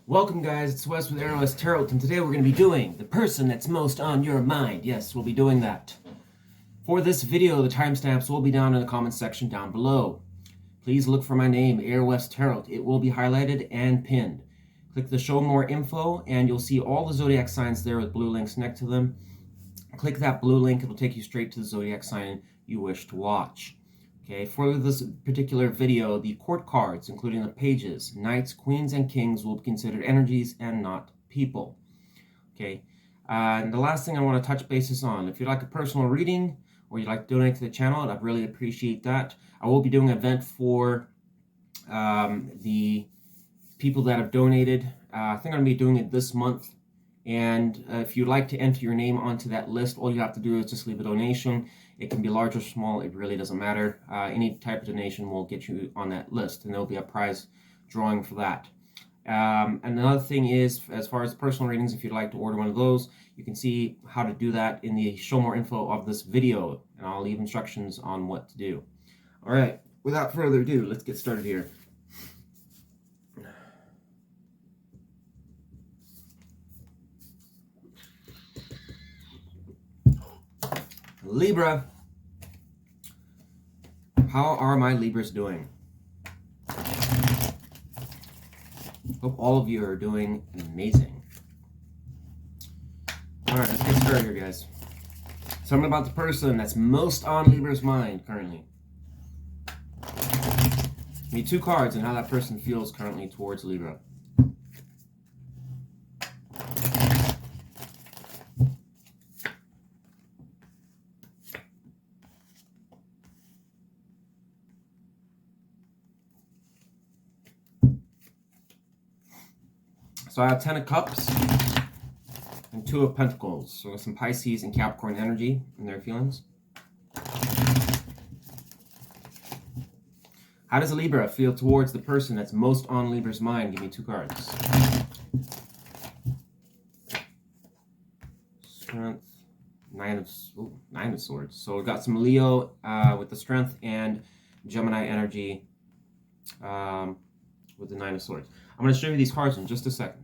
Welcome guys, it's Wes with Aries Tarot, and today we're going to be doing the person that's most on your mind. Yes, we'll be doing that. For this video, the timestamps will be down in the comments section down below. Please look for my name, Aries Tarot. It will be highlighted and pinned. Click the show more info and you'll see all the zodiac signs there with blue links next to them. Click that blue link, it'll take you straight to the zodiac sign you wish to watch. Okay, for this particular video, the court cards, including the pages, knights, queens, and kings, will be considered energies and not people. Okay, and the last thing I want to touch bases on, if you'd like a personal reading or you'd like to donate to the channel, I'd really appreciate that. I will be doing an event for the people that have donated. I think I'm going to be doing it this month. And if you'd like to enter your name onto that list, all you have to do is just leave a donation. It can be large or small, it really doesn't matter. Any type of donation will get you on that list, and there'll be a prize drawing for that. And another thing is, as far as personal readings, if you'd like to order one of those, you can see how to do that in the show more info of this video, and I'll leave instructions on what to do. All right, without further ado, let's get started here. Libra. How are my Libras doing? Hope all of you are doing amazing. Alright, let's get started here, guys. Something about the person that's most on Libra's mind currently. Give me two cards and how that person feels currently towards Libra. So I have 10 of Cups and 2 of Pentacles. So some Pisces and Capricorn energy in their feelings. How does a Libra feel towards the person that's most on Libra's mind? Give me 2 cards. Strength, Nine of Swords. So we've got some Leo with the Strength and Gemini energy with the 9 of Swords. I'm going to show you these cards in just a second.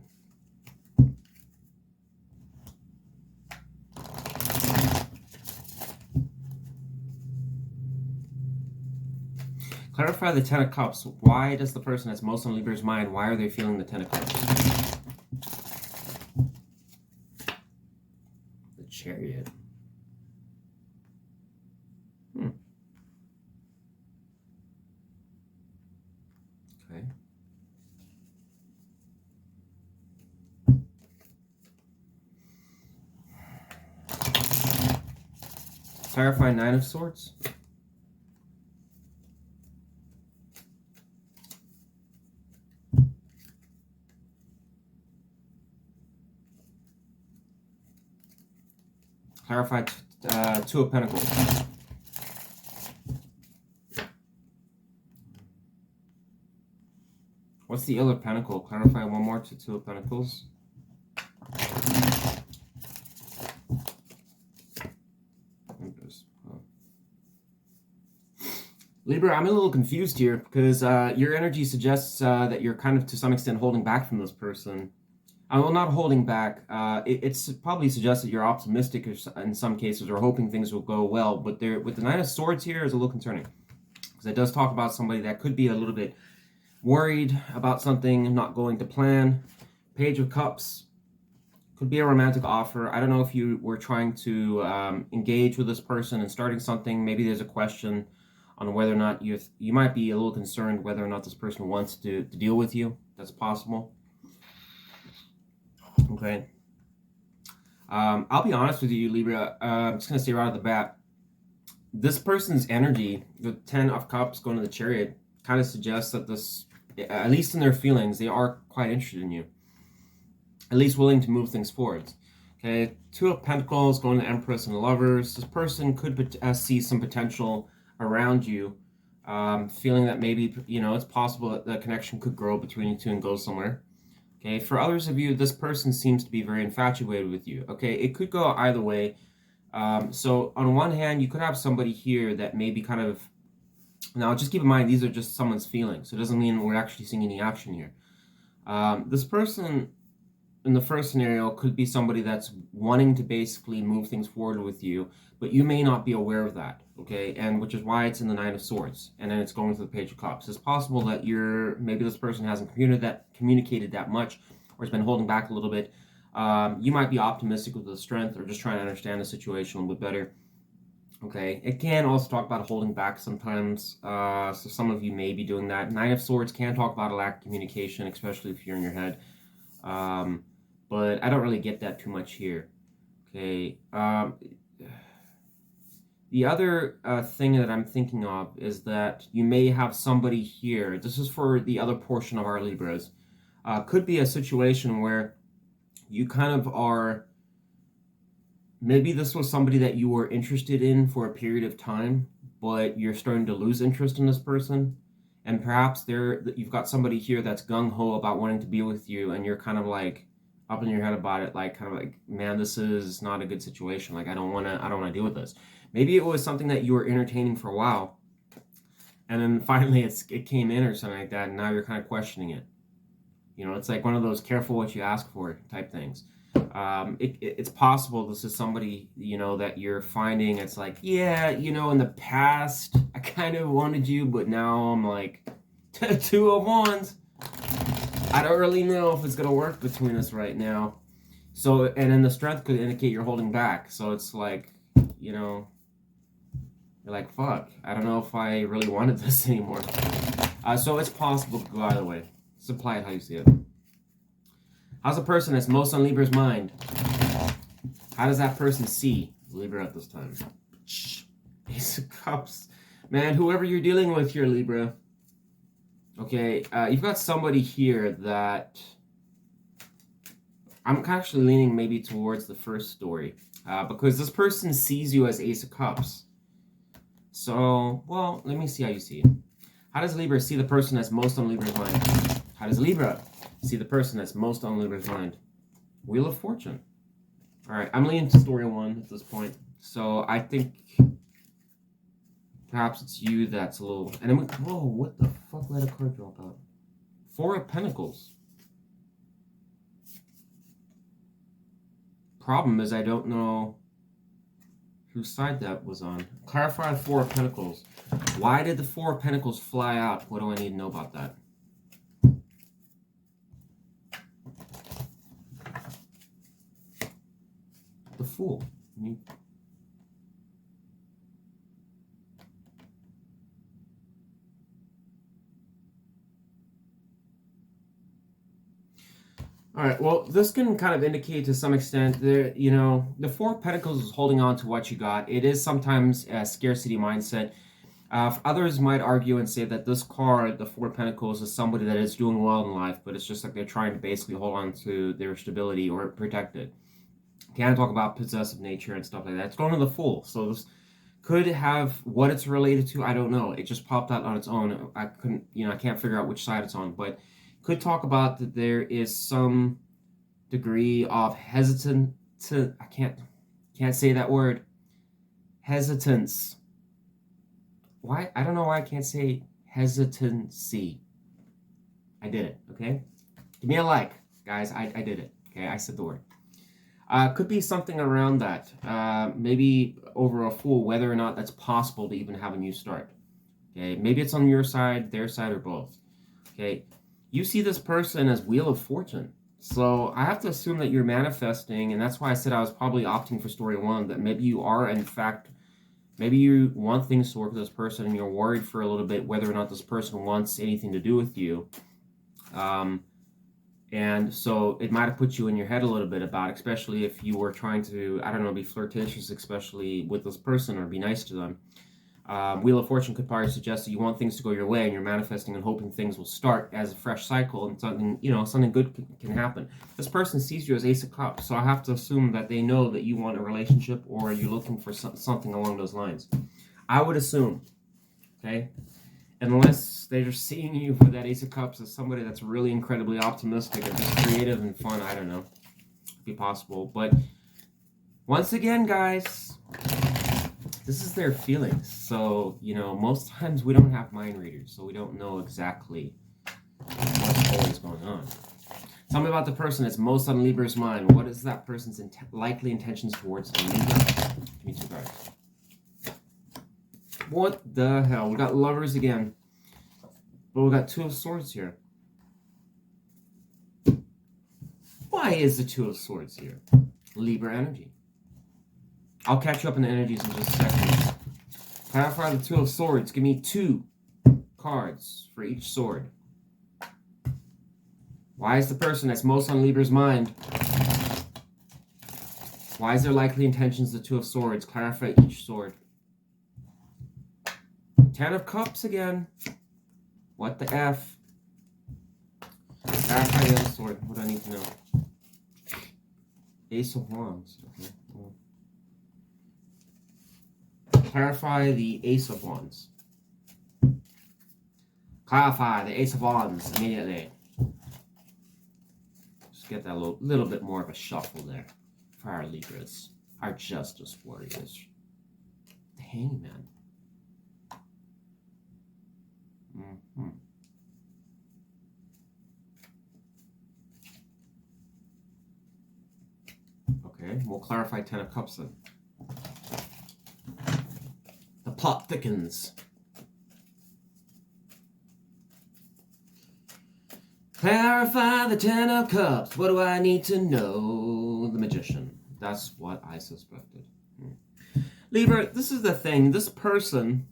Clarify the 10 of Cups. Why does the person that's most on Libra's mind, why are they feeling the 10 of Cups? The Chariot. Okay. Clarify 9 of Swords. Clarify 2 of Pentacles. What's the other Pentacle? Clarify one more to 2 of Pentacles. Libra, I'm a little confused here because your energy suggests that you're kind of to some extent holding back from this person. Well, not holding back. It's probably suggests that you're optimistic in some cases or hoping things will go well. But there, with the 9 of Swords here is a little concerning because it does talk about somebody that could be a little bit worried about something not going to plan. Page of Cups could be a romantic offer. I don't know if you were trying to engage with this person and starting something. Maybe there's a question on whether or not you might be a little concerned whether or not this person wants to deal with you. That's possible. Okay. I'll be honest with you, Libra. I'm just going to say right off the bat, this person's energy, the 10 of Cups going to the Chariot, kind of suggests that this, at least in their feelings, they are quite interested in you. At least willing to move things forward. Okay. 2 of Pentacles going to Empress and Lovers. This person could see some potential around you, feeling that maybe, it's possible that the connection could grow between you two and go somewhere. Okay, for others of you, this person seems to be very infatuated with you. Okay, it could go either way. So on one hand, you could have somebody here that may be kind of, now just keep in mind, these are just someone's feelings. So it doesn't mean we're actually seeing any action here. This person in the first scenario could be somebody that's wanting to basically move things forward with you, but you may not be aware of that, okay? And which is why it's in the Nine of Swords, and then it's going to the Page of Cups. It's possible that maybe this person hasn't communicated that much, or has been holding back a little bit. You might be optimistic with the strength, or just trying to understand the situation a little bit better. Okay, it can also talk about holding back sometimes, so some of you may be doing that. Nine of Swords can talk about a lack of communication, especially if you're in your head. But I don't really get that too much here. Okay, the other thing that I'm thinking of is that you may have somebody here. This is for the other portion of our Libras. Could be a situation where you kind of are... Maybe this was somebody that you were interested in for a period of time, but you're starting to lose interest in this person. And perhaps you've got somebody here that's gung-ho about wanting to be with you, and you're kind of like up in your head about it, like kind of like, man, this is not a good situation. Like, I don't want to deal with this. Maybe it was something that you were entertaining for a while, and then finally it came in or something like that, and now you're kind of questioning it. You know, it's like one of those careful what you ask for type things. It's possible this is somebody, you know, that you're finding it's like, yeah, you know, in the past I kind of wanted you, but now I'm like, two of wands. I don't really know if it's gonna work between us right now. So, and then the strength could indicate you're holding back. So it's like, you know, you're like, fuck, I don't know if I really wanted this anymore. So it's possible to go either way. Just apply it how you see it. How's a person that's most on Libra's mind? How does that person see Libra at this time? Ace of Cups. Man, whoever you're dealing with here, Libra. Okay, you've got somebody here that... I'm actually leaning maybe towards the first story. Because this person sees you as Ace of Cups. So, well, let me see how you see it. How does Libra see the person that's most on Libra's mind? How does Libra see the person that's most on Libra's mind? Wheel of Fortune. Alright, I'm leaning to story one at this point. So I think perhaps it's you that's a little... And then whoa, what the fuck, let a card drop out? Four of Pentacles. Problem is I don't know whose side that was on. Clarify the Four of Pentacles. Why did the Four of Pentacles fly out? What do I need to know about that? The Fool. All right, well, this can kind of indicate to some extent that, you know, the Four of Pentacles is holding on to what you got. It is sometimes a scarcity mindset. Others might argue and say that this card, the Four of Pentacles, is somebody that is doing well in life, but it's just like they're trying to basically hold on to their stability or protect it. Can't talk about possessive nature and stuff like that. It's going to the Fool. So this could have what it's related to. I don't know. It just popped out on its own. I couldn't, you know, I can't figure out which side it's on, but could talk about that there is some degree of hesitant to, I can't say that word. Hesitance. Why? I don't know why I can't say hesitancy. I did it, okay? Give me a like, guys. I did it, okay? I said the word. Could be something around that. Maybe over a Fool, whether or not that's possible to even have a new start. Okay, maybe it's on your side, their side, or both. Okay, you see this person as Wheel of Fortune. So I have to assume that you're manifesting, and that's why I said I was probably opting for story one, that maybe you are, in fact, maybe you want things to work with this person, and you're worried for a little bit whether or not this person wants anything to do with you. And so it might have put you in your head a little bit about, especially if you were trying to, I don't know, be flirtatious, especially with this person, or be nice to them. Wheel of Fortune could probably suggest that you want things to go your way, and you're manifesting and hoping things will start as a fresh cycle, and something, you know, something good can happen. This person sees you as Ace of Cups, so I have to assume that they know that you want a relationship, or you're looking for something along those lines. I would assume, okay? Unless they're just seeing you for that Ace of Cups as somebody that's really incredibly optimistic and just creative and fun. I don't know. Could be possible. But once again, guys, this is their feelings. So, you know, most times we don't have mind readers, so we don't know exactly what's always going on. Tell me about the person that's most on Libra's mind. What is that person's likely intentions towards Libra? Give me 2 cards. What the hell? We got Lovers again. But we got 2 of Swords here. Why is the 2 of Swords here? Libra energy. I'll catch you up in the energies in just a second. Clarify the 2 of Swords. Give me 2 cards for each sword. Why is the person that's most on Libra's mind? Why is their likely intentions the 2 of Swords? Clarify each sword. 10 of Cups again. What the F? Clarify the other sword. What do I need to know? Ace of Wands. Okay. Clarify the Ace of Wands. Clarify the Ace of Wands immediately. Just get that little bit more of a shuffle there for our Libras, our Justice Warriors. The Hangman. Okay, we'll clarify 10 of Cups then. The plot thickens. Clarify the 10 of Cups. What do I need to know? The Magician. That's what I suspected. Libra, this is the thing. This person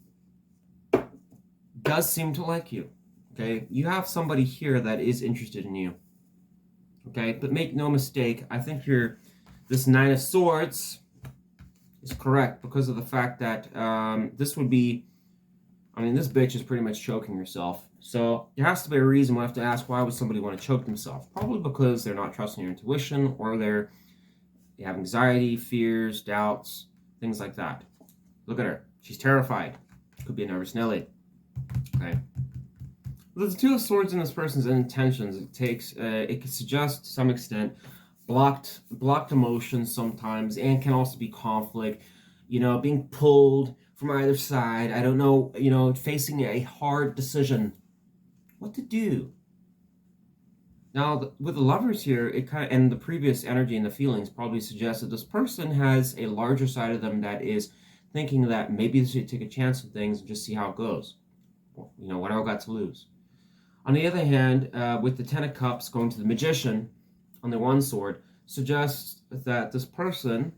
does seem to like you. Okay? You have somebody here that is interested in you. Okay? But make no mistake, I think this 9 of Swords is correct because of the fact that this would be, I mean, this bitch is pretty much choking herself. So there has to be a reason. We'll have to ask, why would somebody want to choke themselves? Probably because they're not trusting your intuition, or they have anxiety, fears, doubts, things like that. Look at her. She's terrified. Could be a nervous Nelly. Okay. With the 2 of Swords in this person's intentions, it could suggest to some extent blocked emotions sometimes, and can also be conflict, being pulled from either side. I don't know, facing a hard decision. What to do? Now, with the Lovers here, it kind of, and the previous energy and the feelings probably suggest that this person has a larger side of them that is thinking that maybe they should take a chance on things and just see how it goes. What do I got to lose? On the other hand, with the 10 of Cups going to the Magician on the 1 sword, suggests that this person,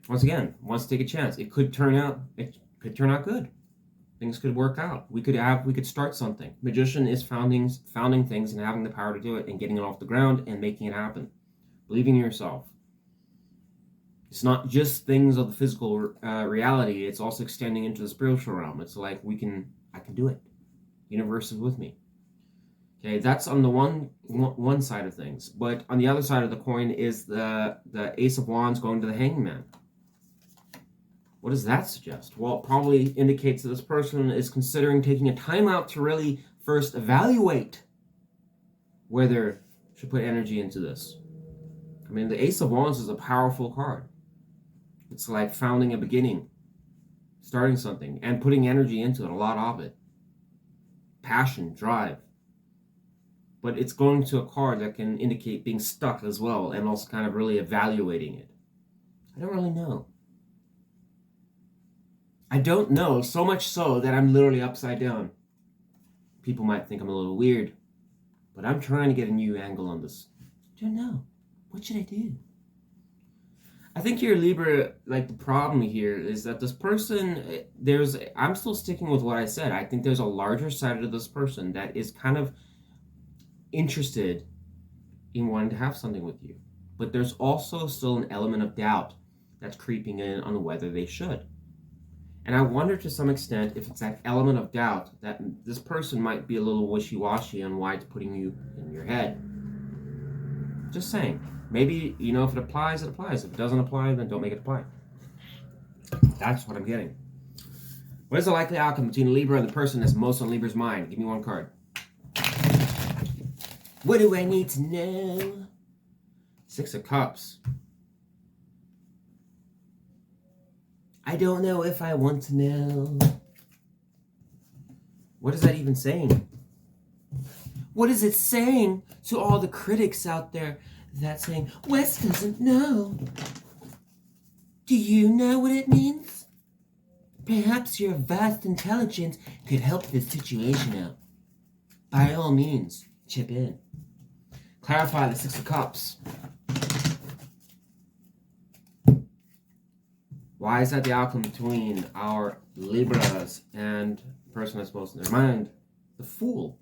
once again, wants to take a chance. It could turn out good. Things could work out. We could start something. Magician is founding things and having the power to do it and getting it off the ground and making it happen. Believing in yourself. It's not just things of the physical reality. It's also extending into the spiritual realm. It's like I can do it. Universe is with me. Okay, that's on the one side of things. But on the other side of the coin is the Ace of Wands going to the Hangman. What does that suggest? Well, it probably indicates that this person is considering taking a time out to really first evaluate whether they should put energy into this. I mean, the Ace of Wands is a powerful card. It's like founding a beginning, starting something, and putting energy into it, a lot of it. Passion, drive. But it's going to a card that can indicate being stuck as well, and also kind of really evaluating it. I don't really know. I don't know, so much so that I'm literally upside down. People might think I'm a little weird, but I'm trying to get a new angle on this. I don't know. What should I do? I think here, Libra, like, the problem here is that this person, I'm still sticking with what I said. I think there's a larger side to this person that is kind of interested in wanting to have something with you. But there's also still an element of doubt that's creeping in on whether they should. And I wonder to some extent if it's that element of doubt that this person might be a little wishy-washy on why it's putting you in your head. Just saying. Maybe, if it applies, it applies. If it doesn't apply, then don't make it apply. That's what I'm getting. What is the likely outcome between Libra and the person that's most on Libra's mind? Give me 1 card. What do I need to know? 6 of Cups. I don't know if I want to know. What is that even saying? What is it saying to all the critics out there that saying, West doesn't know? Do you know what it means? Perhaps your vast intelligence could help this situation out. By all means, chip in. Clarify the Six of Cups. Why is that the outcome between our Libras and the person that's most in their mind? The Fool.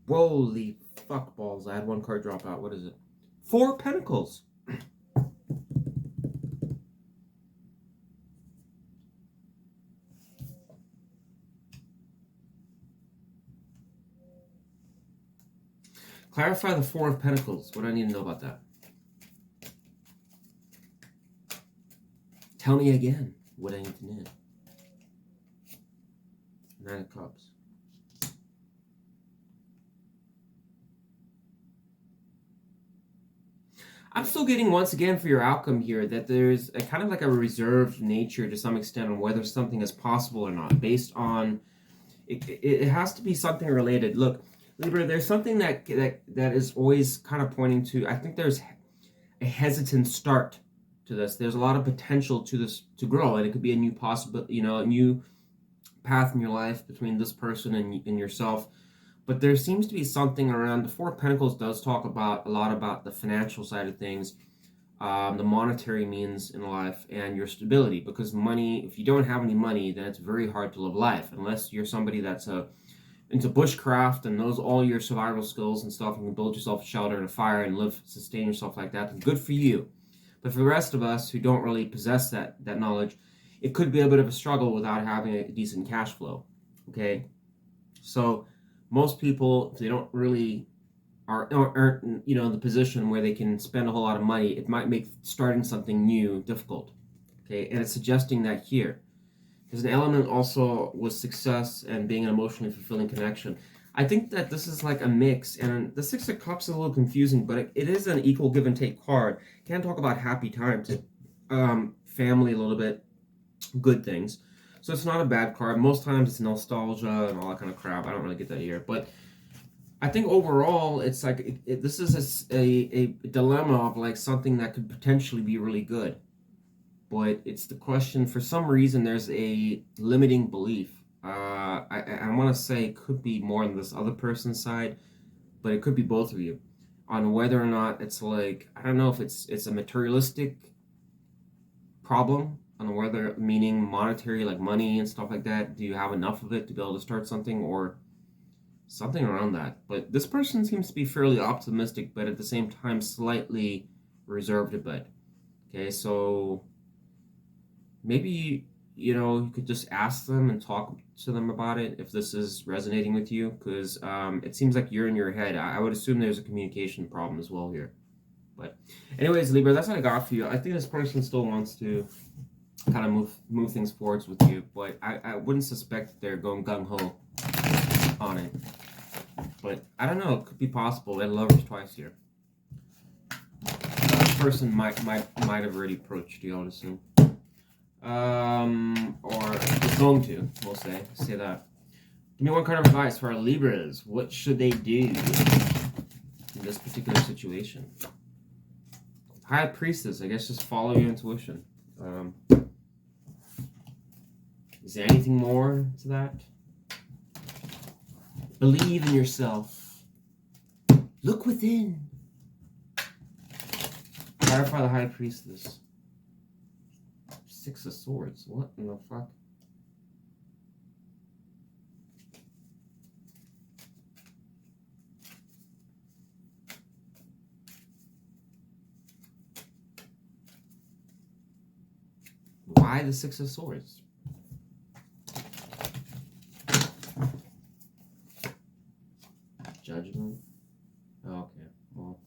Holy fuck balls. I had one card drop out. What is it? Four of Pentacles. Clarify the Four of Pentacles. What do I need to know about that? Tell me again what I need to know. Nine of Cups. I'm still getting, once again, for your outcome here, that there's a kind of like a reserved nature to some extent on whether something is possible or not, based on, it has to be something related. Look, Libra, there's something that is always kind of pointing to, I think there's a hesitant start to this. There's a lot of potential to this to grow, and it could be a new possibility, a new path in your life between this person and yourself. But there seems to be something around, the Four of Pentacles does talk about a lot about the financial side of things, the monetary means in life, and your stability. Because money, if you don't have any money, then it's very hard to live life. Unless you're somebody that's into bushcraft and knows all your survival skills and stuff, and can build yourself a shelter and a fire and sustain yourself like that, then good for you. But for the rest of us who don't really possess that knowledge, it could be a bit of a struggle without having a decent cash flow, okay? So most people, if they don't really aren't in the position where they can spend a whole lot of money, it might make starting something new difficult, okay? And it's suggesting that here. There's an element also with success and being an emotionally fulfilling connection. I think that this is like a mix, and the Six of Cups is a little confusing, but it is an equal give and take card. Can talk about happy times, family a little bit, good things. So it's not a bad card. Most times it's nostalgia and all that kind of crap. I don't really get that here. But I think overall, it's like, this is a dilemma of like something that could potentially be really good. But it's the question, for some reason, there's a limiting belief. I want to say it could be more on this other person's side, but it could be both of you, on whether or not it's like, I don't know if it's a materialistic problem, on whether, meaning monetary, like money and stuff like that. Do you have enough of it to be able to start something, or something around that? But this person seems to be fairly optimistic, but at the same time slightly reserved a bit. Okay, so maybe, you could just ask them and talk to them about it if this is resonating with you, because it seems like you're in your head. I would assume there's a communication problem as well here. But anyways, Libra, that's what I got for you. I think this person still wants to kind of move things forwards with you, but I wouldn't suspect that they're going gung-ho on it. But I don't know, it could be possible. They Lovers twice here. This person might have already approached you, I would assume. Or is going to, we'll say that. Give me one kind of advice for our Libras. What should they do in this particular situation? High Priestess, I guess just follow your intuition. Is there anything more to that? Believe in yourself. Look within. Clarify the High Priestess. Six of Swords. What in the fuck? Why the Six of Swords? Judgment? Okay, well.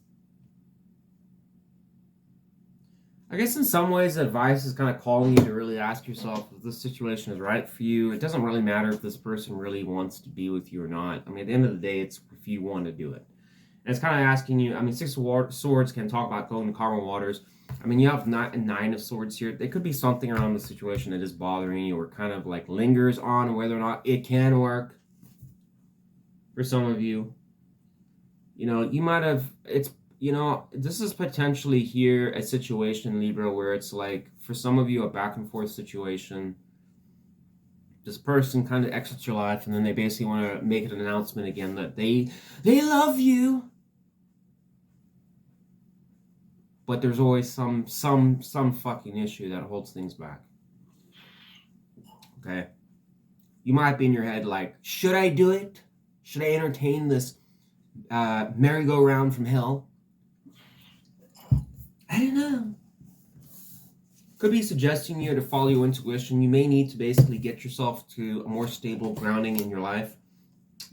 I guess in some ways, advice is kind of calling you to really ask yourself if this situation is right for you. It doesn't really matter if this person really wants to be with you or not. I mean, at the end of the day, it's if you want to do it. And it's kind of asking you, I mean, Six of Swords can talk about going to calmer waters. I mean, you have Nine of Swords here. There could be something around the situation that is bothering you or kind of like lingers on whether or not it can work for some of you. You know, you might have, you know, this is potentially here a situation, Libra, where it's like, for some of you, a back and forth situation. This person kind of exits your life, and then they basically want to make an announcement again that they love you. But there's always some fucking issue that holds things back. Okay? You might be in your head like, should I do it? Should I entertain this merry-go-round from hell? I don't know. Could be suggesting you to follow your intuition. You may need to basically get yourself to a more stable grounding in your life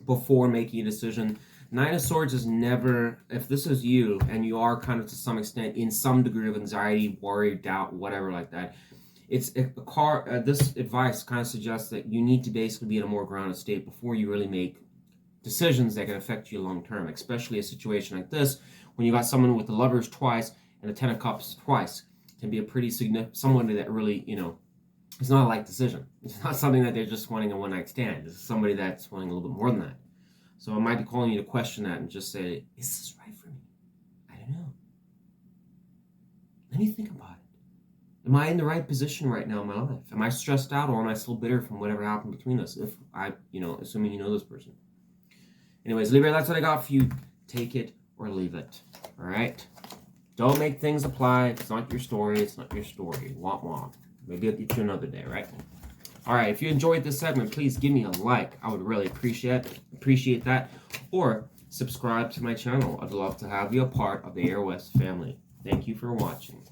before making a decision. Nine of Swords is never, if this is you, and you are kind of to some extent in some degree of anxiety, worry, doubt, whatever like that, this advice kind of suggests that you need to basically be in a more grounded state before you really make decisions that can affect you long term, especially a situation like this, when you got someone with the Lovers twice and the Ten of Cups twice. Can be a pretty significant, someone that really, you know, it's not a light decision. It's not something that they're just wanting a one-night stand. It's somebody that's wanting a little bit more than that. So I might be calling you to question that and just say, is this right for me? I don't know. Let me think about it. Am I in the right position right now in my life? Am I stressed out, or am I still bitter from whatever happened between us? If I, you know, assuming you know this person. Anyways, Libra, that's what I got for you. Take it or leave it. All right? Don't make things apply. It's not your story. It's not your story. Womp womp. Maybe I'll get you another day, right? All right, if you enjoyed this segment, please give me a like. I would really appreciate that. Or subscribe to my channel. I'd love to have you a part of the Air West family. Thank you for watching.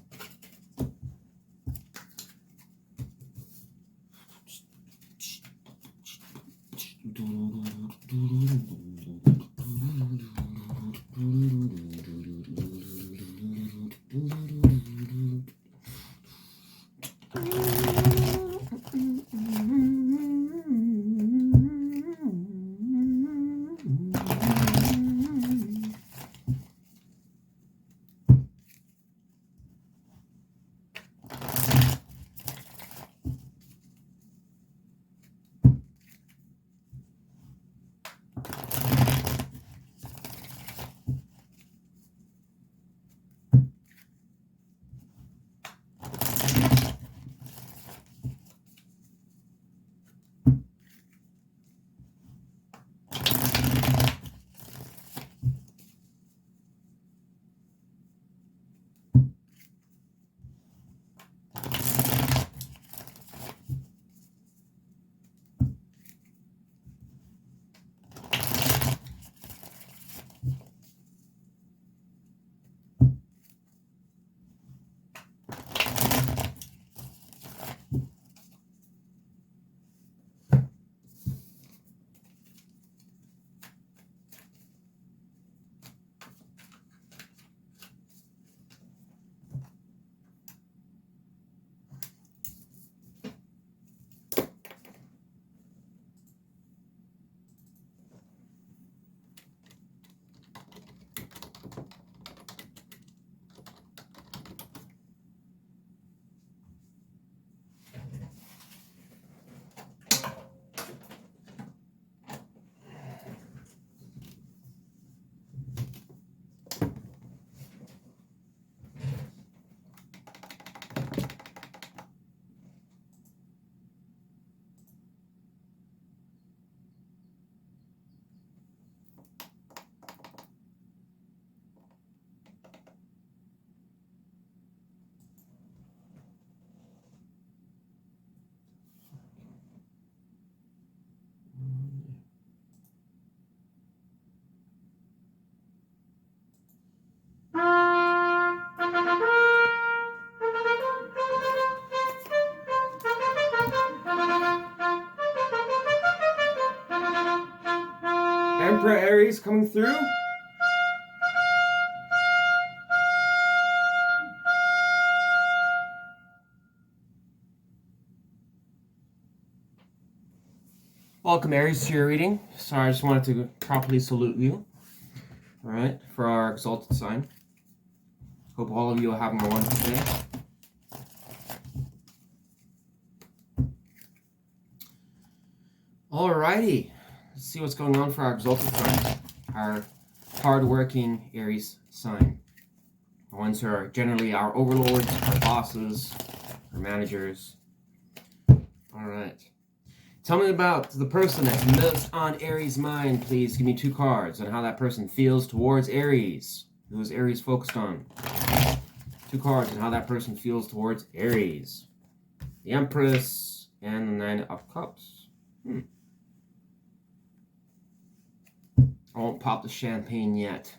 Emperor Aries coming through. Welcome, Aries, to your reading. Sorry, I just wanted to properly salute you. All right, for our exalted sign. Hope all of you are having a wonderful day. Alrighty, let's see what's going on for our exalted sign, our hard-working Aries sign. The ones who are generally our overlords, our bosses, our managers. Alright. Tell me about the person that's most on Aries' mind, please. Give me 2 cards on how that person feels towards Aries. Who is Aries focused on? 2 cards on how that person feels towards Aries. The Empress and the 9 of Cups. I won't pop the champagne yet.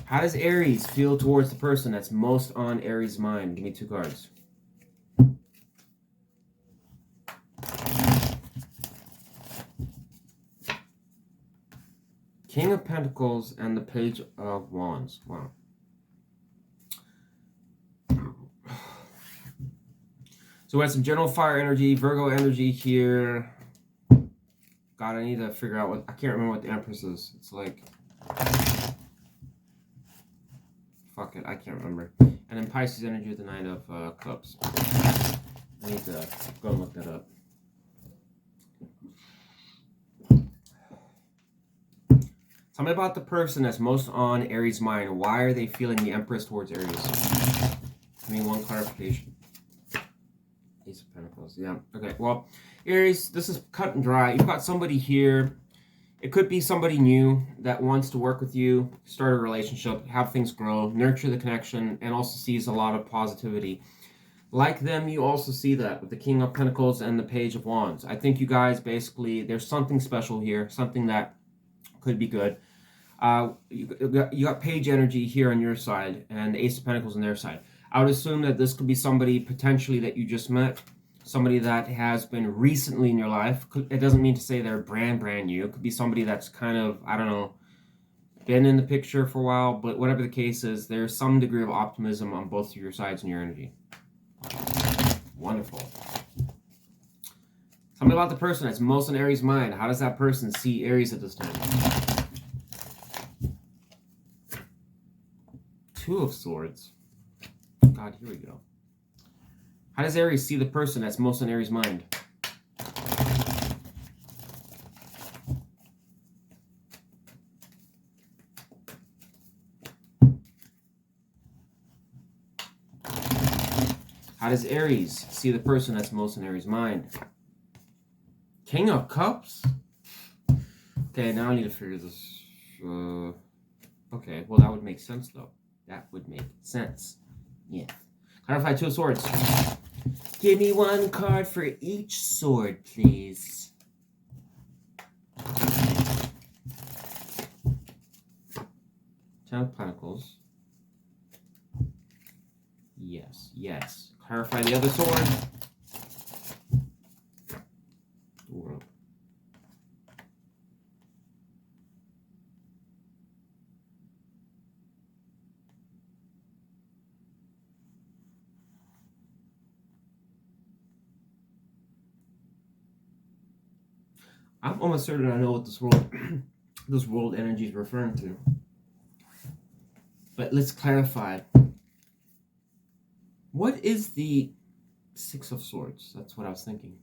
How does Aries feel towards the person that's most on Aries' mind? Give me 2 cards. King of Pentacles and the Page of Wands. Wow. So we have some general fire energy, Virgo energy here. God, I need to figure out what... I can't remember what the Empress is. It's like... Fuck it, I can't remember. And then Pisces energy with the 9 of Cups. I need to go and look that up. Tell me about the person that's most on Aries' mind. Why are they feeling the Empress towards Aries? Give me 1 clarification. Ace of Pentacles. Yeah. Okay. Well, Aries, this is cut and dry. You've got somebody here. It could be somebody new that wants to work with you, start a relationship, have things grow, nurture the connection, and also sees a lot of positivity. Like them, you also see that with the King of Pentacles and the Page of Wands. I think you guys basically, there's something special here, something that could be good. You got Page energy here on your side and the Ace of Pentacles on their side. I would assume that this could be somebody potentially that you just met, somebody that has been recently in your life. It doesn't mean to say they're brand new. It could be somebody that's kind of, I don't know, been in the picture for a while, but whatever the case is, there's some degree of optimism on both of your sides in your energy. Wonderful. Tell me about the person that's most in Aries' mind. How does that person see Aries at this time? 2 of Swords. God, here we go. How does Aries see the person that's most in Aries' mind? How does Aries see the person that's most in Aries' mind? King of Cups? Okay, now I need to figure this. Okay, well that would make sense though. That would make sense. Yeah. Clarify 2 of Swords. Give me 1 card for each sword, please. 10 of Pentacles. Yes, yes. Clarify the other sword. World. I'm almost certain I know what this world energy is referring to. But let's clarify. What is the 6 of Swords? That's what I was thinking.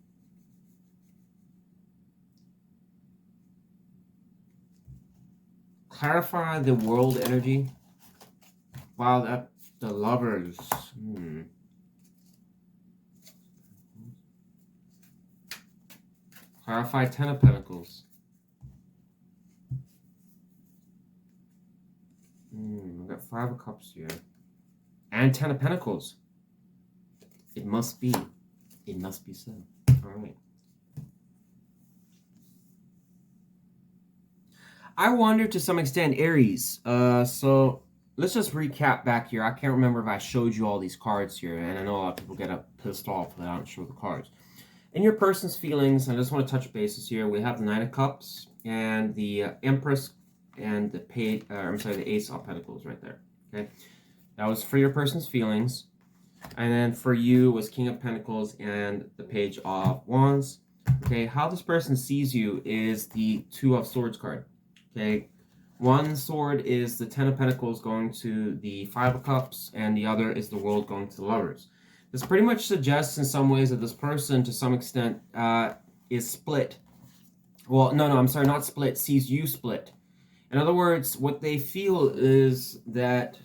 Clarify the world energy. Wow, that the Lovers. Clarify 10 of Pentacles. I've got 5 of Cups here. And 10 of Pentacles. It must be. It must be so. Alright. I wonder to some extent, Aries. So let's just recap back here. I can't remember if I showed you all these cards here. And I know a lot of people get pissed off that I don't show the cards. In your person's feelings, I just want to touch bases here. We have the Nine of Cups and the Empress and the the Ace of Pentacles right there. Okay, that was for your person's feelings. And then for you was King of Pentacles and the Page of Wands. Okay, how this person sees you is the Two of Swords card. Okay, one sword is the Ten of Pentacles going to the Five of Cups, and the other is the World going to the Lovers. This pretty much suggests in some ways that this person, to some extent, is split. Well, no, I'm sorry, not split, sees you split. In other words, what they feel is that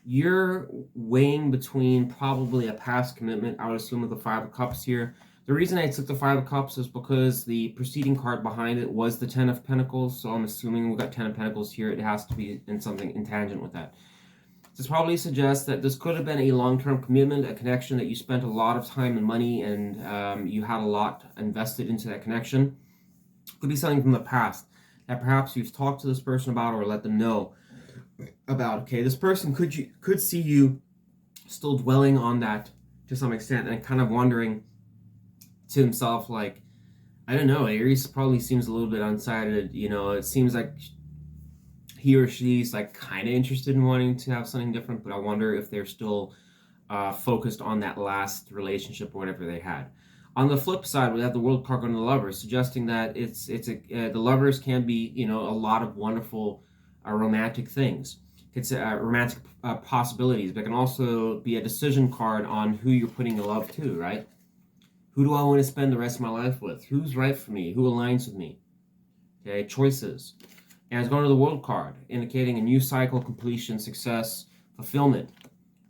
you're weighing between probably a past commitment, I would assume, with the Five of Cups here. The reason I took the Five of Cups is because the preceding card behind it was the Ten of Pentacles, so I'm assuming we got Ten of Pentacles here. It has to be in something in tangent with that. This probably suggests that this could have been a long-term commitment, a connection that you spent a lot of time and money, and you had a lot invested into that connection. It could be something from the past that perhaps you've talked to this person about or let them know about. Okay, this person could see you still dwelling on that to some extent and kind of wondering to himself, like, I don't know, Aries probably seems a little bit undecided. You know, it seems like he or she's like kind of interested in wanting to have something different, but I wonder if they're still focused on that last relationship or whatever they had. On the flip side, we have the World card on the Lovers, suggesting that the Lovers can be, you know, a lot of wonderful romantic things. It's romantic possibilities, but it can also be a decision card on who you're putting your love to, right? Who do I want to spend the rest of my life with? Who's right for me? Who aligns with me? Okay, choices. And it's going to the World card, indicating a new cycle, completion, success, fulfillment.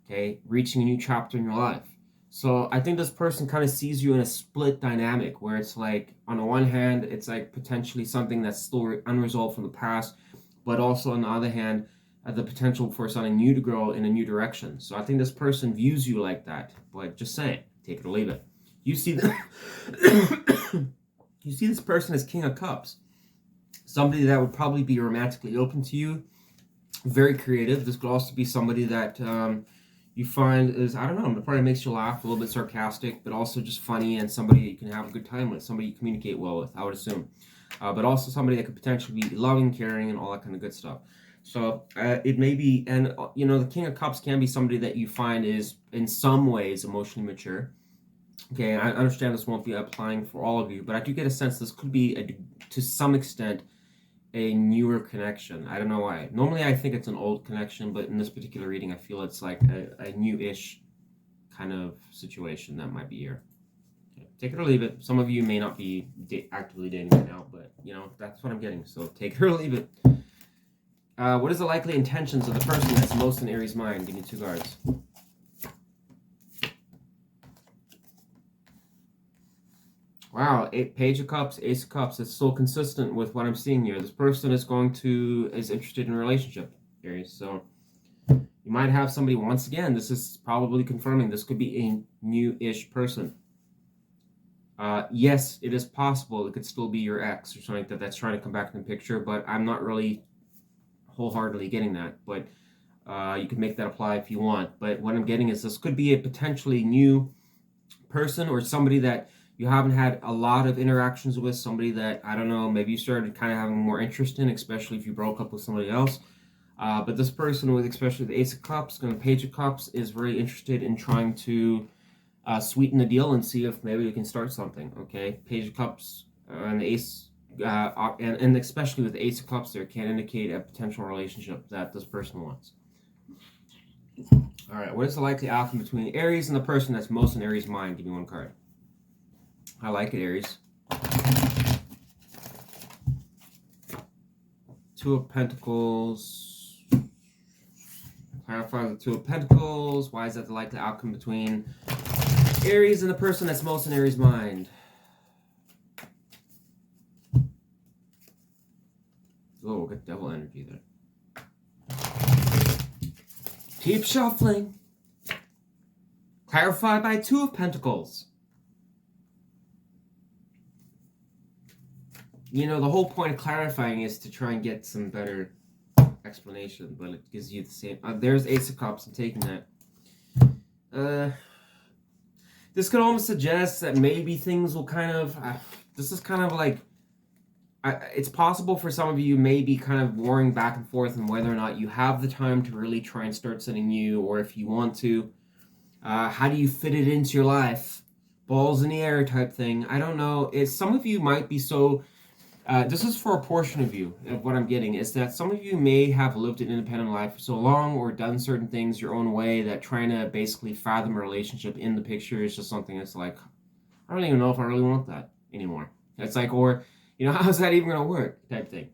Okay, reaching a new chapter in your life. So I think this person kind of sees you in a split dynamic where it's like, on the one hand, it's like potentially something that's still unresolved from the past, but also on the other hand, the potential for something new to grow in a new direction. So I think this person views you like that. But just saying, take it or leave it. You see you see this person as King of Cups. Somebody that would probably be romantically open to you. Very creative. This could also be somebody that you find is, I don't know, probably makes you laugh, a little bit sarcastic, but also just funny, and somebody you can have a good time with, somebody you communicate well with, I would assume. But also somebody that could potentially be loving, caring, and all that kind of good stuff. So it may be, and you know, the King of Cups can be somebody that you find is in some ways emotionally mature. Okay, I understand this won't be applying for all of you, but I do get a sense this could be, to some extent, a newer connection. I don't know why. Normally I think it's an old connection, but in this particular reading, I feel it's like a new-ish kind of situation that might be here. Okay, take it or leave it. Some of you may not be actively dating right now, but, you know, that's what I'm getting, so take it or leave it. What is the likely intentions of the person that's most in Aries' mind? Give me two cards. Wow, Page of Cups, Ace of Cups. It's so consistent with what I'm seeing here. This person is interested in a relationship, Aries. So you might have somebody, once again, this is probably confirming this could be a new-ish person. Yes, it is possible it could still be your ex or something like that that's trying to come back in the picture, but I'm not really wholeheartedly getting that. But you can make that apply if you want. But what I'm getting is this could be a potentially new person or somebody that you haven't had a lot of interactions with, somebody that, I don't know, maybe you started kind of having more interest in, especially if you broke up with somebody else. But this person with especially the Ace of Cups and the Page of Cups is very interested in trying to sweeten the deal and see if maybe we can start something, okay? Page of Cups and the Ace, and especially with the Ace of Cups there, can indicate a potential relationship that this person wants. All right, what is the likely outcome between Aries and the person that's most in Aries' mind? Give me one card. I like it, Aries. Two of Pentacles. Clarify the Two of Pentacles. Why is that the likely outcome between Aries and the person that's most in Aries' mind? Oh, we got devil energy there. Keep shuffling. Clarified by Two of Pentacles. You know, the whole point of clarifying is to try and get some better explanation, but it gives you the same. There's Ace of Cups. I'm taking that. This could almost suggest that maybe things will kind of, this is kind of like, it's possible for some of you may be kind of warring back and forth on whether or not you have the time to really try and start something new, or if you want to, how do you fit it into your life? Balls in the air type thing. I don't know. Some of you might be so, this is for a portion of you, of what I'm getting, is that some of you may have lived an independent life for so long or done certain things your own way that trying to basically fathom a relationship in the picture is just something that's like, I don't even know if I really want that anymore. It's like, or, you know, how's that even going to work type thing.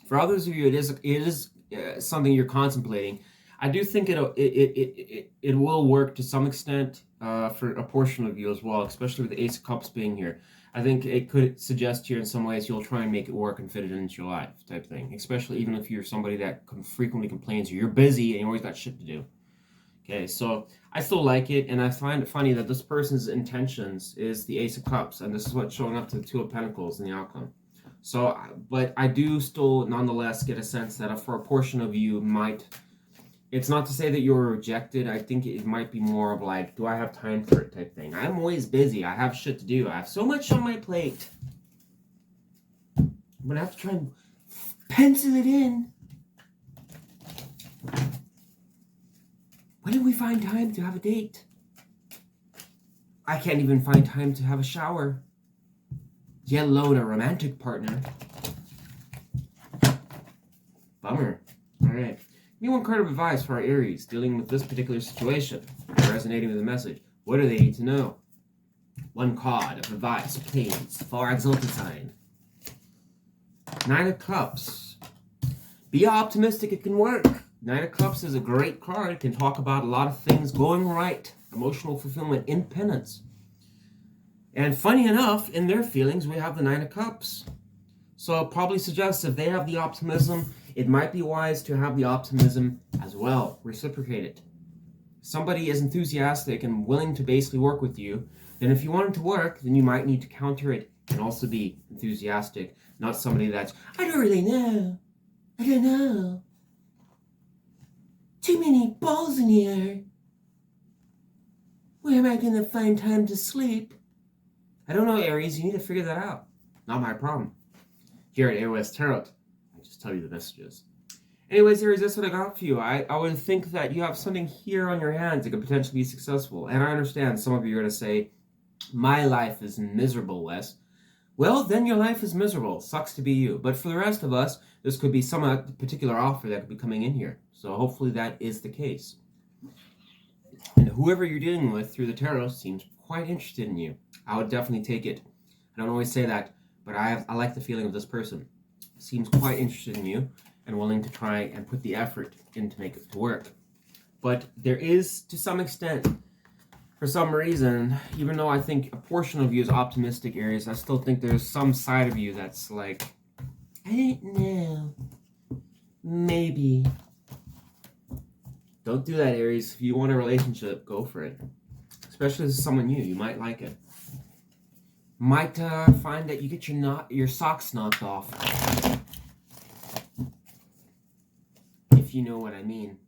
For others of you, it is something you're contemplating. I do think it will work to some extent for a portion of you as well, especially with the Ace of Cups being here. I think it could suggest here in some ways you'll try and make it work and fit it into your life type thing, especially even if you're somebody that frequently complains or you're busy and you always got shit to do. Okay, so I still like it, and I find it funny that this person's intentions is the Ace of Cups, and this is what's showing up to the Two of Pentacles in the outcome. So, but I do still nonetheless get a sense that for a portion of you might, it's not to say that you're rejected. I think it might be more of like, do I have time for it type thing. I'm always busy. I have shit to do. I have so much on my plate. I'm going to have to try and pencil it in. When do we find time to have a date? I can't even find time to have a shower, yet alone a romantic partner. Bummer. All right. Give me one card of advice for our Aries dealing with this particular situation, resonating with the message. What do they need to know? One card of advice, please, for our exalted sign. Nine of Cups. Be optimistic, it can work. Nine of Cups is a great card. It can talk about a lot of things going right. Emotional fulfillment, independence. And funny enough, in their feelings, we have the Nine of Cups. So it probably suggests if they have the optimism, it might be wise to have the optimism as well. Reciprocate it. If somebody is enthusiastic and willing to basically work with you, then if you want it to work, then you might need to counter it and also be enthusiastic. Not somebody that's, I don't really know. I don't know. Too many balls in the air. Where am I going to find time to sleep? I don't know, Aries. You need to figure that out. Not my problem. Here at AOS Tarot, I just tell you the messages. Anyways, Aries, that's what I got for you. I would think that you have something here on your hands that could potentially be successful. And I understand some of you are going to say, my life is miserable, Wes. Well, then your life is miserable. Sucks to be you. But for the rest of us, this could be some particular offer that could be coming in here. So hopefully that is the case. And whoever you're dealing with through the tarot seems quite interested in you. I would definitely take it. I don't always say that, but I like the feeling of this person. Seems quite interested in you and willing to try and put the effort in to make it to work. But there is, to some extent, for some reason, even though I think a portion of you is optimistic, Aries, I still think there's some side of you that's like, I don't know. Maybe. Don't do that, Aries. If you want a relationship, go for it. Especially if it's someone new, you might like it. Might find that you get your socks knocked off. If you know what I mean.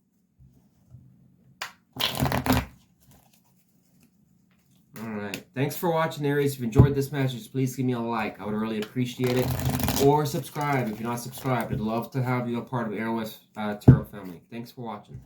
Alright, thanks for watching, Aries. If you enjoyed this message, please give me a like. I would really appreciate it. Or subscribe if you're not subscribed. I'd love to have you a part of the AOS Tarot family. Thanks for watching.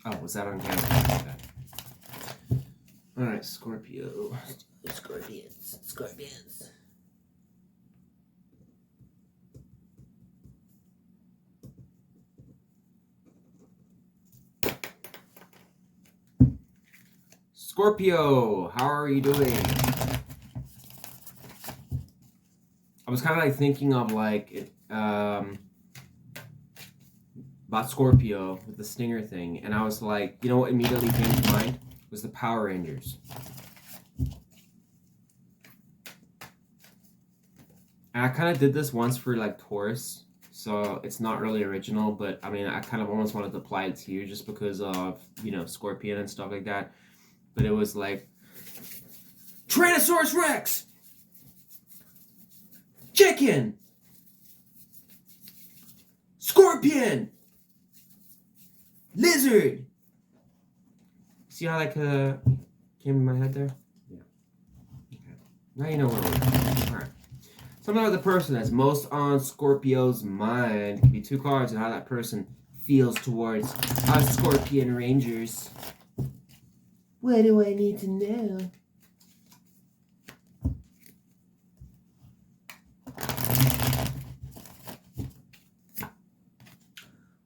Oh, was that on camera? Okay. All right, Scorpio. Scorpions. Scorpio, how are you doing? I was kind of like thinking of like about Scorpio with the stinger thing, and I was like, you know what immediately came to mind was the Power Rangers. And I kind of did this once for like Taurus, so it's not really original, but I mean, I kind of almost wanted to apply it to you just because of, you know, Scorpion and stuff like that. But it was like, Tyrannosaurus Rex! Chicken! Scorpion! Lizard! See how that came in my head there? Yeah. Okay. Now you know where we're at. Alright. Something about the person that's most on Scorpio's mind. It could be 2 cards and how that person feels towards our Scorpion Rangers. What do I need to know?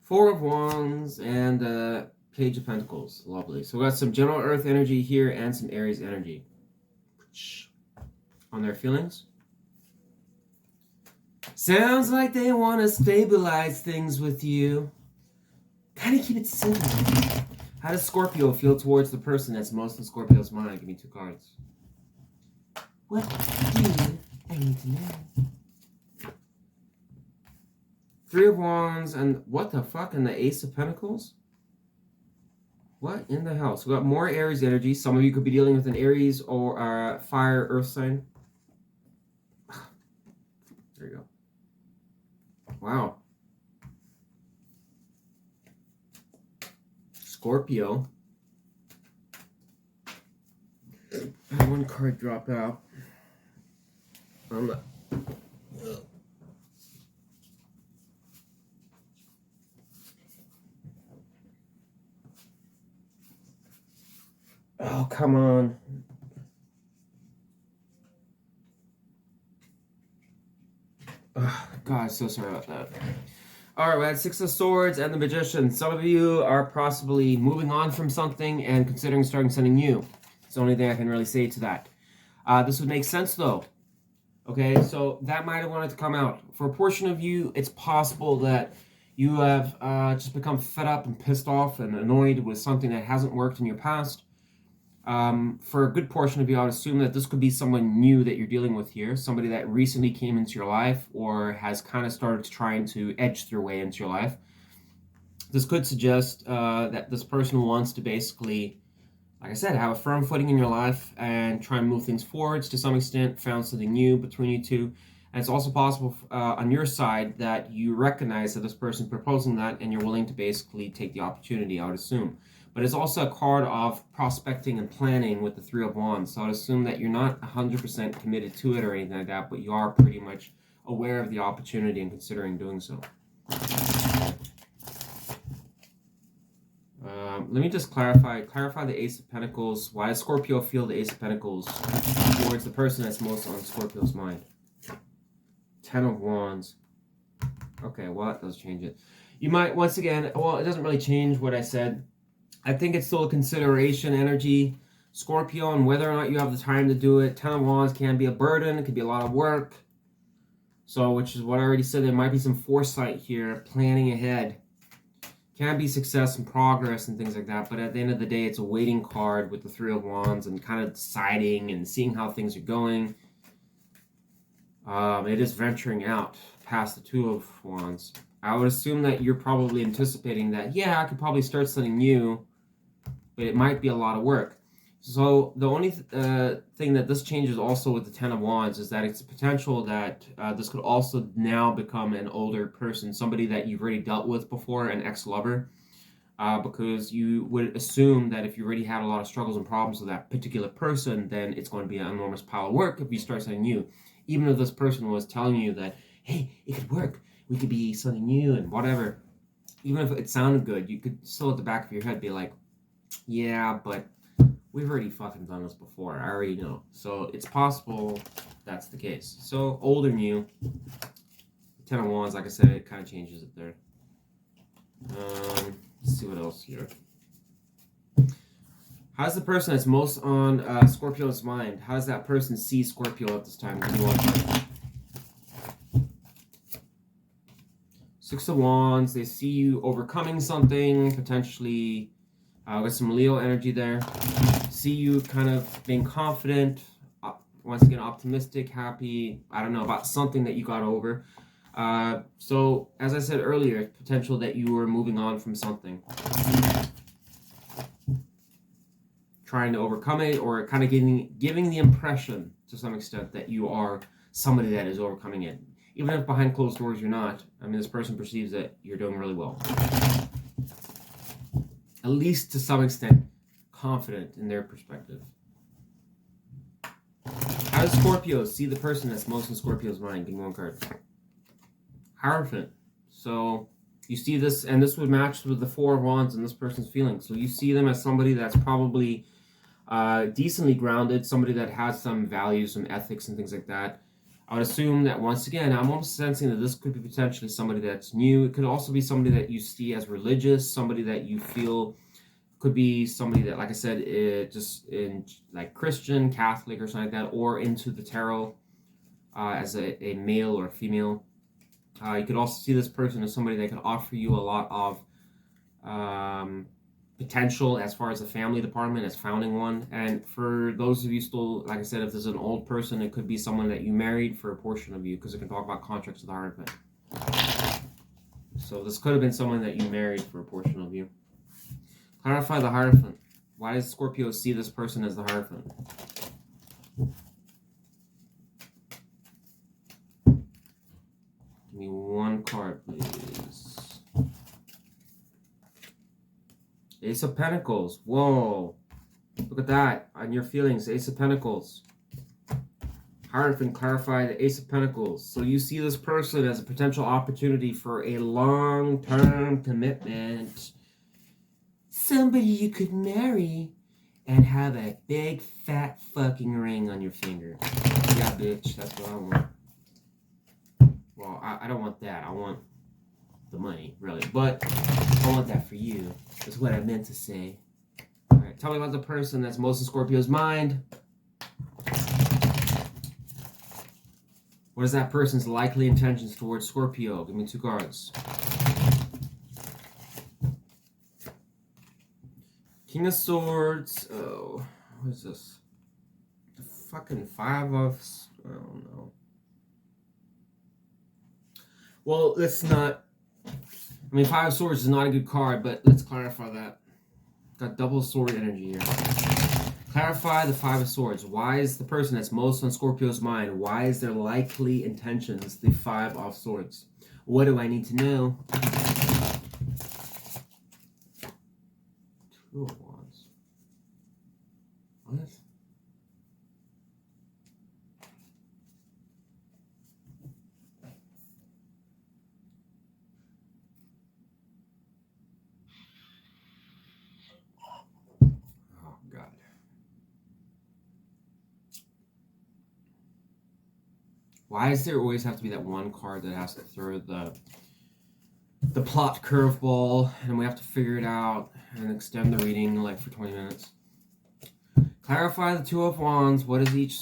Four of Wands and Page of Pentacles. Lovely. So we got some general Earth energy here and some Aries energy. On their feelings. Sounds like they want to stabilize things with you. Kind of keep it simple. How does Scorpio feel towards the person that's most in Scorpio's mind? Give me 2 cards. What do I need to know? 3 of Wands and what the fuck? And the Ace of Pentacles? What in the hell? So we got more Aries energy. Some of you could be dealing with an Aries or fire earth sign. There you go. Wow. Scorpio. I had 1 card drop out. Oh, come on. Oh, God, so sorry about that. Alright, we had 6 of Swords and the Magician. Some of you are possibly moving on from something and considering starting something new. It's the only thing I can really say to that. This would make sense, though. Okay, so that might have wanted to come out. For a portion of you, it's possible that you have just become fed up and pissed off and annoyed with something that hasn't worked in your past. For a good portion of you, I would assume that this could be someone new that you're dealing with here. Somebody that recently came into your life or has kind of started trying to edge their way into your life. This could suggest that this person wants to basically, like I said, have a firm footing in your life and try and move things forwards to some extent, found something new between you two. And it's also possible on your side that you recognize that this person proposing that and you're willing to basically take the opportunity, I would assume. But it's also a card of prospecting and planning with the 3 of Wands. So I would assume that you're not 100% committed to it or anything like that, but you are pretty much aware of the opportunity and considering doing so. Let me just clarify the Ace of Pentacles. Why does Scorpio feel the Ace of Pentacles towards the person that's most on Scorpio's mind? 10 of Wands. Okay, well, that does change it. You might, once again, well, it doesn't really change what I said. I think it's still a consideration energy, Scorpio, and whether or not you have the time to do it. 10 of Wands can be a burden. It could be a lot of work. So, which is what I already said. There might be some foresight here, planning ahead. Can be success and progress and things like that. But at the end of the day, it's a waiting card with the 3 of Wands and kind of deciding and seeing how things are going. It is venturing out past the 2 of Wands. I would assume that you're probably anticipating that, yeah, I could probably start something new, but it might be a lot of work. So the only thing that this changes also with the 10 of Wands is that it's a potential that this could also now become an older person, somebody that you've already dealt with before, an ex-lover, because you would assume that if you already had a lot of struggles and problems with that particular person, then it's going to be an enormous pile of work if you start something new. Even if this person was telling you that, hey, it could work, we could be something new and whatever. Even if it sounded good, you could still at the back of your head be like, yeah, but We've already fucking done this before. I already know. So it's possible that's the case. So older than you. Ten of Wands, like I said, it kind of changes it there. Let's see what else here. How's the person that's most on Scorpio's mind? How does that person see Scorpio at this time? Six of Wands, they see you overcoming something, potentially with some Leo energy there. See you kind of being confident, once again optimistic, happy, I don't know, about something that you got over. So, as I said earlier, potential that you were moving on from something. Trying to overcome it, or kind of giving the impression, to some extent, that you are somebody that is overcoming it. Even if behind closed doors you're not. I mean, this person perceives that you're doing really well. At least to some extent, confident in their perspective. How does Scorpio see the person that's most in Scorpio's mind? Give me one card. Hierophant. So you see this, and this would match with the Four of Wands and this person's feelings. So you see them as somebody that's probably decently grounded, somebody that has some values, some ethics and things like that. I would assume that, once again, I'm almost sensing that this could be potentially somebody that's new. It could also be somebody that you see as religious, somebody that you feel could be somebody that, like I said, just in like Christian, Catholic or something like that, or into the tarot as a male or a female. You could also see this person as somebody that could offer you a lot of potential as far as the family department, as founding one. And for those of you still, like I said, if there's an old person, it could be someone that you married for a portion of you, because it can talk about contracts with the Hierophant. So this could have been someone that you married for a portion of you. Clarify the Hierophant. Why does Scorpio see this person as the Hierophant? Give me one card, please. Ace of Pentacles. Whoa. Look at that. On your feelings. Ace of Pentacles. Hierophant, clarify the Ace of Pentacles. So you see this person as a potential opportunity for a long-term commitment. Somebody you could marry and have a big fat fucking ring on your finger. Yeah, bitch. That's what I want. Well, I don't want that. I want the money, really. But I want that for you. That's what I meant to say. Alright, tell me about the person that's most in Scorpio's mind. What is that person's likely intentions towards Scorpio? Give me two cards. King of Swords. Oh, what is this? The fucking Five of... I don't know. Well, let's not... I mean, Five of Swords is not a good card, but let's clarify that. Got double sword energy here. Clarify the Five of Swords. Why is the person that's most on Scorpio's mind, why is their likely intentions the Five of Swords? What do I need to know? Two of Wands. What? Oh, God. Why does there always have to be that one card that has to throw the plot curveball, and we have to figure it out and extend the reading like for 20 minutes? Clarify the Two of Wands. What is each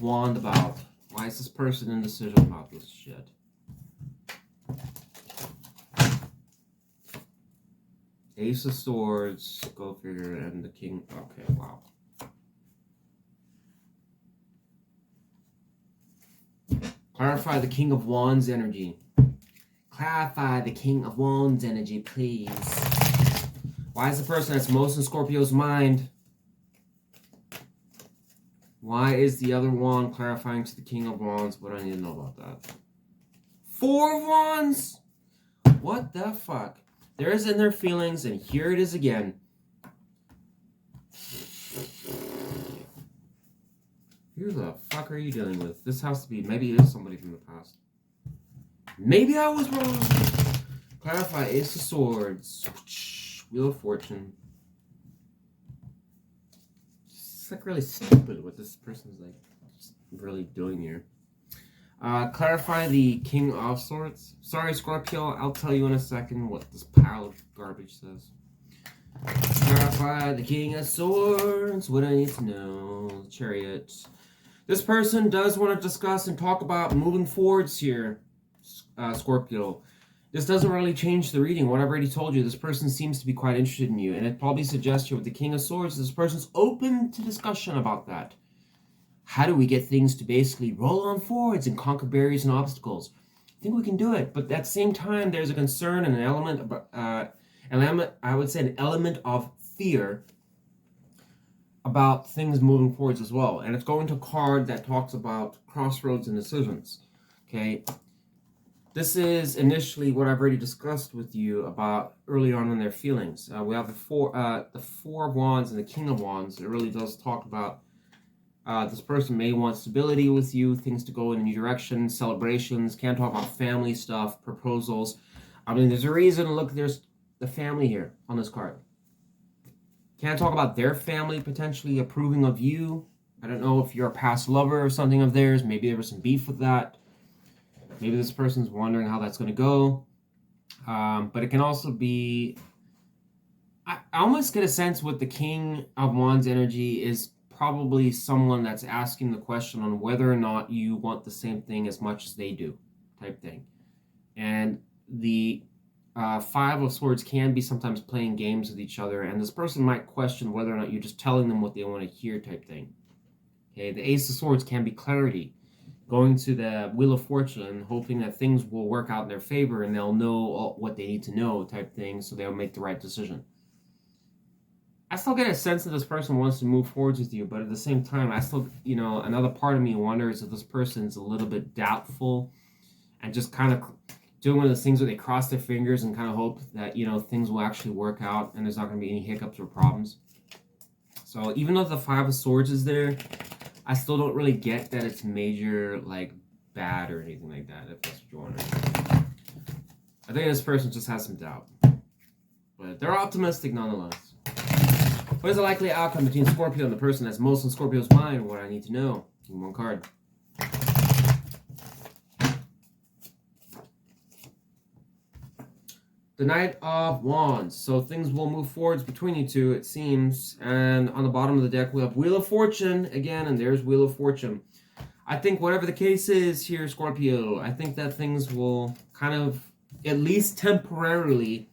wand about? Why is this person indecision about this shit? Ace of Swords, go figure, and the King. Okay, wow. Clarify the King of Wands energy. Clarify the King of Wands energy, please. Why is the person that's most in Scorpio's mind? Why is the other wand clarifying to the King of Wands? What do I need to know about that? Four of Wands? What the fuck? There is in their feelings, and here it is again. Who the fuck are you dealing with? This has to be, maybe it is somebody from the past. Maybe I was wrong. Clarify Ace of Swords. Wheel of Fortune. like really stupid what this person's like really doing here. Clarify the King of Swords. Sorry, Scorpio, I'll tell you in a second what this pile of garbage says. Clarify the King of Swords. What I need to know. Chariot. This person does want to discuss and talk about moving forwards here, Scorpio. This doesn't really change the reading. What I've already told you, this person seems to be quite interested in you. And it probably suggests you with the King of Swords, this person's open to discussion about that. How do we get things to basically roll on forwards and conquer barriers and obstacles? I think we can do it. But at the same time, there's a concern and an element, I would say an element of fear about things moving forwards as well. And it's going to a card that talks about crossroads and decisions. Okay. This is initially what I've already discussed with you about early on in their feelings. We have the Four of Wands and the King of Wands. It really does talk about this person may want stability with you, things to go in a new direction, celebrations, can't talk about family stuff, proposals. I mean, there's a reason. Look, there's the family here on this card. Can't talk about their family potentially approving of you. I don't know if you're a past lover or something of theirs. Maybe there was some beef with that. Maybe this person's wondering how that's going to go. But it can also be... I almost get a sense with the King of Wands energy is probably someone that's asking the question on whether or not you want the same thing as much as they do, type thing. And the Five of Swords can be sometimes playing games with each other, and this person might question whether or not you're just telling them what they want to hear, type thing. Okay, the Ace of Swords can be clarity, going to the Wheel of Fortune, hoping that things will work out in their favor and they'll know what they need to know, type thing, so they'll make the right decision. I still get a sense that this person wants to move forwards with you, but at the same time, I still, another part of me wonders if this person's a little bit doubtful and just kind of doing one of those things where they cross their fingers and kind of hope that, things will actually work out and there's not going to be any hiccups or problems. So even though the Five of Swords is there, I still don't really get that it's major, bad or anything like that, if that's what you're wondering. I think this person just has some doubt. But they're optimistic nonetheless. What is the likely outcome between Scorpio and the person that's most on Scorpio's mind? What I need to know. Give me one card. The Knight of Wands. So things will move forwards between you two, it seems. And on the bottom of the deck, we have Wheel of Fortune again, and there's Wheel of Fortune. I think whatever the case is here, Scorpio, I think that things will kind of, at least temporarily,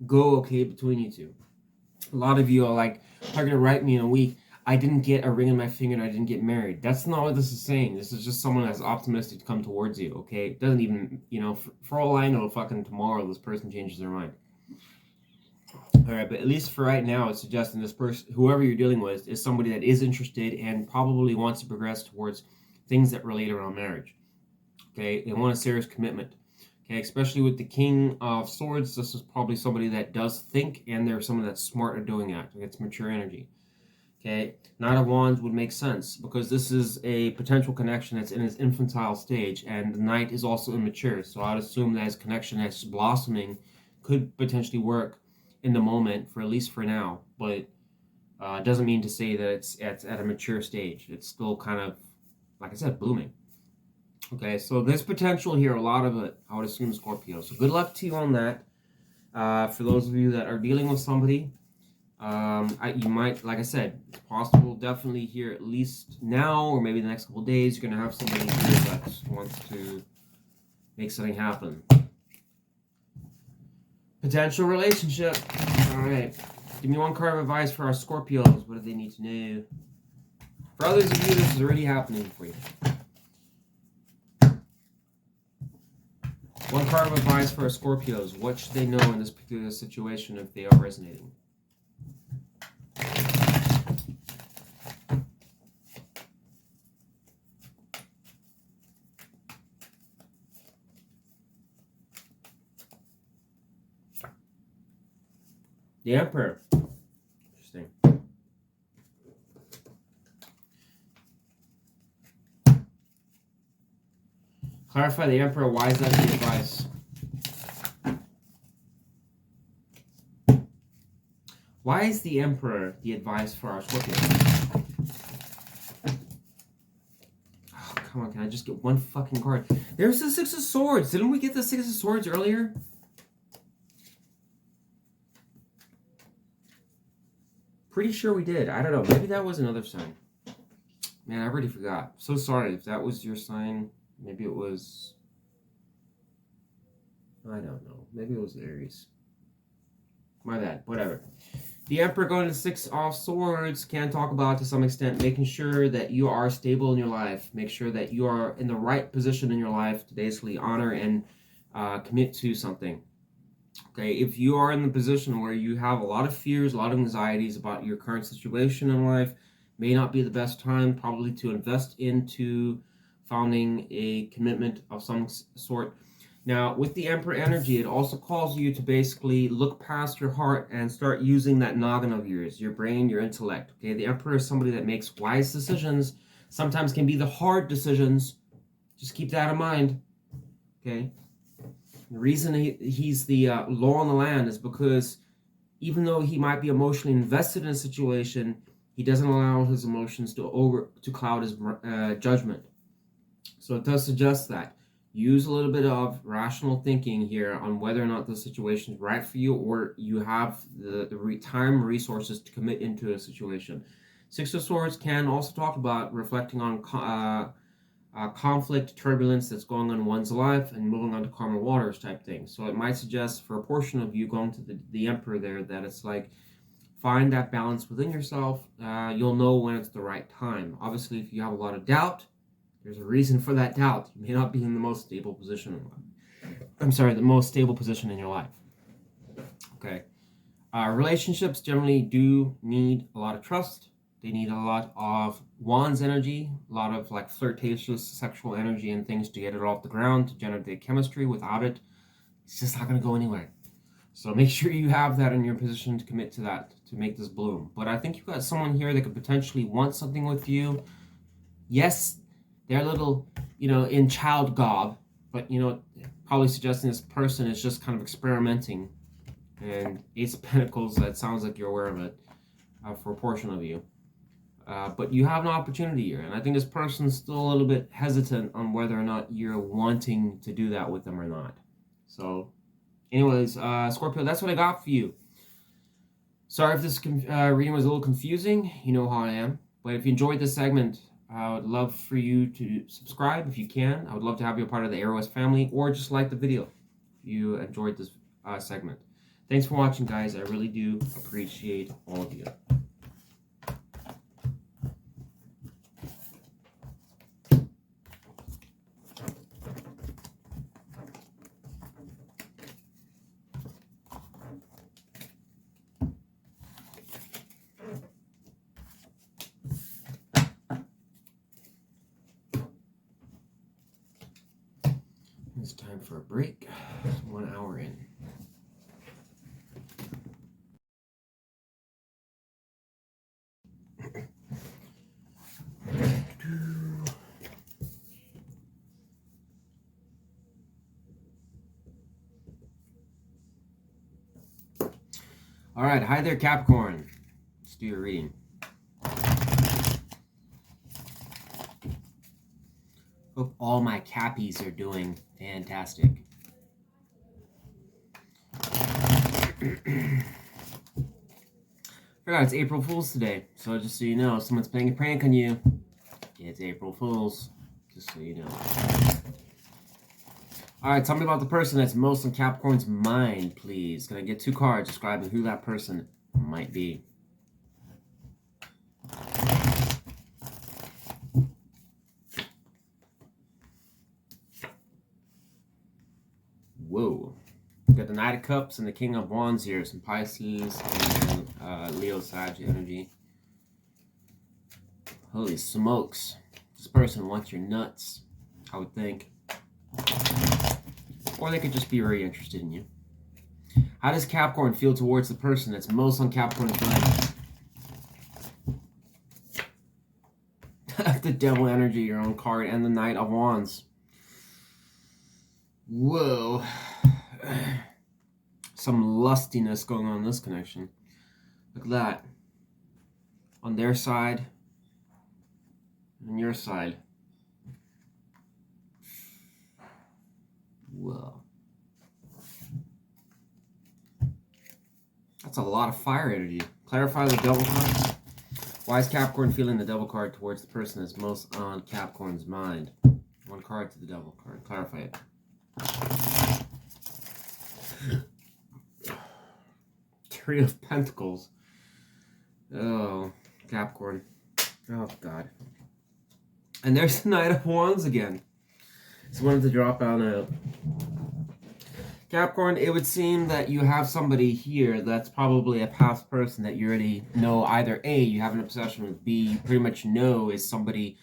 go okay between you two. A lot of you are like, are going to write me in a week, I didn't get a ring on my finger and I didn't get married. That's not what this is saying. This is just someone that's optimistic to come towards you, okay? It doesn't even, for all I know, fucking tomorrow this person changes their mind. Alright, but at least for right now, it's suggesting this person, whoever you're dealing with, is somebody that is interested and probably wants to progress towards things that relate around marriage. Okay, they want a serious commitment. Okay, especially with the King of Swords, this is probably somebody that does think, and they're someone that's smart at doing that. It's mature energy. Okay, Knight of Wands would make sense because this is a potential connection that's in its infantile stage, and the Knight is also immature. So I'd assume that his connection that's blossoming could potentially work in the moment, for at least for now. But it doesn't mean to say that it's at a mature stage. It's still kind of, like I said, blooming. Okay, so there's potential here, a lot of it, I would assume, Scorpio. So good luck to you on that. For those of you that are dealing with somebody, you might, like I said, it's possible definitely here, at least now or maybe the next couple of days, you're going to have somebody here that wants to make something happen. Potential relationship. All right. Give me one card of advice for our Scorpios. What do they need to know? For others of you, this is already happening for you. One card of advice for our Scorpios. What should they know in this particular situation if they are resonating? The Emperor. Interesting. Clarify the Emperor. Why is that the advice? Why is the Emperor the advice for our Scorpios? come on, can I just get one fucking card? There's the Six of Swords. Didn't we get the Six of Swords earlier? Pretty sure we did. I don't know. Maybe that was another sign. Man, I already forgot. So sorry if that was your sign. Maybe it was... I don't know. Maybe it was Aries. My bad. Whatever. The Emperor going to Six of Swords can talk about, to some extent, making sure that you are stable in your life. Make sure that you are in the right position in your life to basically honor and commit to something. Okay, if you are in the position where you have a lot of fears, a lot of anxieties about your current situation in life, may not be the best time probably to invest into founding a commitment of some sort. Now, with the Emperor energy, it also calls you to basically look past your heart and start using that noggin of yours, your brain, your intellect. Okay, the Emperor is somebody that makes wise decisions, sometimes can be the hard decisions. Just keep that in mind. Okay, the reason he's the law on the land is because even though he might be emotionally invested in a situation, he doesn't allow his emotions to cloud his judgment. So it does suggest that. Use a little bit of rational thinking here on whether or not the situation is right for you, or you have the time resources to commit into a situation. Six of Swords can also talk about reflecting on conflict, turbulence that's going on in one's life, and moving on to calmer waters type thing. So it might suggest for a portion of you going to the Emperor there that it's like, find that balance within yourself. You'll know when it's the right time. Obviously, if you have a lot of doubt, there's a reason for that doubt. You may not be in the most stable position in life. I'm sorry, the most stable position in your life. Okay. Relationships generally do need a lot of trust. They need a lot of Wands energy, a lot of like flirtatious sexual energy and things to get it off the ground, to generate chemistry. Without it, it's just not going to go anywhere. So make sure you have that in your position to commit to that, to make this bloom. But I think you've got someone here that could potentially want something with you. Yes, they're a little, in child gob, but, probably suggesting this person is just kind of experimenting. And Ace of Pentacles, that sounds like you're aware of it for a portion of you. But you have an opportunity here, and I think this person's still a little bit hesitant on whether or not you're wanting to do that with them or not. So, anyways, Scorpio, that's what I got for you. Sorry if this reading was a little confusing. You know how I am. But if you enjoyed this segment, I would love for you to subscribe if you can. I would love to have you a part of the Aries family, or just like the video if you enjoyed this segment. Thanks for watching, guys. I really do appreciate all of you. It's time for a break. 1 hour in. All right, hi there, Capricorn. Let's do your reading. Hope all my Cappies are doing fantastic. Forgot it's April Fool's today, so just so you know, if someone's playing a prank on you, it's April Fool's, just so you know. Alright, tell me about the person that's most on Capricorn's mind, please. Can I get 2 cards describing who that person might be? Whoa. We got the Knight of Cups and the King of Wands here. Some Pisces and Leo Sag energy. Holy smokes. This person wants your nuts, I would think. Or they could just be very interested in you. How does Capricorn feel towards the person that's most on Capricorn's mind? The Devil energy, your own card, and the Knight of Wands. Whoa. Some lustiness going on in this connection. Look at that. On their side, and your side. Whoa. That's a lot of fire energy. Clarify the devil card. Why is Capricorn feeling the devil card towards the person that's most on Capricorn's mind? One card to the devil card. Clarify it. Three of Pentacles. Oh, Capricorn. Oh, God. And there's the Knight of Wands again. Just wanted to drop out a... Capricorn, it would seem that you have somebody here that's probably a past person that you already know. Either A, you have an obsession with, B, you pretty much know is somebody.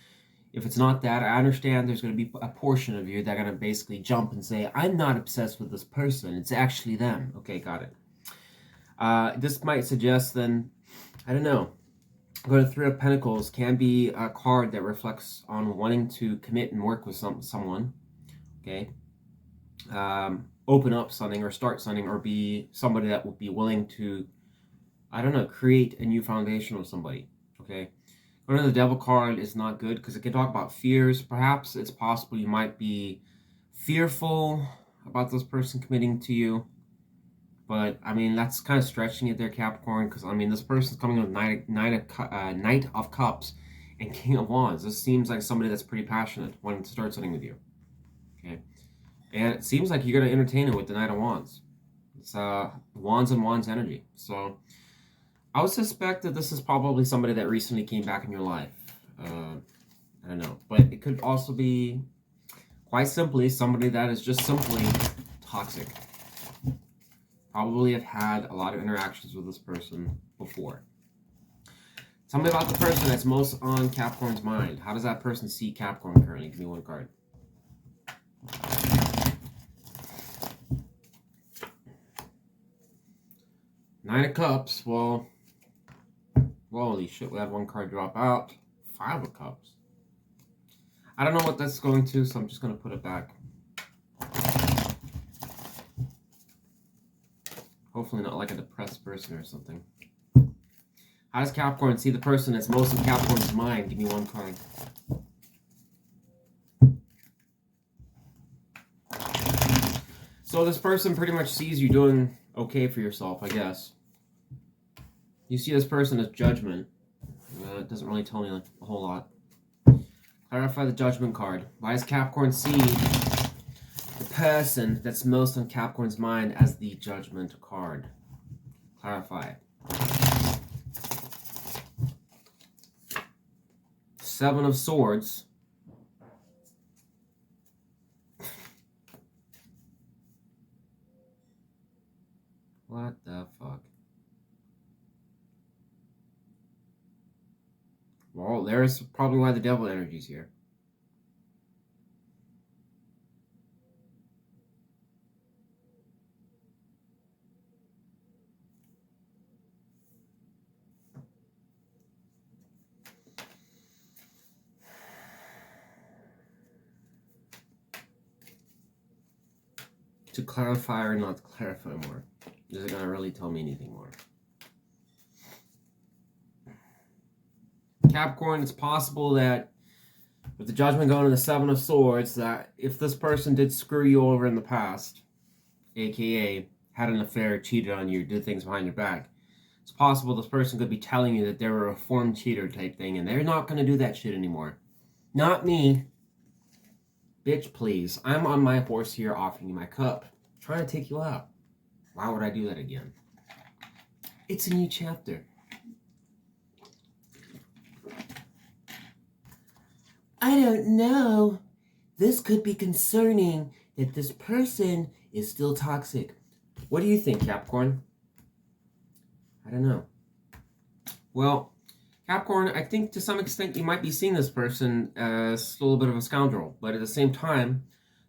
If it's not that, I understand there's going to be a portion of you that are going to basically jump and say, I'm not obsessed with this person. It's actually them. Okay, got it. This might suggest then, I don't know, go to Three of Pentacles can be a card that reflects on wanting to commit and work with someone. Okay. Open up something or start something or be somebody that would be willing to, I don't know, create a new foundation with somebody, okay? Going to the devil card is not good because it can talk about fears. Perhaps it's possible you might be fearful about this person committing to you. But, I mean, that's kind of stretching it there, Capricorn, because, I mean, this person's coming with Knight of Cups and King of Wands. This seems like somebody that's pretty passionate, wanting to start something with you, okay? And it seems like you're going to entertain it with the Knight of Wands. It's Wands and Wands energy. So I would suspect that this is probably somebody that recently came back in your life. I don't know. But it could also be, quite simply, somebody that is just simply toxic. Probably have had a lot of interactions with this person before. Tell me about the person that's most on Capricorn's mind. How does that person see Capricorn currently? Give me one card. Nine of Cups, well, holy shit, we had one card drop out. Five of Cups. I don't know what that's going to, so I'm just going to put it back. Hopefully not like a depressed person or something. How does Capricorn see the person that's most in Capricorn's mind? Give me one card. So this person pretty much sees you doing okay for yourself, I guess. You see this person as judgment. It doesn't really tell me a whole lot. Clarify the judgment card. Why does Capricorn see the person that's most on Capricorn's mind as the judgment card? Clarify. Seven of Swords. What the fuck? Well, there's probably why the devil energy's here. To clarify or not to clarify more? Is it going to really tell me anything more? Capricorn, it's possible that with the judgment going to the Seven of Swords, that if this person did screw you over in the past, aka had an affair, cheated on you, did things behind your back, it's possible this person could be telling you that they're a reformed cheater type thing, and they're not going to do that shit anymore. Not me. Bitch, please. I'm on my horse here offering you my cup. I'm trying to take you out. Why would I do that again? It's a new chapter. I don't know. This could be concerning that this person is still toxic. What do you think, Capricorn? I don't know. Well, Capricorn, I think to some extent you might be seeing this person as a little bit of a scoundrel. But at the same time,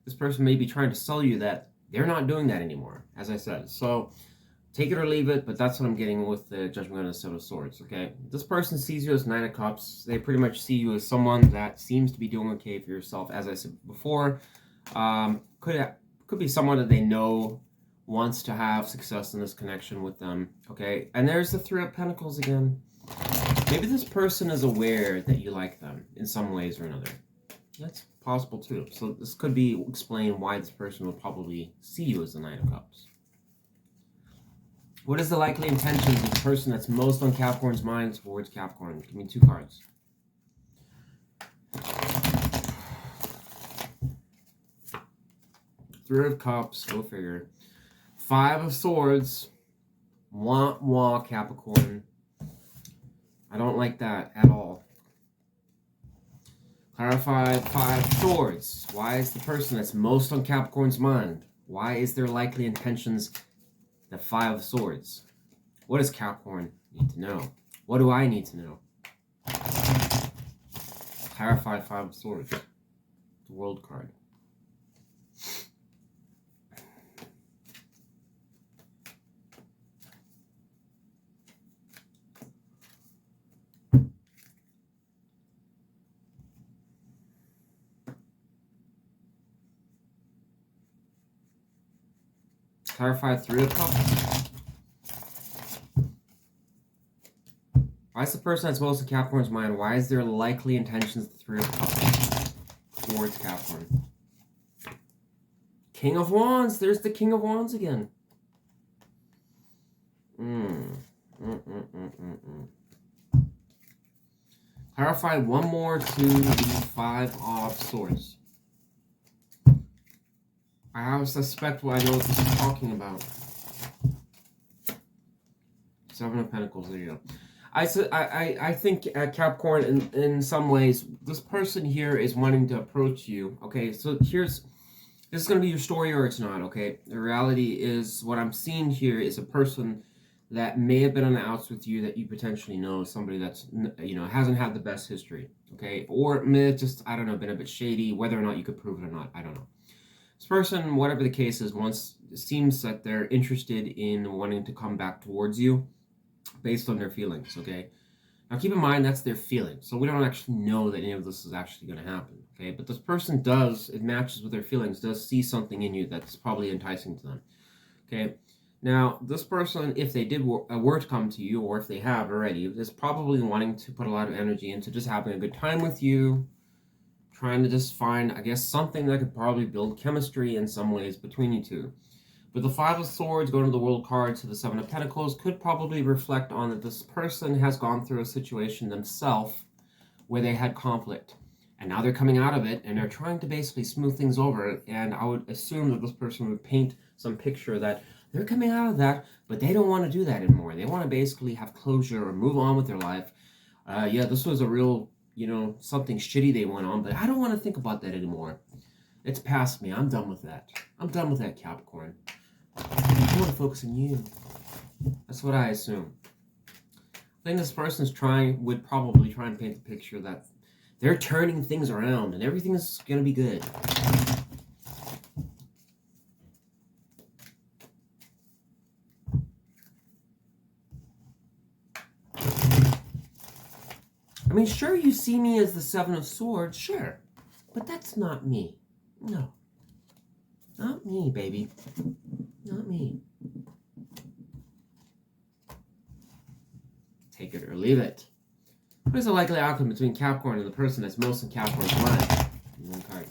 this person may be trying to sell you that they're not doing that anymore, as I said. So take it or leave it, but that's what I'm getting with the Judgment on the Seven of Swords, okay? This person sees you as Nine of Cups. They pretty much see you as someone that seems to be doing okay for yourself, as I said before. Could be someone that they know wants to have success in this connection with them, okay? And there's the Three of Pentacles again. Maybe this person is aware that you like them in some ways or another, That's possible too. So this could be explain why this person will probably see you as the Knight of Cups. What is the likely intentions of the person that's most on Capricorn's mind towards Capricorn? Give me 2 cards. Three of Cups, go figure. 5 of Swords. Wah, wah, Capricorn. I don't like that at all. Clarify 5 of Swords. Why is the person that's most on Capricorn's mind? Why is their likely intentions the 5 of Swords? What does Capricorn need to know? What do I need to know? Clarify 5 of Swords. The World card. Clarify 3 of Cups. Why is the person that's most in Capricorn's mind? Why is their likely intentions the 3 of Cups towards Capricorn? King of Wands. There's the King of Wands again. Clarify one more to the 5 of Swords. I have a suspect what I know what this is talking about. 7 of Pentacles, there you go. I think Capricorn, in some ways, this person here is wanting to approach you. Okay, so this is going to be your story or it's not, okay? The reality is, what I'm seeing here is a person that may have been on the outs with you that you potentially know, somebody that's, you know, hasn't had the best history, okay? Or may have just, I don't know, been a bit shady, whether or not you could prove it or not, I don't know. This person, whatever the case is, it seems that they're interested in wanting to come back towards you based on their feelings, okay? Now keep in mind that's their feelings, so we don't actually know that any of this is actually going to happen, okay? But this person it matches with their feelings, does see something in you that's probably enticing to them, okay? Now, this person, if they were to come to you, or if they have already, is probably wanting to put a lot of energy into just having a good time with you, trying to just find, I guess, something that could probably build chemistry in some ways between you two. But the 5 of Swords going to the World card to the 7 of Pentacles could probably reflect on that this person has gone through a situation themselves where they had conflict. And now they're coming out of it, and they're trying to basically smooth things over. And I would assume that this person would paint some picture that they're coming out of that, but they don't want to do that anymore. They want to basically have closure or move on with their life. Yeah, this was a real, you know, something shitty they went on, but I don't want to think about that anymore. It's past me. I'm done with that. I'm done with that, Capricorn. I want to focus on you. That's what I assume. I think this person's would probably try and paint the picture that they're turning things around and everything is going to be good. I mean, sure, you see me as the 7 of Swords, sure. But that's not me. No. Not me, baby. Not me. Take it or leave it. What is the likely outcome between Capricorn and the person that's most in Capricorn's mind? One card.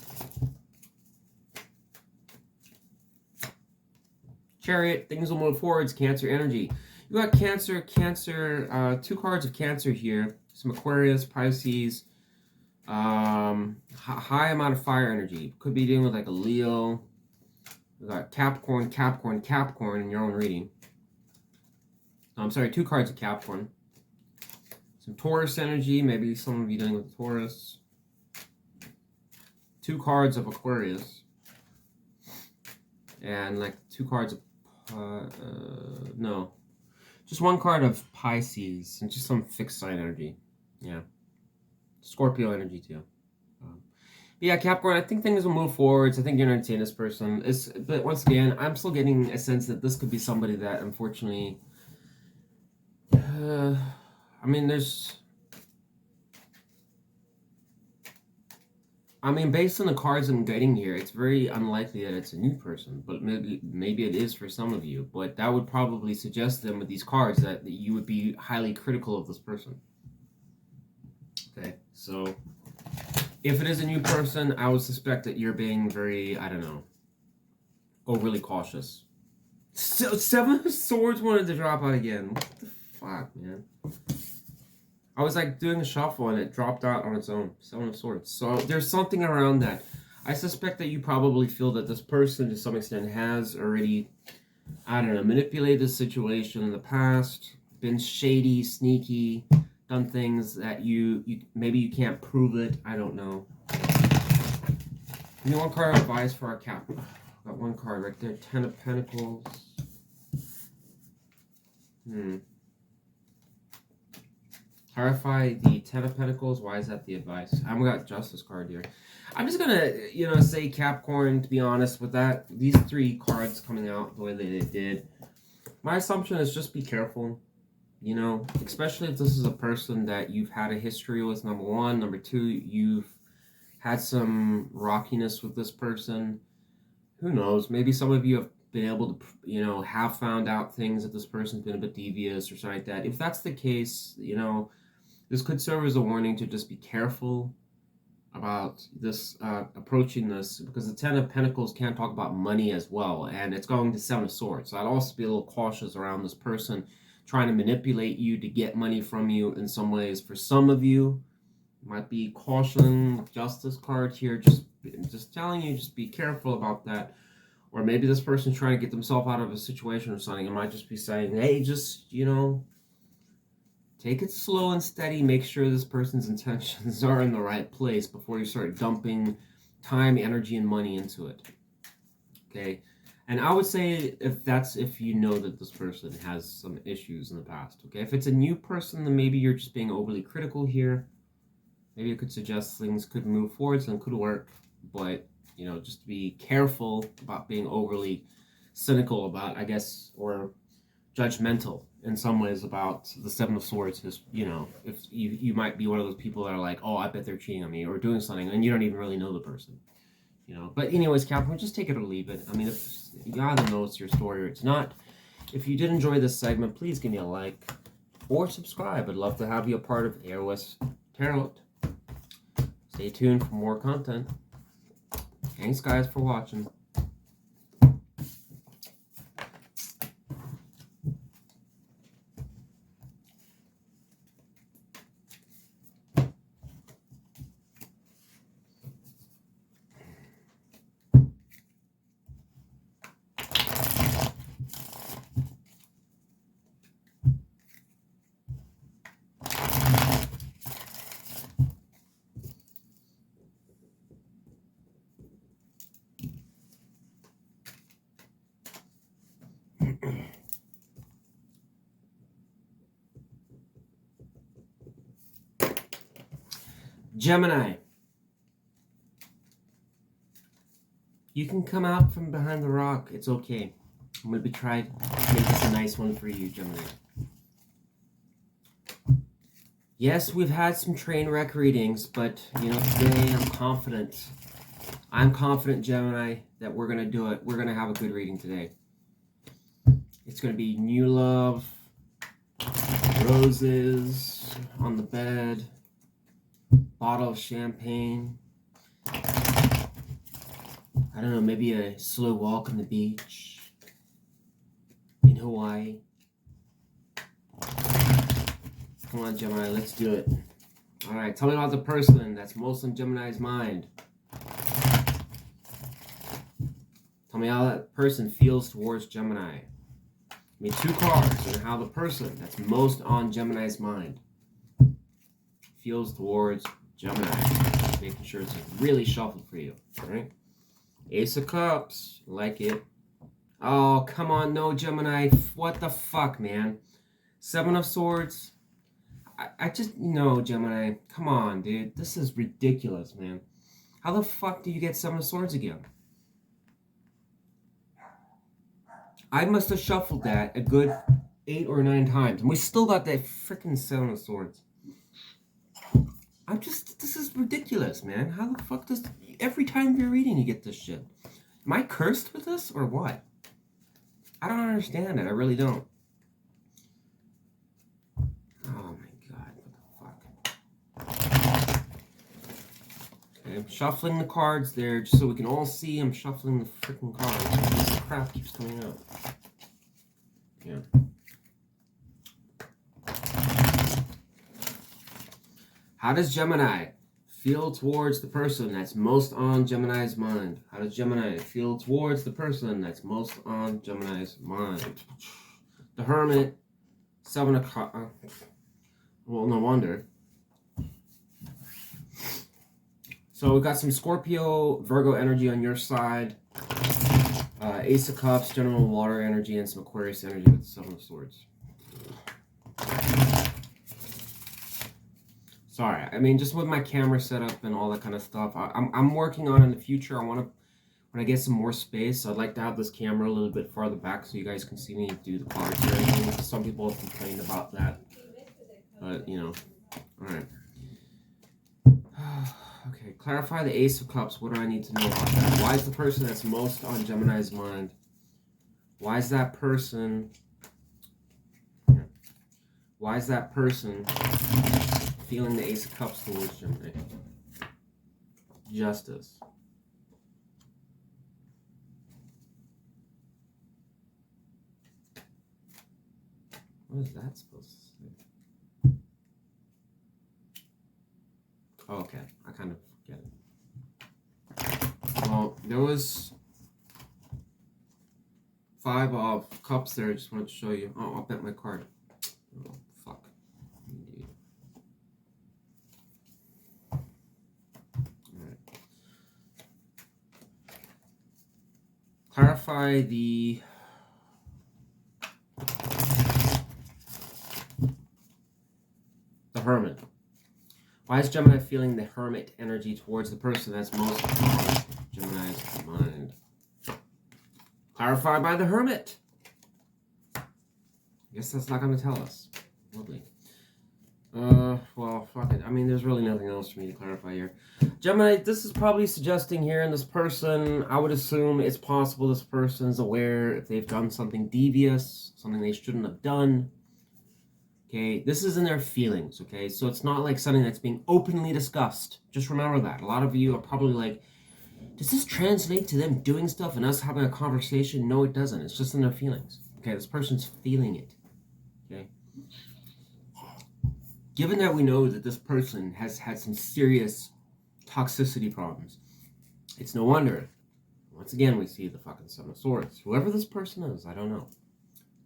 Chariot, things will move forwards, Cancer energy. You got Cancer, 2 cards of Cancer here. Some Aquarius, Pisces, high amount of fire energy. Could be dealing with like a Leo. We got Capricorn, Capricorn, Capricorn in your own reading. No, I'm sorry, 2 cards of Capricorn. Some Taurus energy, maybe some of you dealing with Taurus. 2 cards of Aquarius. And like 2 cards of, no. Just 1 card of Pisces and just some fixed sign energy. Yeah. Scorpio energy too. Yeah, Capricorn, I think things will move forwards. I think you're going to entertain this person. But once again, I'm still getting a sense that this could be somebody that, unfortunately, I mean, based on the cards I'm getting here, it's very unlikely that it's a new person, but maybe it is for some of you. But that would probably suggest them with these cards that you would be highly critical of this person. Okay, so If it is a new person, I would suspect that you're being very, I don't know, overly cautious. So, Seven of Swords wanted to drop out again. What the fuck, man? I was like doing a shuffle and it dropped out on its own. Seven of Swords. So there's something around that. I suspect that you probably feel that this person to some extent has already, I don't know, manipulated the situation in the past, been shady, sneaky, done things that you maybe you can't prove it. I don't know. Give me one card of advice for our Cap. Got one card right there. Ten of Pentacles. Clarify the Ten of Pentacles. Why is that the advice? I've got Justice card here. I'm just gonna, say Capricorn, to be honest, with that, these three cards coming out the way that it did. My assumption is just be careful, especially if this is a person that you've had a history with, number one. Number two, you've had some rockiness with this person. Who knows? Maybe some of you have been able to, have found out things that this person's been a bit devious or something like that. If that's the case, this could serve as a warning to just be careful about this, approaching this, because the Ten of Pentacles can talk about money as well, and it's going to Seven of Swords. So I'd also be a little cautious around this person trying to manipulate you to get money from you in some ways. For some of you, might be caution, Justice card here, just telling you, just be careful about that. Or maybe this person's trying to get themselves out of a situation or something. It might just be saying, hey, just, take it slow and steady. Make sure this person's intentions are in the right place before you start dumping time, energy, and money into it. Okay? And I would say if you know that this person has some issues in the past. Okay? If it's a new person, then maybe you're just being overly critical here. Maybe it could suggest things could move forward and could work. But, just be careful about being overly cynical about, I guess, or judgmental in some ways about the Seven of Swords. Is, if you might be one of those people that are like, oh, I bet they're cheating on me or doing something, and you don't even really know the person. But anyways, Capricorn, just take it or leave it. I mean, if you either know it's your story or it's not. If you did enjoy this segment, please give me a like or subscribe. I'd love to have you a part of Aries Tarot. Stay tuned for more content. Thanks, guys, for watching. Gemini, you can come out from behind the rock. It's okay. I'm going to try to make this a nice one for you, Gemini. Yes, we've had some train wreck readings, but, today I'm confident. I'm confident, Gemini, that we're going to do it. We're going to have a good reading today. It's going to be new love, roses on the bed, bottle of champagne. I don't know, maybe a slow walk on the beach in Hawaii. Come on, Gemini, let's do it. Alright, tell me about the person that's most on Gemini's mind. Tell me how that person feels towards Gemini. Give me two cards and how the person that's most on Gemini's mind feels towards Gemini. Making sure it's really shuffled for you. Alright? Ace of Cups. Like it. Oh, come on. No, Gemini. What the fuck, man? Seven of Swords. I just... No, Gemini. Come on, dude. This is ridiculous, man. How the fuck do you get Seven of Swords again? I must have shuffled that a good 8 or 9 times. And we still got that freaking Seven of Swords. This is ridiculous, man. How the fuck does... Every time you're reading, you get this shit. Am I cursed with this, or what? I don't understand it. I really don't. Oh, my God. What the fuck? Okay, I'm shuffling the cards there just so we can all see I'm shuffling the freaking cards. This crap keeps coming out. Yeah. How does Gemini feel towards the person that's most on Gemini's mind? How does Gemini feel towards the person that's most on Gemini's mind? The Hermit, 7 o'clock. Well, no wonder. So we've got some Scorpio, Virgo energy on your side. Ace of Cups, general water energy, and some Aquarius energy with the 7 of Swords. Sorry, I mean, just with my camera setup and all that kind of stuff, I'm working on in the future. I want to, when I get some more space, I'd like to have this camera a little bit farther back so you guys can see me do the cards or anything. Some people have complained about that, but, you know, all right. Okay, clarify the Ace of Cups. What do I need to know about that? Why is the person that's most on Gemini's mind? Why is that person... Why is that person feeling the Ace of Cups towards Gemini? Justice. What is that supposed to say? Oh, okay, I kind of get it. Well, there was 5 of Cups there. I just wanted to show you. Oh, I'll bet my card. Oh, fuck. Indeed. Alright. Clarify the... Hermit. Why is Gemini feeling the Hermit energy towards the person that's most on Gemini's mind? Clarified by the Hermit. I guess that's not going to tell us. Lovely. Well, fuck it. I mean, there's really nothing else for me to clarify here. Gemini, this is probably suggesting here in this person, I would assume it's possible this person's aware if they've done something devious, something they shouldn't have done. Okay, this is in their feelings, okay? So it's not like something that's being openly discussed. Just remember that. A lot of you are probably like, does this translate to them doing stuff and us having a conversation? No, it doesn't. It's just in their feelings. Okay, this person's feeling it. Okay? Given that we know that this person has had some serious toxicity problems, it's no wonder. Once again, we see the fucking 7 of Swords. Whoever this person is, I don't know.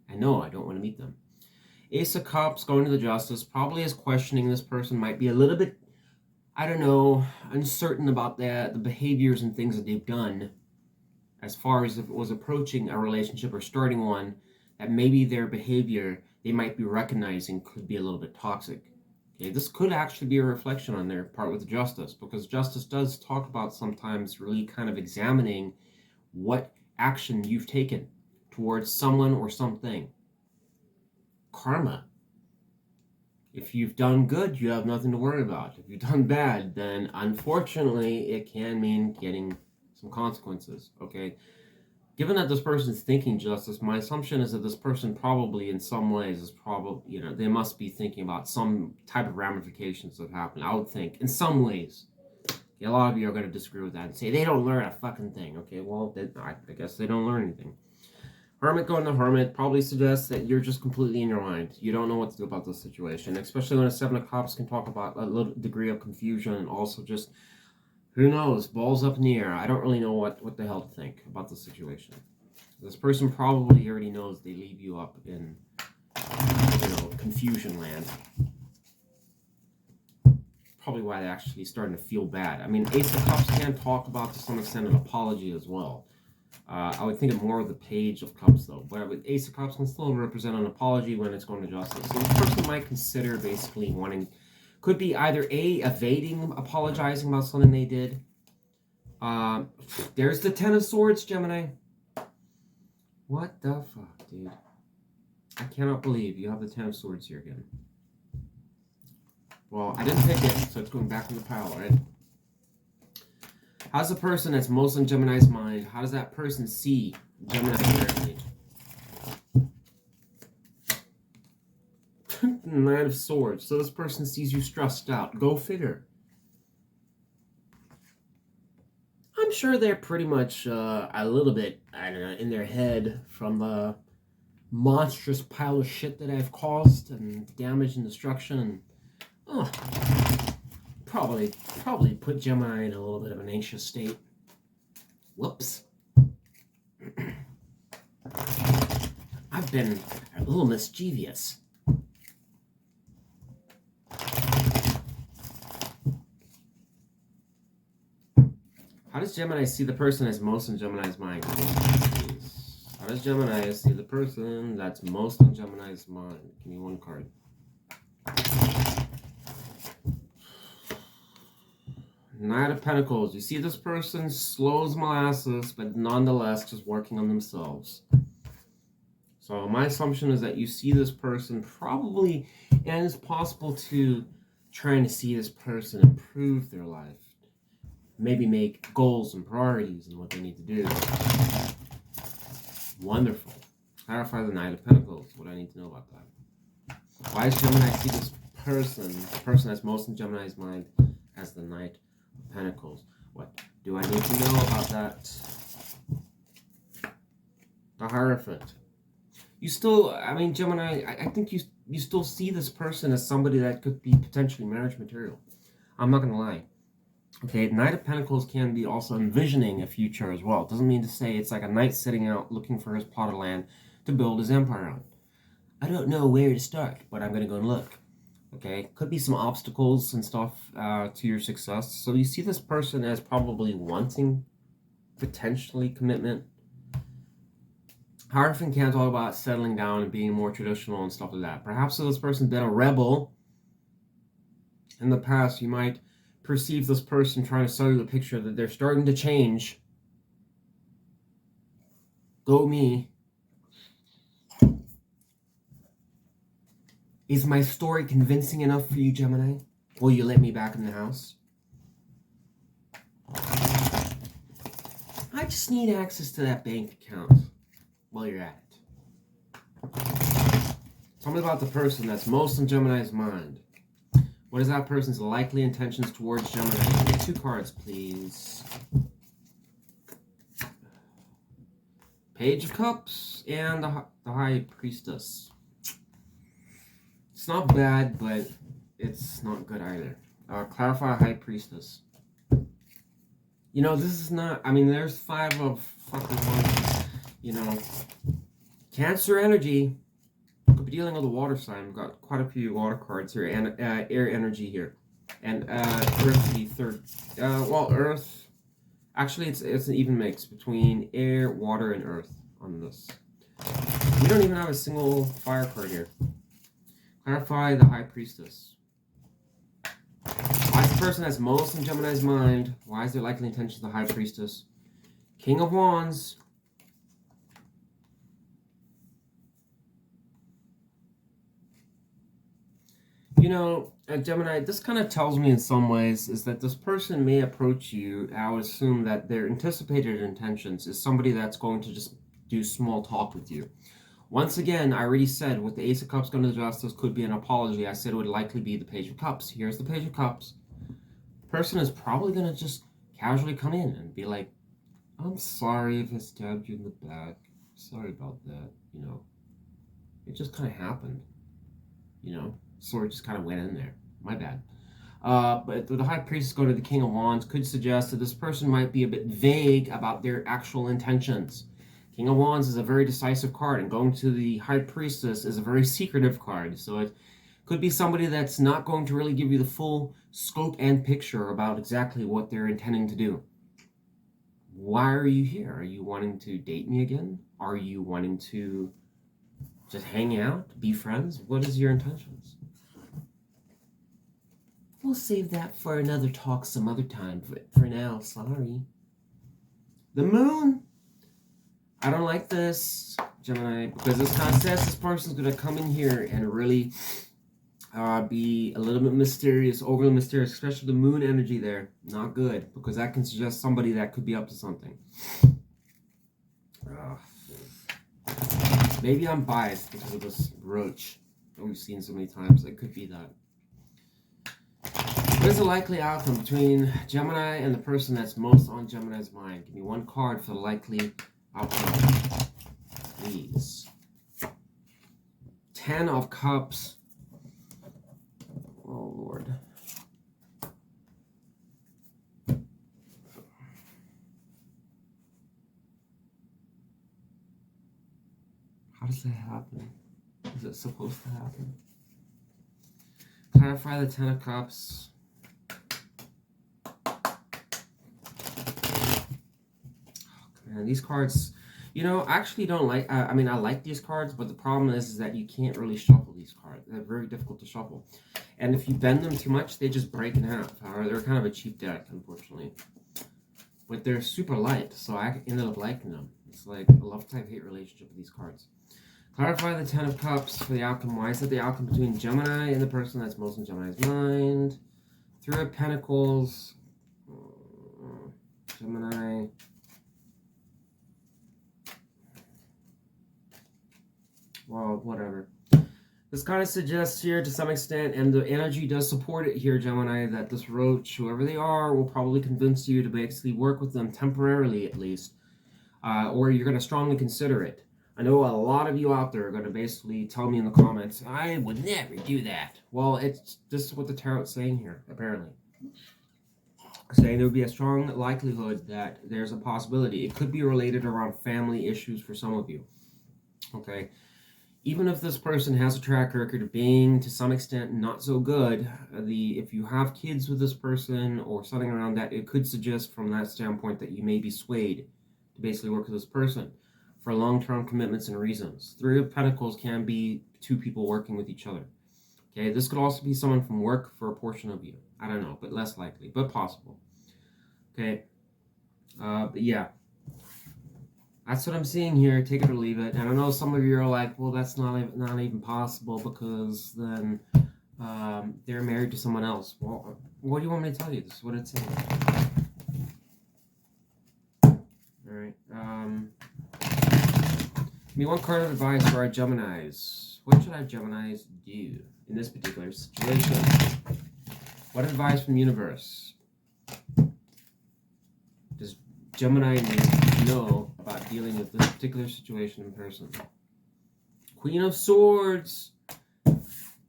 I know I don't want to meet them. Ace of Cups going to the Justice probably is questioning this person, might be a little bit, I don't know, uncertain about the behaviors and things that they've done as far as if it was approaching a relationship or starting one, that maybe their behavior they might be recognizing could be a little bit toxic. Okay, this could actually be a reflection on their part with the Justice, because Justice does talk about sometimes really kind of examining what action you've taken towards someone or something. Karma. If you've done good, you have nothing to worry about. If you've done bad, then unfortunately it can mean getting some consequences, okay? Given that this person's thinking Justice, my assumption is that this person probably in some ways is probably, you know, they must be thinking about some type of ramifications that happen, I would think, in some ways. Okay, a lot of you are going to disagree with that and say, they don't learn a fucking thing. Okay, well, I guess they don't learn anything. Hermit going to Hermit probably suggests that you're just completely in your mind. You don't know what to do about this situation, especially when a 7 of Cups can talk about a little degree of confusion and also just, who knows, balls up in the air. I don't really know what the hell to think about the situation. This person probably already knows they leave you up in, you know, confusion land. Probably why they're actually starting to feel bad. I mean, Ace of Cups can talk about, to some extent, an apology as well. I would think of more of the Page of Cups, though. But with Ace of Cups can still represent an apology when it's going to Justice. So this person might consider basically wanting, could be either A, evading apologizing about something they did. There's the 10 of Swords, Gemini. What the fuck, dude? I cannot believe you have the 10 of Swords here again. Well, I didn't pick it, so it's going back in the pile, right? How's the person that's most on Gemini's mind? How does that person see Gemini currently? 9 of Swords. So this person sees you stressed out. Go figure. sure they're pretty much a little bit, I don't know, in their head from the monstrous pile of shit that I've caused and damage and destruction, and probably put Gemini in a little bit of an anxious state. Whoops. I've been a little mischievous. How does Gemini see the person that's most in Gemini's mind? How does Gemini see the person that's most in Gemini's mind? Give me one card. Knight of Pentacles. You see this person slow as molasses, but nonetheless just working on themselves. So my assumption is that you see this person probably, and it's possible to trying to see this person improve their life. Maybe make goals and priorities and what they need to do. Wonderful. Clarify the Knight of Pentacles. What I need to know about that. Why does Gemini see this person, the person that's most in Gemini's mind, as the Knight of Pentacles? What do I need to know about that? The Hierophant. You still, I mean, Gemini, I think you still see this person as somebody that could be potentially marriage material. I'm not going to lie. Okay, Knight of Pentacles can be also envisioning a future as well. It doesn't mean to say it's like a knight sitting out looking for his plot of land to build his empire on. I don't know where to start, but I'm going to go and look. Okay, could be some obstacles and stuff to your success. So you see this person as probably wanting potentially commitment. Hierophant can't talk about settling down and being more traditional and stuff like that. Perhaps if this person's been a rebel in the past, you might perceive this person trying to sell you the picture that they're starting to change. Go me. Is my story convincing enough for you, Gemini? Will you let me back in the house? I just need access to that bank account while you're at it. Tell me about the person that's most in Gemini's mind. What is that person's likely intentions towards Gemini? Give me 2 cards, please. Page of Cups and the High Priestess. It's not bad, but it's not good either. Clarify High Priestess. You know, this is not, I mean, there's 5 of fucking wands. You know, Cancer energy. Could be dealing with a water sign. We've got quite a few water cards here, and air energy here, and Earth the third. Well, Earth. Actually, it's an even mix between air, water, and Earth on this. We don't even have a single fire card here. Clarify the High Priestess. Why is the person that's most in Gemini's mind? Why is their likely intention the High Priestess? King of Wands. You know, Gemini, this kind of tells me in some ways is that this person may approach you. I would assume that their anticipated intentions is somebody that's going to just do small talk with you. Once again, I already said with the Ace of Cups going to the Justice could be an apology. I said it would likely be the Page of Cups. Here's the Page of Cups. The person is probably going to just casually come in and be like, I'm sorry if I stabbed you in the back. Sorry about that, you know. It just kind of happened, you know. Sword just kind of went in there. My bad. But the High Priestess going to the King of Wands could suggest that this person might be a bit vague about their actual intentions. King of Wands is a very decisive card, and going to the High Priestess is a very secretive card. So it could be somebody that's not going to really give you the full scope and picture about exactly what they're intending to do. Why are you here? Are you wanting to date me again? Are you wanting to just hang out, be friends? What is your intentions? We'll save that for another talk some other time. For now, sorry. The Moon. I don't like this, Gemini, because this kind of says this person's going to come in here and really be a little bit mysterious, overly mysterious, especially the Moon energy there. Not good, because that can suggest somebody that could be up to something. Maybe I'm biased because of this brooch that we've seen so many times. It could be that. What is the likely outcome between Gemini and the person that's most on Gemini's mind? Give me one card for the likely outcome, please. 10 of Cups. Oh, Lord. How does that happen? Is it supposed to happen? Clarify the 10 of Cups. And these cards, you know, I actually don't like, I mean, I like these cards, but the problem is that you can't really shuffle these cards. They're very difficult to shuffle. And if you bend them too much, they just break in half. Or they're kind of a cheap deck, unfortunately. But they're super light, so I ended up liking them. It's like a love-type hate relationship with these cards. Clarify the 10 of Cups for the outcome. Why is that the outcome between Gemini and the person that's most in Gemini's mind? 3 of Pentacles. Gemini. Well, whatever. This kind of suggests here to some extent, and the energy does support it here, Gemini, that this roach, whoever they are, will probably convince you to basically work with them temporarily at least. Or you're going to strongly consider it. I know a lot of you out there are going to basically tell me in the comments, I would never do that. Well, this is what the tarot's saying here, apparently. Saying there would be a strong likelihood that there's a possibility. It could be related around family issues for some of you. Okay. Even if this person has a track record of being, to some extent, not so good, if you have kids with this person or something around that, it could suggest from that standpoint that you may be swayed to basically work with this person for long-term commitments and reasons. 3 of Pentacles can be 2 people working with each other. Okay, this could also be someone from work for a portion of you. I don't know, but less likely, but possible. Okay, but yeah. That's what I'm seeing here. Take it or leave it. And I know some of you are like, well, that's not even possible because then they're married to someone else. Well, what do you want me to tell you? This is what it's saying. All right. Give me one card of advice for our Geminis. What should our Geminis do in this particular situation? What advice from the universe does Gemini need to know about dealing with this particular situation in person? Queen of Swords.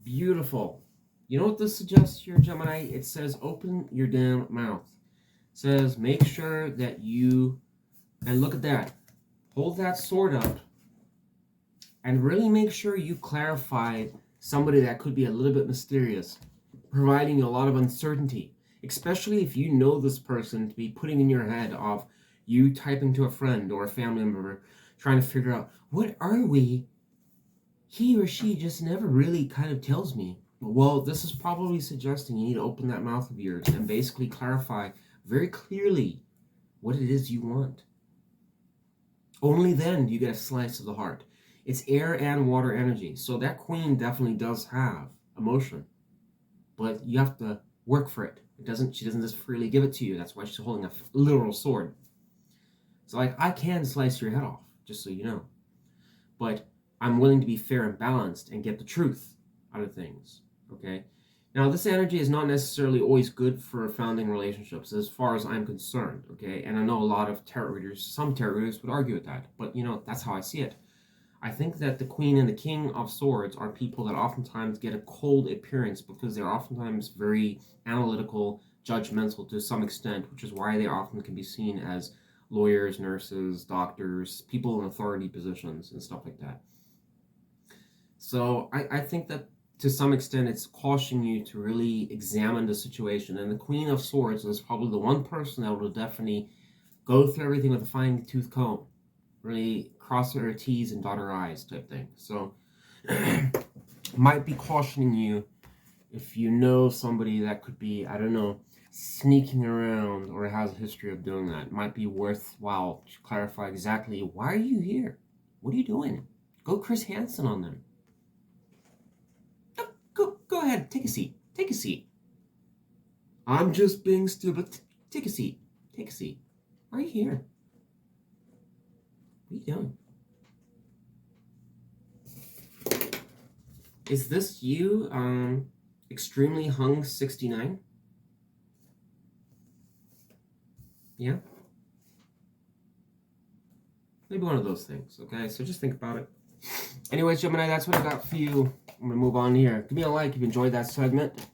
Beautiful. You know what this suggests here, Gemini? It says open your damn mouth. It says make sure that you, and look at that, hold that sword up and really make sure you clarify somebody that could be a little bit mysterious, providing you a lot of uncertainty, especially if you know this person to be putting in your head of you typing to a friend or a family member trying to figure out, what are we? He or she just never really kind of tells me. Well, this is probably suggesting you need to open that mouth of yours and basically clarify very clearly what it is you want. Only then do you get a slice of the heart. It's air and water energy. So that queen definitely does have emotion. But you have to work for it. She doesn't just freely give it to you. That's why she's holding a literal sword. So like, I can slice your head off, just so you know. But I'm willing to be fair and balanced and get the truth out of things, okay? Now, this energy is not necessarily always good for founding relationships as far as I'm concerned, okay? And I know a lot of tarot readers, some tarot readers would argue with that, but, you know, that's how I see it. I think that the Queen and the King of Swords are people that oftentimes get a cold appearance because they're oftentimes very analytical, judgmental to some extent, which is why they often can be seen as lawyers, nurses, doctors, people in authority positions and stuff like that. So I think that to some extent it's cautioning you to really examine the situation. And the Queen of Swords is probably the one person that will definitely go through everything with a fine-tooth comb. Really cross her T's and dot her I's type thing. So might be cautioning you if you know somebody that could be, I don't know, sneaking around or has a history of doing that. It might be worthwhile to clarify exactly, why are you here? What are you doing? Go Chris Hansen on them. Go ahead, take a seat. Take a seat. I'm just being stupid. Take a seat. Take a seat. Why are you here? What are you doing? Is this you, extremely hung 69? Yeah? Maybe one of those things, okay? So just think about it. Anyways, Gemini, that's what I got for you. I'm going to move on here. Give me a like if you enjoyed that segment.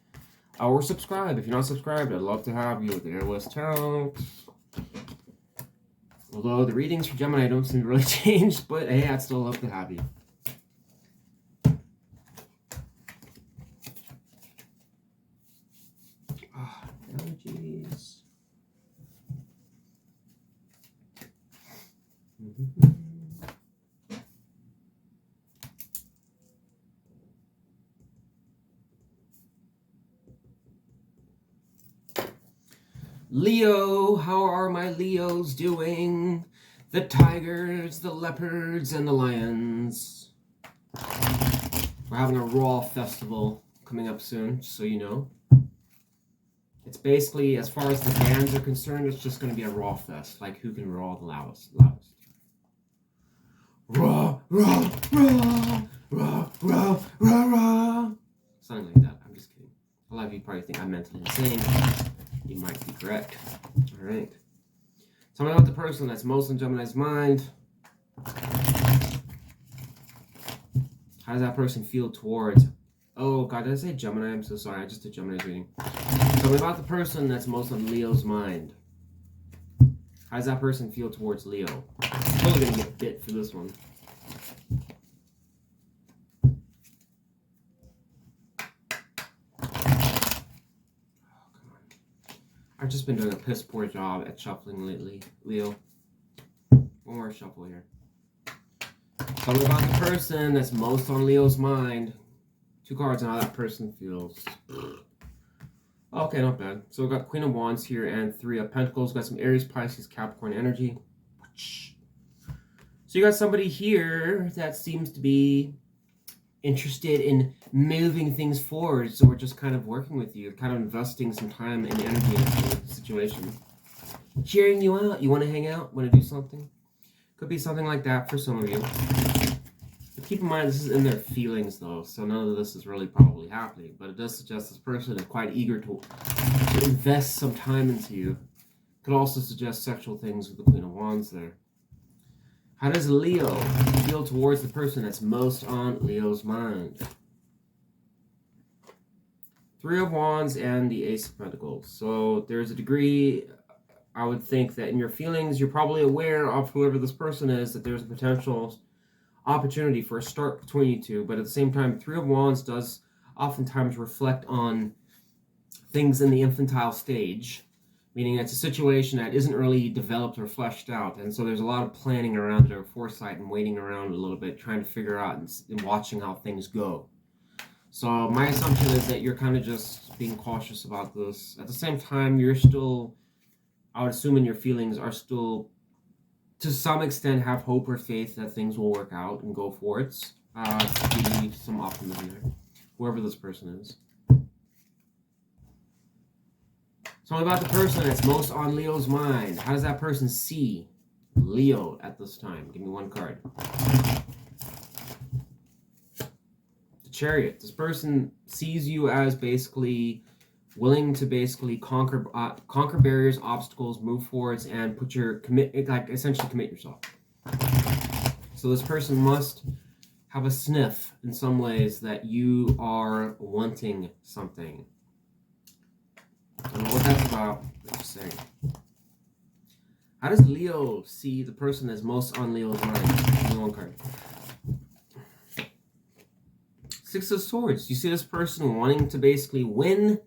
Or subscribe. If you're not subscribed, I'd love to have you with the Aries Tarot. Although the readings for Gemini don't seem to really change, but hey, I'd still love to have you. Allergies. Leo, how are my Leos doing? The tigers, the leopards, and the lions. We're having a Royale festival coming up soon, just so you know. It's basically, as far as the bands are concerned, it's just going to be a Royale fest. Like, who can roar the loudest? Raw, raw, raw, raw, raw, raw, raw. Something like that. I'm just kidding. A lot of you probably think I'm mentally insane. You might be correct. All right. Tell me about the person that's most in Gemini's mind. How does that person feel towards... Oh, God, did I say Gemini? I'm so sorry. I just did Gemini's reading. Tell me about the person that's most on Leo's mind. How does that person feel towards Leo? I'm totally going to get bit for this one. I've just been doing a piss poor job at shuffling lately, Leo. One more shuffle here. Tell me about the person that's most on Leo's mind. 2 cards and how that person feels. Okay, not bad. So we've got Queen of Wands here and 3 of Pentacles. We've got some Aries, Pisces, Capricorn energy. So you got somebody here that seems to be interested in moving things forward, so we're just kind of working with you, kind of investing some time and energy into the situation. Cheering you out. You want to hang out? Want to do something? Could be something like that for some of you. But keep in mind, this is in their feelings, though, so none of this is really probably happening. But it does suggest this person is quite eager to invest some time into you. Could also suggest sexual things with the Queen of Wands there. How does Leo feel towards the person that's most on Leo's mind? 3 of Wands and the Ace of Pentacles. So there's a degree, I would think, that in your feelings, you're probably aware of whoever this person is, that there's a potential opportunity for a start between you two. But at the same time, 3 of Wands does oftentimes reflect on things in the infantile stage. Meaning it's a situation that isn't really developed or fleshed out. And so there's a lot of planning around it, or foresight, and waiting around a little bit, trying to figure out and watching how things go. So my assumption is that you're kind of just being cautious about this. At the same time, you're still, I would assume in your feelings, are still, to some extent, have hope or faith that things will work out and go forwards. Be some optimism there, whoever this person is. Tell me about the person that's most on Leo's mind. How does that person see Leo at this time? Give me 1 card. The Chariot. This person sees you as basically willing to basically conquer barriers, obstacles, move forwards, and essentially commit yourself. So this person must have a sniff in some ways that you are wanting something. I don't know what that's about. I'm just saying. How does Leo see the person that's most on Leo's mind? Give me 1 card. 6 of Swords. You see this person wanting to basically win,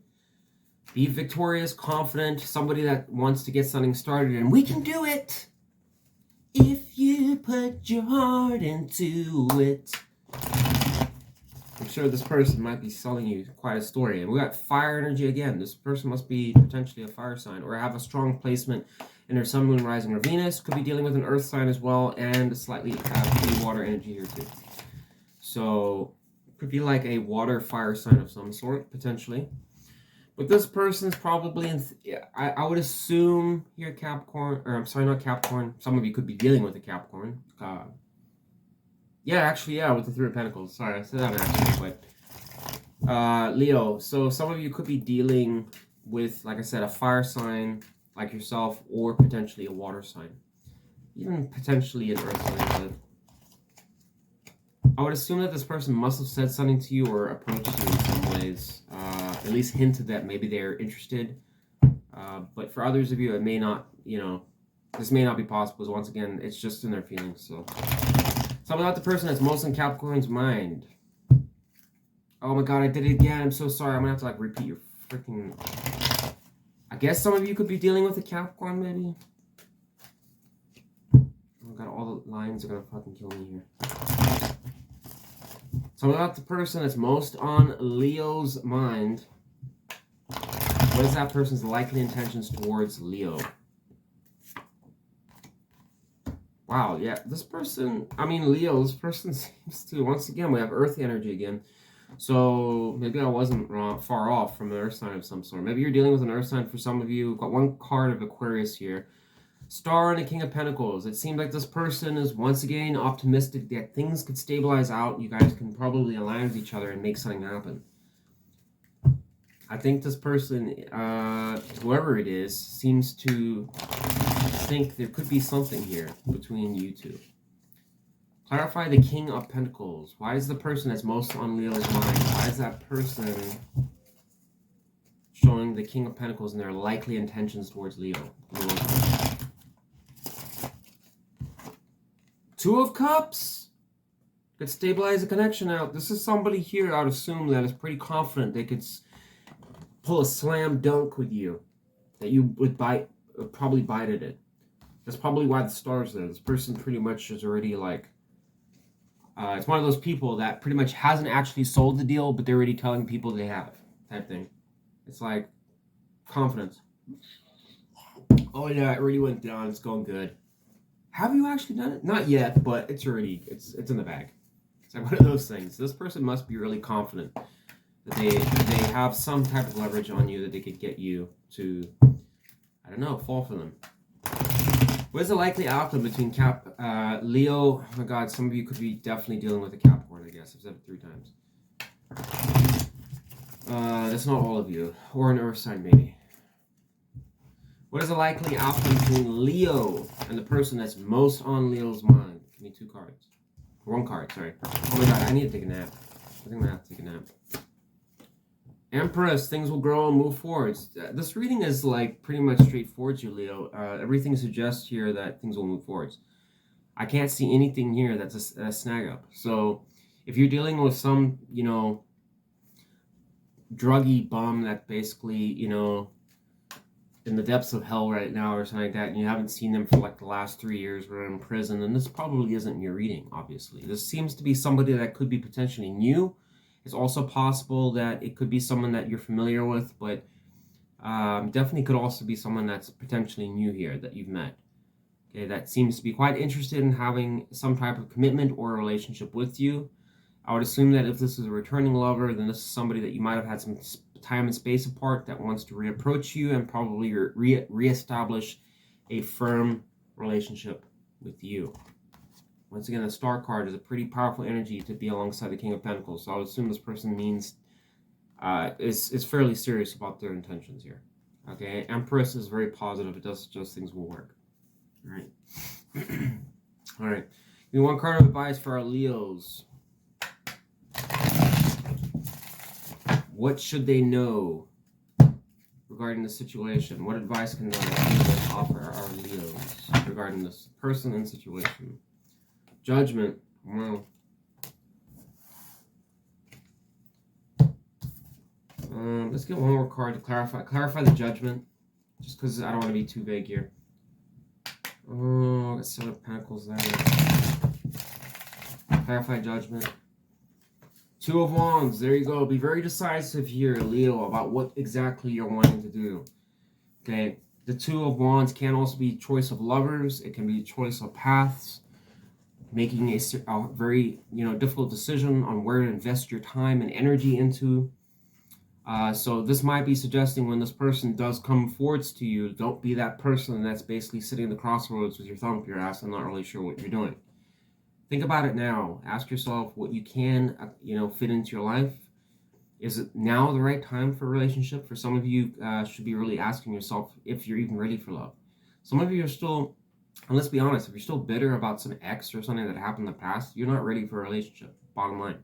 be victorious, confident, somebody that wants to get something started, and we can do it if you put your heart into it. I'm sure this person might be selling you quite a story. And we got fire energy again. This person must be potentially a fire sign or have a strong placement in their sun, moon, rising, or Venus. Could be dealing with an earth sign as well, and slightly have water energy here too. So could be like a water fire sign of some sort, potentially. But this person's probably, I would assume here Capricorn, or I'm sorry, not Capricorn. Some of you could be dealing with a Capricorn. Yeah, actually, yeah, with the 3 of Pentacles. Sorry, I said that actually, but Leo. So some of you could be dealing with, like I said, a fire sign like yourself, or potentially a water sign. Even potentially an earth sign, but I would assume that this person must have said something to you or approached you in some ways. At least hinted that maybe they're interested. But for others of you, it may not, this may not be possible, because once again, it's just in their feelings. So, something about the person that's most in Capricorn's mind. Oh my god, I did it again. I'm so sorry. I'm gonna have to, like, repeat your freaking... I guess some of you could be dealing with a Capricorn, maybe? Oh god, all the lines are gonna fucking kill me here. Something about the person that's most on Leo's mind. What is that person's likely intentions towards Leo? Wow, yeah, this person, Leo, this person seems to, once again, we have earth energy again. So maybe I wasn't far off from an earth sign of some sort. Maybe you're dealing with an earth sign for some of you. We've got one card of Aquarius here. Star and a King of Pentacles. It seems like this person is once again optimistic that things could stabilize out. You guys can probably align with each other and make something happen. I think this person, whoever it is, seems to think there could be something here between you two. Clarify the King of Pentacles. Why is the person that's most on Leo's mind? Why is that person showing the King of Pentacles and their likely intentions towards Leo? Two of Cups. Could stabilize the connection out. This is somebody here, I would assume, that is pretty confident they could pull a slam dunk with you. That you would probably bite at it. That's probably why the star's there. This person pretty much is already like... it's one of those people that pretty much hasn't actually sold the deal, but they're already telling people they have, type thing. It's like confidence. Oh yeah, it already went down. It's going good. Have you actually done it? Not yet, but it's already, it's in the bag. It's like one of those things. This person must be really confident that they have some type of leverage on you that they could get you to, I don't know, fall for them. What is the likely outcome between Leo? Oh my god, some of you could be definitely dealing with a Capricorn, I guess. I've said it 3 times. That's not all of you. Or an earth sign, maybe. What is the likely outcome between Leo and the person that's most on Leo's mind? Give me 2 cards. 1 card, sorry. Oh my god, I need to take a nap. I think I'm gonna have to take a nap. Empress, things will grow and move forwards. This reading is like pretty much straightforward to you, Leo. Everything suggests here that things will move forwards. I can't see anything here that's a snag up. So if you're dealing with some, druggy bum that basically, in the depths of hell right now or something like that, and you haven't seen them for like the last 3 years or in prison, then this probably isn't your reading, obviously. This seems to be somebody that could be potentially new. It's also possible that it could be someone that you're familiar with, but definitely could also be someone that's potentially new here that you've met. Okay, that seems to be quite interested in having some type of commitment or relationship with you. I would assume that if this is a returning lover, then this is somebody that you might have had some time and space apart that wants to reapproach you and probably reestablish a firm relationship with you. Once again, the Star card is a pretty powerful energy to be alongside the King of Pentacles. So I would assume this person means is fairly serious about their intentions here. Okay, Empress is very positive. It does suggest things will work. All right. All right. Give me 1 card of advice for our Leos. What should they know regarding the situation? What advice can they offer our Leos regarding this person and situation? Judgment. Wow. Let's get 1 more card to clarify the judgment, just because I don't want to be too vague here. Oh, got 7 of Pentacles there. Clarify judgment. 2 of Wands. There you go. Be very decisive here, Leo, about what exactly you're wanting to do. Okay. The 2 of Wands can also be choice of lovers. It can be choice of paths. Making a very, difficult decision on where to invest your time and energy into. So this might be suggesting when this person does come forwards to you, don't be that person that's basically sitting in the crossroads with your thumb up your ass and not really sure what you're doing. Think about it now. Ask yourself what you can, fit into your life. Is it now the right time for a relationship? For some of you, should be really asking yourself if you're even ready for love. Some of you are still, and let's be honest, if you're still bitter about some ex or something that happened in the past, you're not ready for a relationship. Bottom line.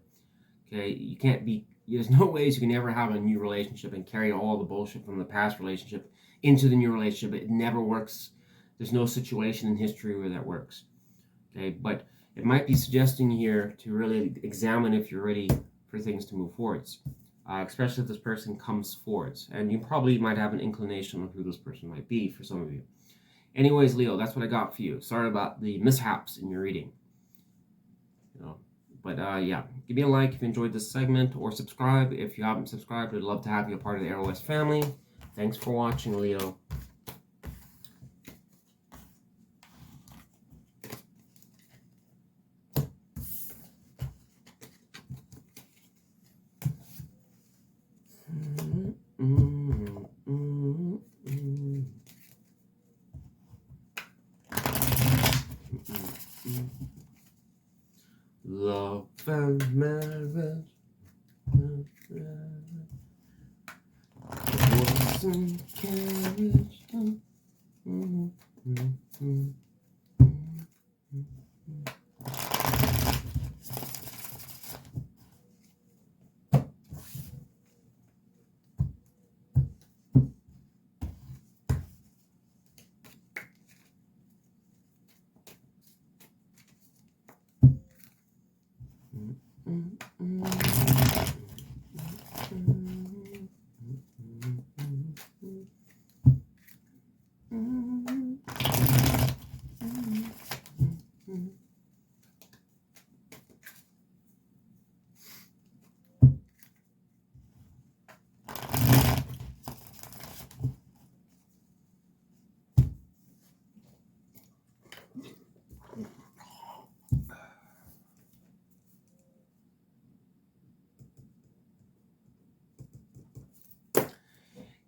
Okay, you can't be, there's no ways you can ever have a new relationship and carry all the bullshit from the past relationship into the new relationship. It never works. There's no situation in history where that works. Okay, but it might be suggesting here to really examine if you're ready for things to move forwards. Especially if this person comes forwards. And you probably might have an inclination of who this person might be for some of you. Anyways, Leo, that's what I got for you. Sorry about the mishaps in your reading. But yeah, give me a like if you enjoyed this segment, or subscribe if you haven't subscribed. I'd love to have you a part of the ArrowS family. Thanks for watching, Leo. Love and marriage, horse and carriage.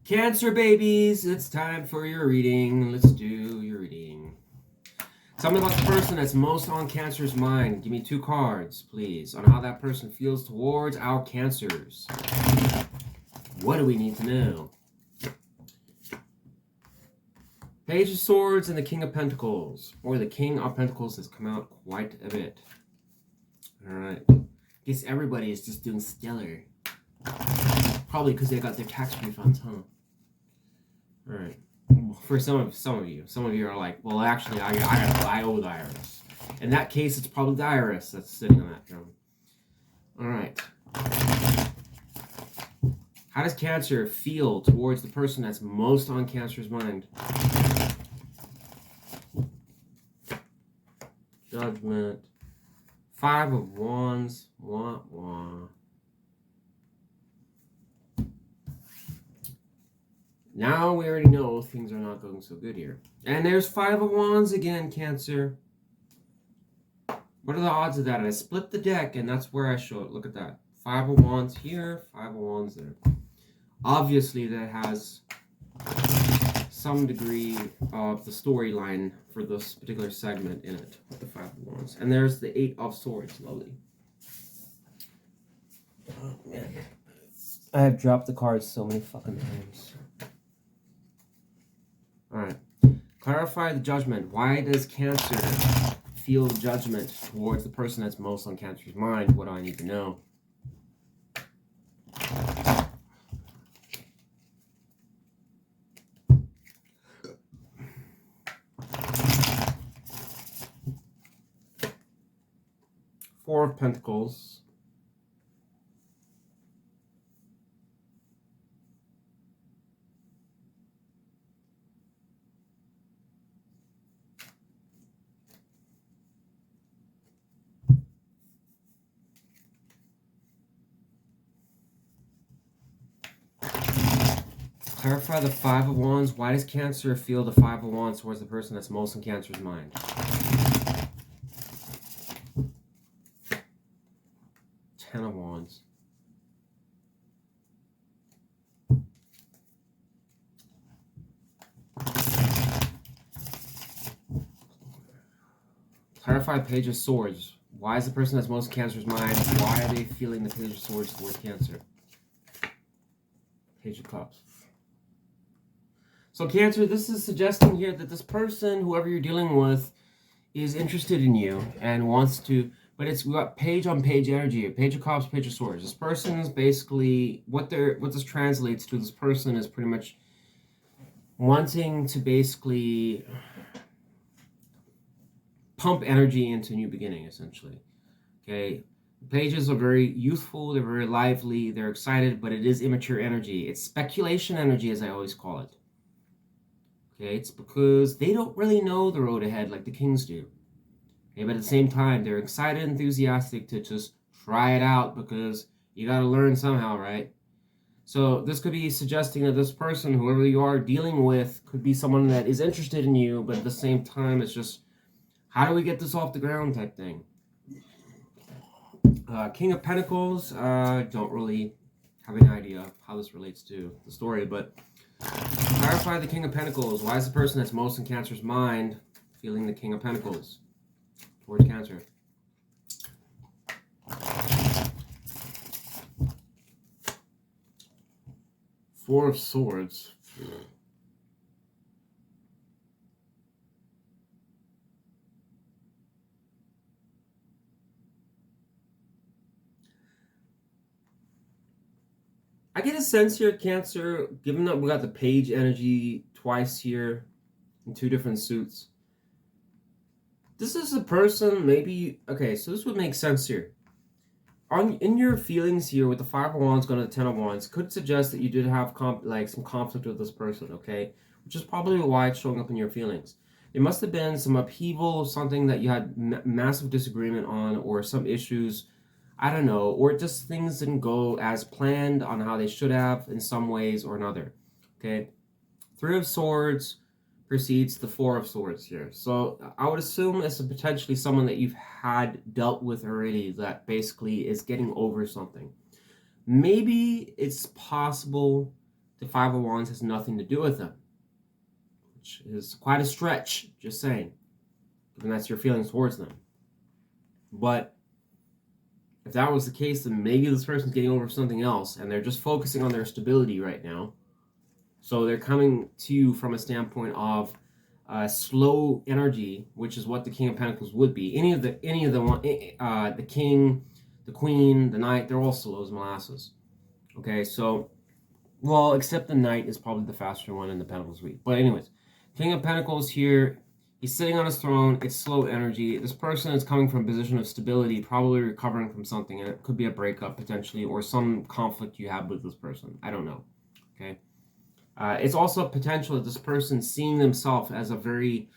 Cancer babies, it's time for your reading. Let's do your reading. Tell me about the person that's most on Cancer's mind. Give me 2 cards, please, on how that person feels towards our Cancers. What do we need to know? Page of Swords and the King of Pentacles. Boy, the King of Pentacles has come out quite a bit. Alright. Guess everybody is just doing stellar. Probably because they got their tax refunds, huh? Alright. For some of you are like, well, actually, I owe the IRS. In that case, it's probably the IRS that's sitting on that throne. Alright. How does Cancer feel towards the person that's most on Cancer's mind? Judgment. 5 of Wands. Wah, wah. Now we already know things are not going so good here. And there's 5 of Wands again, Cancer. What are the odds of that? I split the deck, and that's where I show it. Look at that. 5 of Wands here, 5 of Wands there. Obviously, that has some degree of the storyline for this particular segment in it, with the 5 of Wands. And there's the 8 of Swords. Lovely. Oh, man. I have dropped the cards so many fucking times. Alright. Clarify the judgment. Why does Cancer feel judgment towards the person that's most on Cancer's mind? What do I need to know? Four of Pentacles. Clarify the 5 of Wands. Why does Cancer feel the 5 of Wands towards the person that's most in Cancer's mind? 10 of Wands. Clarify Page of Swords. Why is the person that's most in Cancer's mind? Why are they feeling the Page of Swords towards Cancer? Page of Cups. So Cancer, this is suggesting here that this person, whoever you're dealing with, is interested in you and wants to, but we got page on page energy, Page of Cups, Page of Swords. This person is basically, what this translates to, this person is pretty much wanting to basically pump energy into a new beginning, essentially. Okay, pages are very youthful, they're very lively, they're excited, but it is immature energy. It's speculation energy, as I always call it. Okay, it's because they don't really know the road ahead like the kings do. Okay, but at the same time, they're excited, enthusiastic to just try it out because you got to learn somehow, right? So this could be suggesting that this person, whoever you are dealing with, could be someone that is interested in you, but at the same time, it's just, how do we get this off the ground type thing. King of Pentacles, don't really have any idea how this relates to the story, but clarify the King of Pentacles. Why is the person that's most in Cancer's mind feeling the King of Pentacles towards Cancer? Four of Swords. I get a sense here, Cancer, given that we got the page energy twice here in two different suits. This is a person, maybe, okay, so this would make sense here. In your feelings here with the Five of Wands going to the Ten of Wands, could suggest that you did have some conflict with this person, okay? Which is probably why it's showing up in your feelings. There must have been some upheaval, something that you had massive disagreement on, or some issues, I don't know, or just things didn't go as planned on how they should have in some ways or another, okay? Three of Swords precedes the Four of Swords here. So I would assume it's potentially someone that you've had dealt with already that basically is getting over something. Maybe it's possible the Five of Wands has nothing to do with them, which is quite a stretch, just saying, given that's your feelings towards them. But if that was the case, then maybe this person's getting over something else and they're just focusing on their stability right now. So they're coming to you from a standpoint of slow energy, which is what the King of Pentacles would be. Any of the the King, the Queen, the Knight, they're all slow as molasses. Okay, so, well, except the Knight is probably the faster one in the Pentacles week. But anyways, King of Pentacles here, he's sitting on his throne. It's slow energy. This person is coming from a position of stability, probably recovering from something, and it could be a breakup potentially, or some conflict you have with this person. I don't know. Okay. It's also a potential that this person seeing themselves as a very,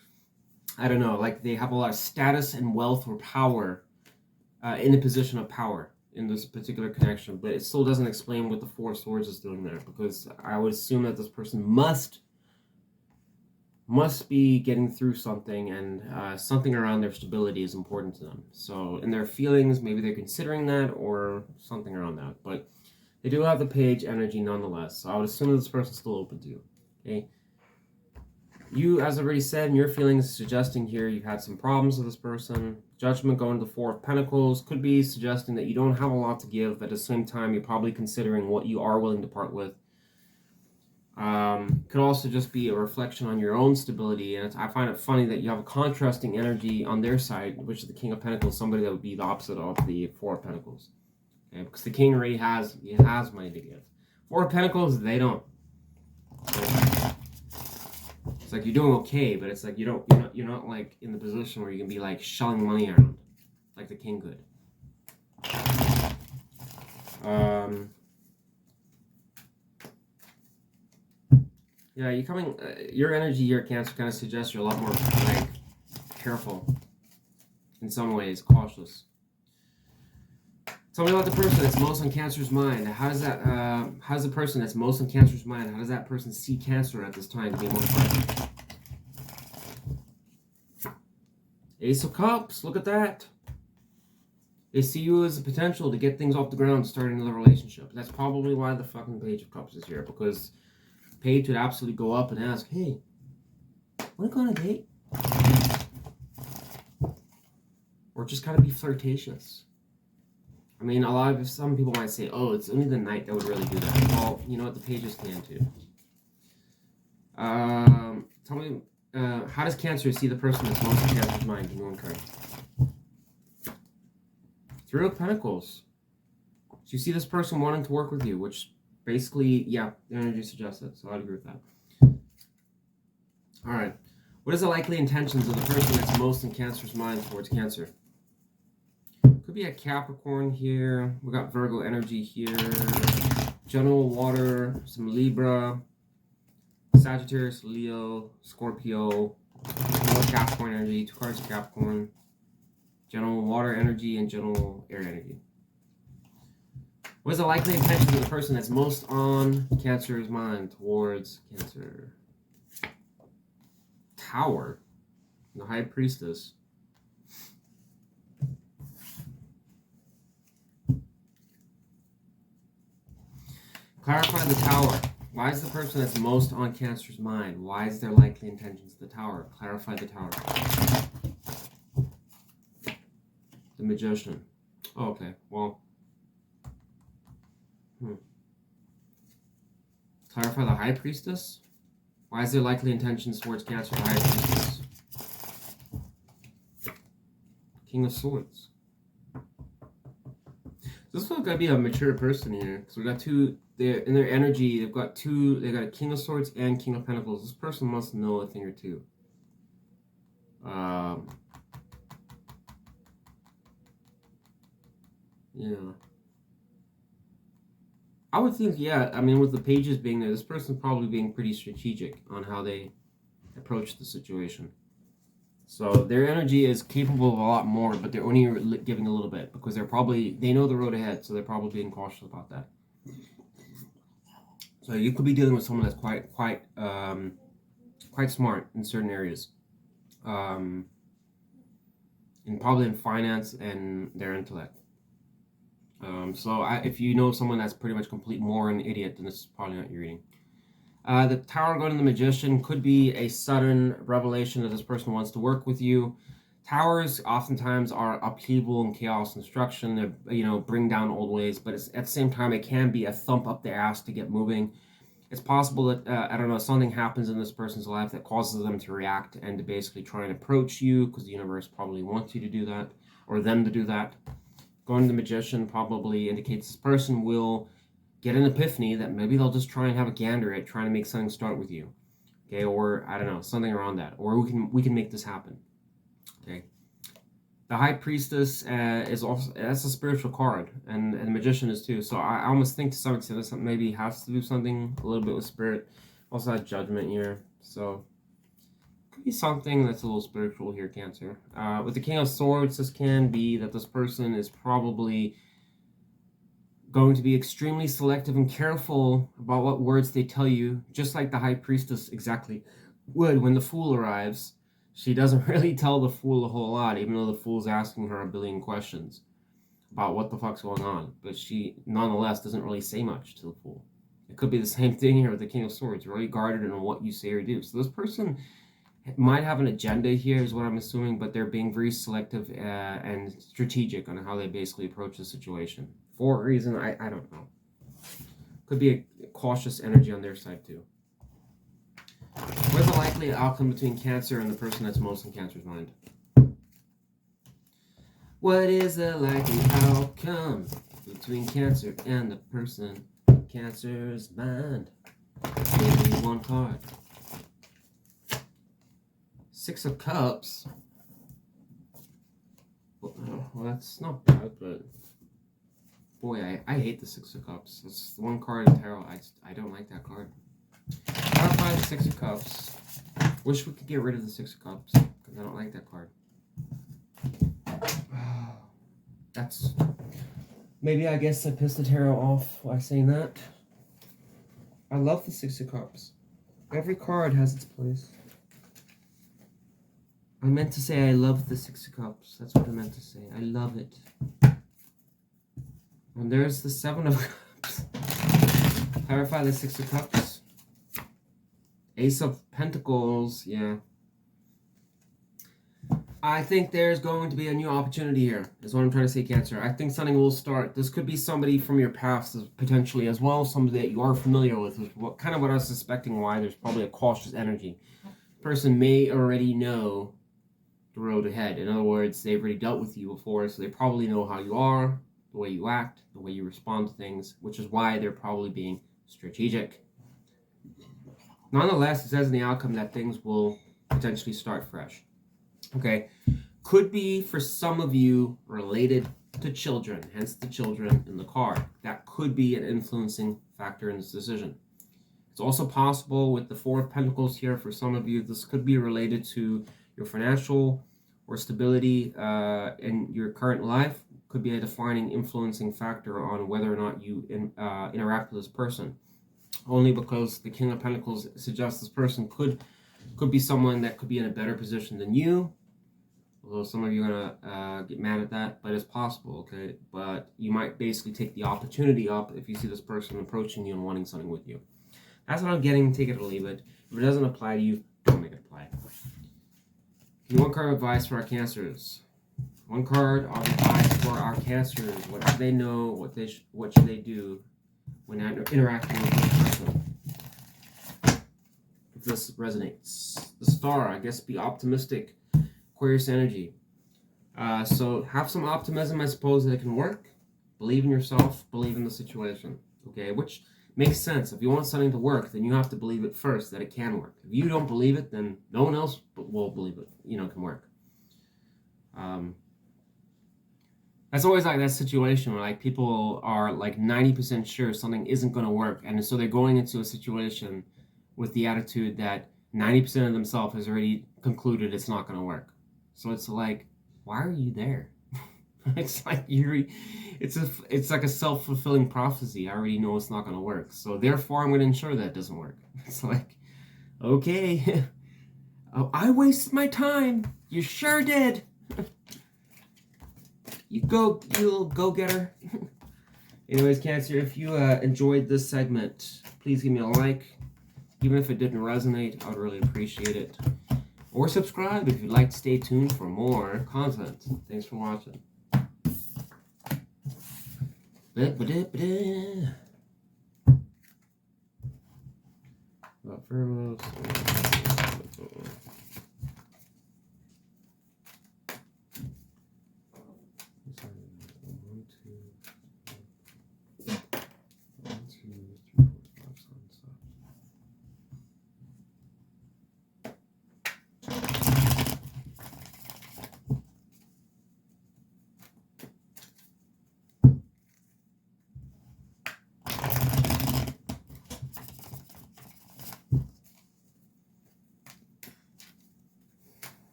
I don't know, like they have a lot of status and wealth or power in a position of power in this particular connection, but it still doesn't explain what the Four of Swords is doing there, because I would assume that this person must be getting through something, and something around their stability is important to them. So in their feelings, maybe they're considering that or something around that, but they do have the page energy nonetheless, so I would assume that this person's still open to you, okay? You, as I already said, in your feelings suggesting here you've had some problems with this person. Judgment going to the Four of Pentacles could be suggesting that you don't have a lot to give, but at the same time, you're probably considering what you are willing to part with. Could also just be a reflection on your own stability, and I find it funny that you have a contrasting energy on their side, which is the King of Pentacles, somebody that would be the opposite of the Four of Pentacles. Okay, because the King already has money to give. Four of Pentacles, they don't. Okay. It's like you're doing okay, but it's like you're not like in the position where you can be like shelling money around like the King could. Yeah, you're coming. Your energy here, Cancer, kind of suggests you're a lot more like careful in some ways, cautious. Tell me about the person that's most on Cancer's mind. How's the person that's most on Cancer's mind, how does that person see Cancer at this time to be more fun? Ace of Cups, look at that. They see you as a potential to get things off the ground, start another relationship. That's probably why the fucking Page of Cups is here, because Page would absolutely go up and ask, hey, wanna go on a date? Or just kind of be flirtatious. I mean, some people might say, oh, it's only the Knight that would really do that. Well, you know what? The pages can too. Tell me, how does Cancer see the person that's most in Cancer's mind? Give me one card. Three of Pentacles. So you see this person wanting to work with you, which basically, yeah, the energy suggests it. So I'd agree with that. All right. What is the likely intentions of the person that's most in Cancer's mind towards Cancer? Could be a Capricorn here. We got Virgo energy here. General water, some Libra, Sagittarius, Leo, Scorpio, more Capricorn energy, 2 cards of Capricorn, general water energy, and general air energy. What is the likely intention of the person that's most on Cancer's mind towards Cancer? Tower, the High Priestess. Clarify the Tower. Why is the person that's most on Cancer's mind? Why is their likely intentions the Tower? Clarify the Tower. The Magician. Oh, okay, well. Clarify the High Priestess? Why is their likely intentions towards Cancer the High Priestess? King of Swords. This one's gotta be a mature person here, because we got two. In their energy, they've got two. They got a King of Swords and King of Pentacles. This person must know a thing or two. Yeah. I would think, yeah. I mean, with the pages being there, this person's probably being pretty strategic on how they approach the situation. So their energy is capable of a lot more, but they're only giving a little bit because they know the road ahead, so they're probably being cautious about that. So you could be dealing with someone that's quite smart in certain areas, and probably in finance and their intellect. If you know someone that's pretty much complete moron idiot, then this is probably not your reading. The Tower going to the Magician could be a sudden revelation that this person wants to work with you. Towers oftentimes are upheaval and chaos and destruction. They, bring down old ways, but at the same time, it can be a thump up the ass to get moving. It's possible that, I don't know, something happens in this person's life that causes them to react and to basically try and approach you, because the universe probably wants you to do that, or them to do that. Going to the Magician probably indicates this person will get an epiphany that maybe they'll just try and have a gander at trying to make something start with you. Okay, or, I don't know, something around that. Or we can make this happen. Okay. The High Priestess is also, that's a spiritual card, and the Magician is too. So I almost think to some extent this maybe has to do something a little bit with spirit. Also has Judgment here, so could be something that's a little spiritual here, Cancer. With the King of Swords, this can be that this person is probably going to be extremely selective and careful about what words they tell you, just like the High Priestess exactly would when the Fool arrives. She doesn't really tell the Fool a whole lot, even though the Fool's asking her a billion questions about what the fuck's going on. But she, nonetheless, doesn't really say much to the Fool. It could be the same thing here with the King of Swords, really guarded in what you say or do. So this person might have an agenda here, is what I'm assuming, but they're being very selective and strategic on how they basically approach the situation. For a reason, I don't know. Could be a cautious energy on their side, too. What's the likely outcome between Cancer and the person that's most in Cancer's mind? What is the likely outcome between Cancer and the person in Cancer's mind? Give me one card. 6 of Cups. Well, that's not bad, but boy, I hate the 6 of Cups. It's the one card in tarot. I don't like that card. Clarify the 6 of Cups. Wish we could get rid of the 6 of Cups, because I don't like that card. That's... Maybe I guess I pissed the tarot off by saying that. I love the 6 of Cups. Every card has its place. I meant to say I love the 6 of Cups. That's what I meant to say. I love it. And there's the 7 of Cups. Clarify the 6 of Cups. Ace of Pentacles, yeah. I think there's going to be a new opportunity here, is what I'm trying to say, Cancer. I think something will start. This could be somebody from your past, potentially, as well as somebody that you are familiar with, is what I was suspecting why there's probably a cautious energy. The person may already know the road ahead. In other words, they've already dealt with you before, so they probably know how you are, the way you act, the way you respond to things, which is why they're probably being strategic. Nonetheless, it says in the outcome that things will potentially start fresh. Okay, could be for some of you related to children, hence the children in the card. That could be an influencing factor in this decision. It's also possible with the Four of Pentacles here for some of you, this could be related to your financial or stability in your current life. Could be a defining, influencing factor on whether or not you interact with this person. Only because the King of Pentacles suggests this person could be someone that could be in a better position than you. Although some of you are gonna get mad at that, but it's possible, okay? But you might basically take the opportunity up if you see this person approaching you and wanting something with you. That's what I'm getting. Take it or leave it. If it doesn't apply to you, don't make it apply. Give me one card of advice for our Cancers. One card of advice for our Cancers. What should they know? What should they do when interacting with this person? If this resonates. The Star, I guess, be optimistic. Aquarius energy. So have some optimism, I suppose, that it can work. Believe in yourself. Believe in the situation. Okay, which makes sense. If you want something to work, then you have to believe it first that it can work. If you don't believe it, then no one else will believe it. Can work. That's always like that situation where like people are like 90% sure something isn't going to work, and so they're going into a situation with the attitude that 90% of themselves has already concluded it's not going to work. So it's like, why are you there? It's like it's like a self-fulfilling prophecy. I already know it's not going to work, so therefore I'm going to ensure that it doesn't work. It's like, okay, I wasted my time. You sure did. You little go-getter. Anyways, Cancer, if you enjoyed this segment, please give me a like. Even if it didn't resonate, I would really appreciate it. Or subscribe if you'd like to stay tuned for more content. Thanks for watching. Virgo.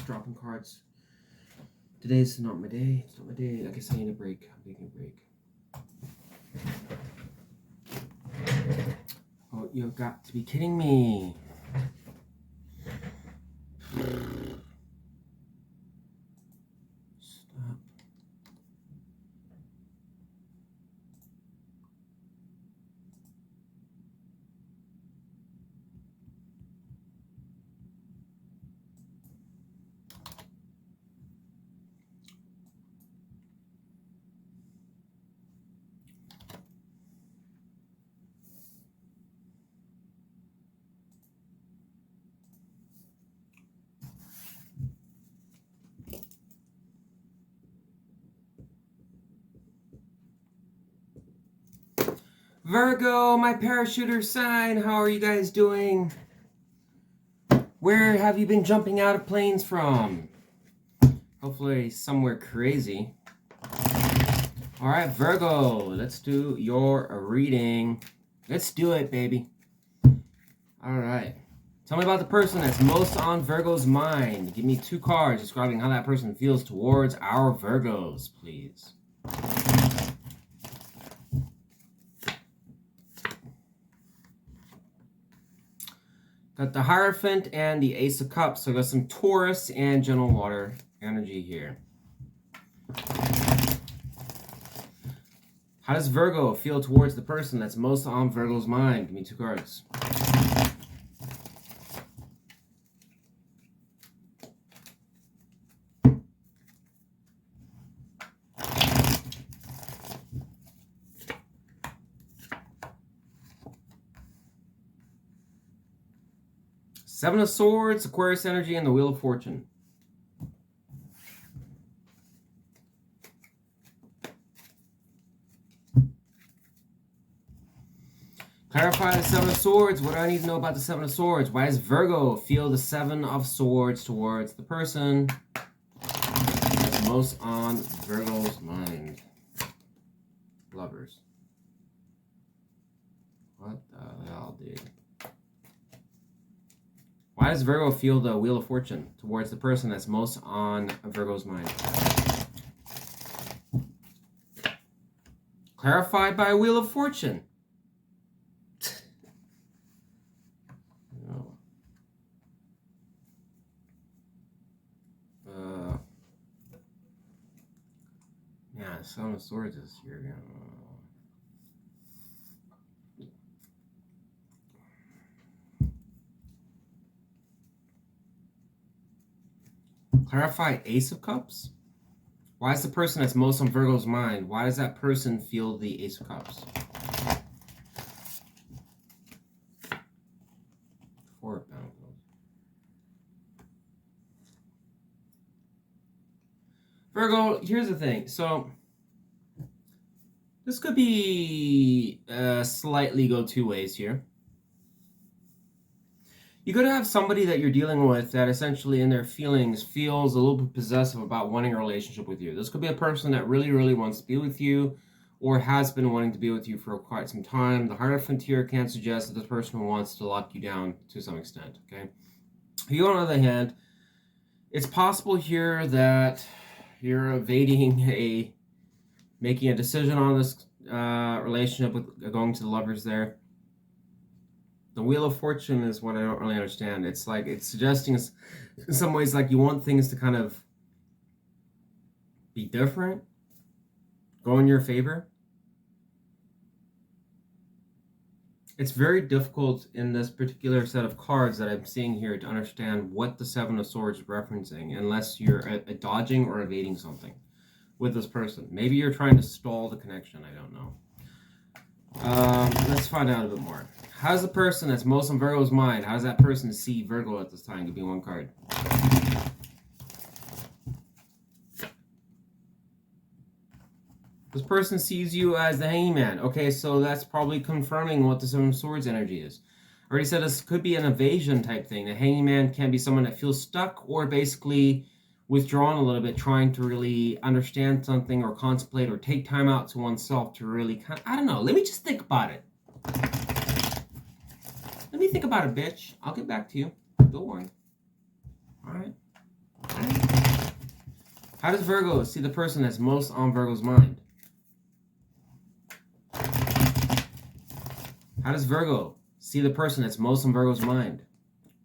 Dropping cards. Today's not my day. It's not my day. I guess I need a break. I'm taking a break. Oh, you've got to be kidding me. Stop. Virgo, my parachuter sign, how are you guys doing? Where have you been jumping out of planes from? Hopefully somewhere crazy. Alright, Virgo, let's do your reading. Let's do it, baby. Alright. Tell me about the person that's most on Virgo's mind. Give me 2 cards describing how that person feels towards our Virgos, please. Got the Hierophant and the Ace of Cups. So I got some Taurus and General Water energy here. How does Virgo feel towards the person that's most on Virgo's mind? Give me 2 cards. Seven of Swords, Aquarius energy, and the Wheel of Fortune. Clarify the Seven of Swords. What do I need to know about the Seven of Swords? Why does Virgo feel the Seven of Swords towards the person that's most on Virgo's mind? Lovers. What the hell, dude? Why does Virgo feel the Wheel of Fortune towards the person that's most on Virgo's mind? Clarified by Wheel of Fortune. Yeah, Seven of Swords is here. Clarify Ace of Cups. Why is the person that's most on Virgo's mind? Why does that person feel the Ace of Cups? Four of Pentacles. Virgo, here's the thing. So this could be slightly go 2 ways here. You could have somebody that you're dealing with that essentially in their feelings feels a little bit possessive about wanting a relationship with you. This could be a person that really, really wants to be with you or has been wanting to be with you for quite some time. The Hierophant here can suggest that this person wants to lock you down to some extent, okay? You, on the other hand, it's possible here that you're evading making a decision on this relationship with going to the Lovers there. The Wheel of Fortune is what I don't really understand. It's like, it's suggesting in some ways like you want things to kind of be different, go in your favor. It's very difficult in this particular set of cards that I'm seeing here to understand what the Seven of Swords is referencing, unless you're dodging or evading something with this person. Maybe you're trying to stall the connection. I don't know. Let's find out a bit more. How's the person that's most on Virgo's mind? How does that person see Virgo at this time? Give me 1 card. This person sees you as the Hangman. Okay, so that's probably confirming what the Seven of Swords energy is. I already said this could be an evasion type thing. The Hangman can be someone that feels stuck or basically withdrawn a little bit, trying to really understand something or contemplate or take time out to oneself to really kind of, I don't know. Let me just think about it. Let me think about it, bitch. I'll get back to you. Don't worry. All right. All right. How does Virgo see the person that's most on Virgo's mind? How does Virgo see the person that's most on Virgo's mind?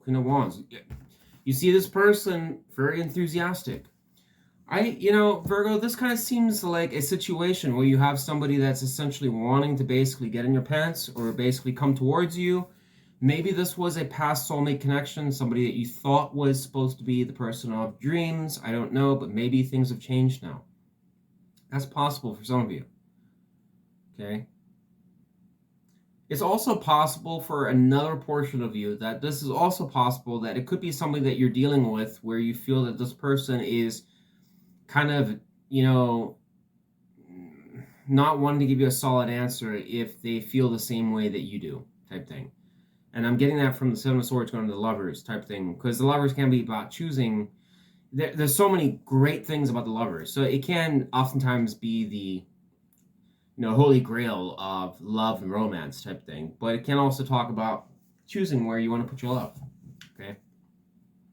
Queen of Wands. You see this person very enthusiastic. Virgo, this kind of seems like a situation where you have somebody that's essentially wanting to basically get in your pants or basically come towards you. Maybe this was a past soulmate connection, somebody that you thought was supposed to be the person of dreams. I don't know, but maybe things have changed now. That's possible for some of you. Okay? It's also possible for another portion of you that this is also possible that it could be somebody that you're dealing with where you feel that this person is kind of, not wanting to give you a solid answer if they feel the same way that you do, type thing. And I'm getting that from the Seven of Swords going to the Lovers type thing, because the Lovers can be about choosing. There's so many great things about the Lovers. So it can oftentimes be the holy grail of love and romance type thing. But it can also talk about choosing where you want to put your love. Okay?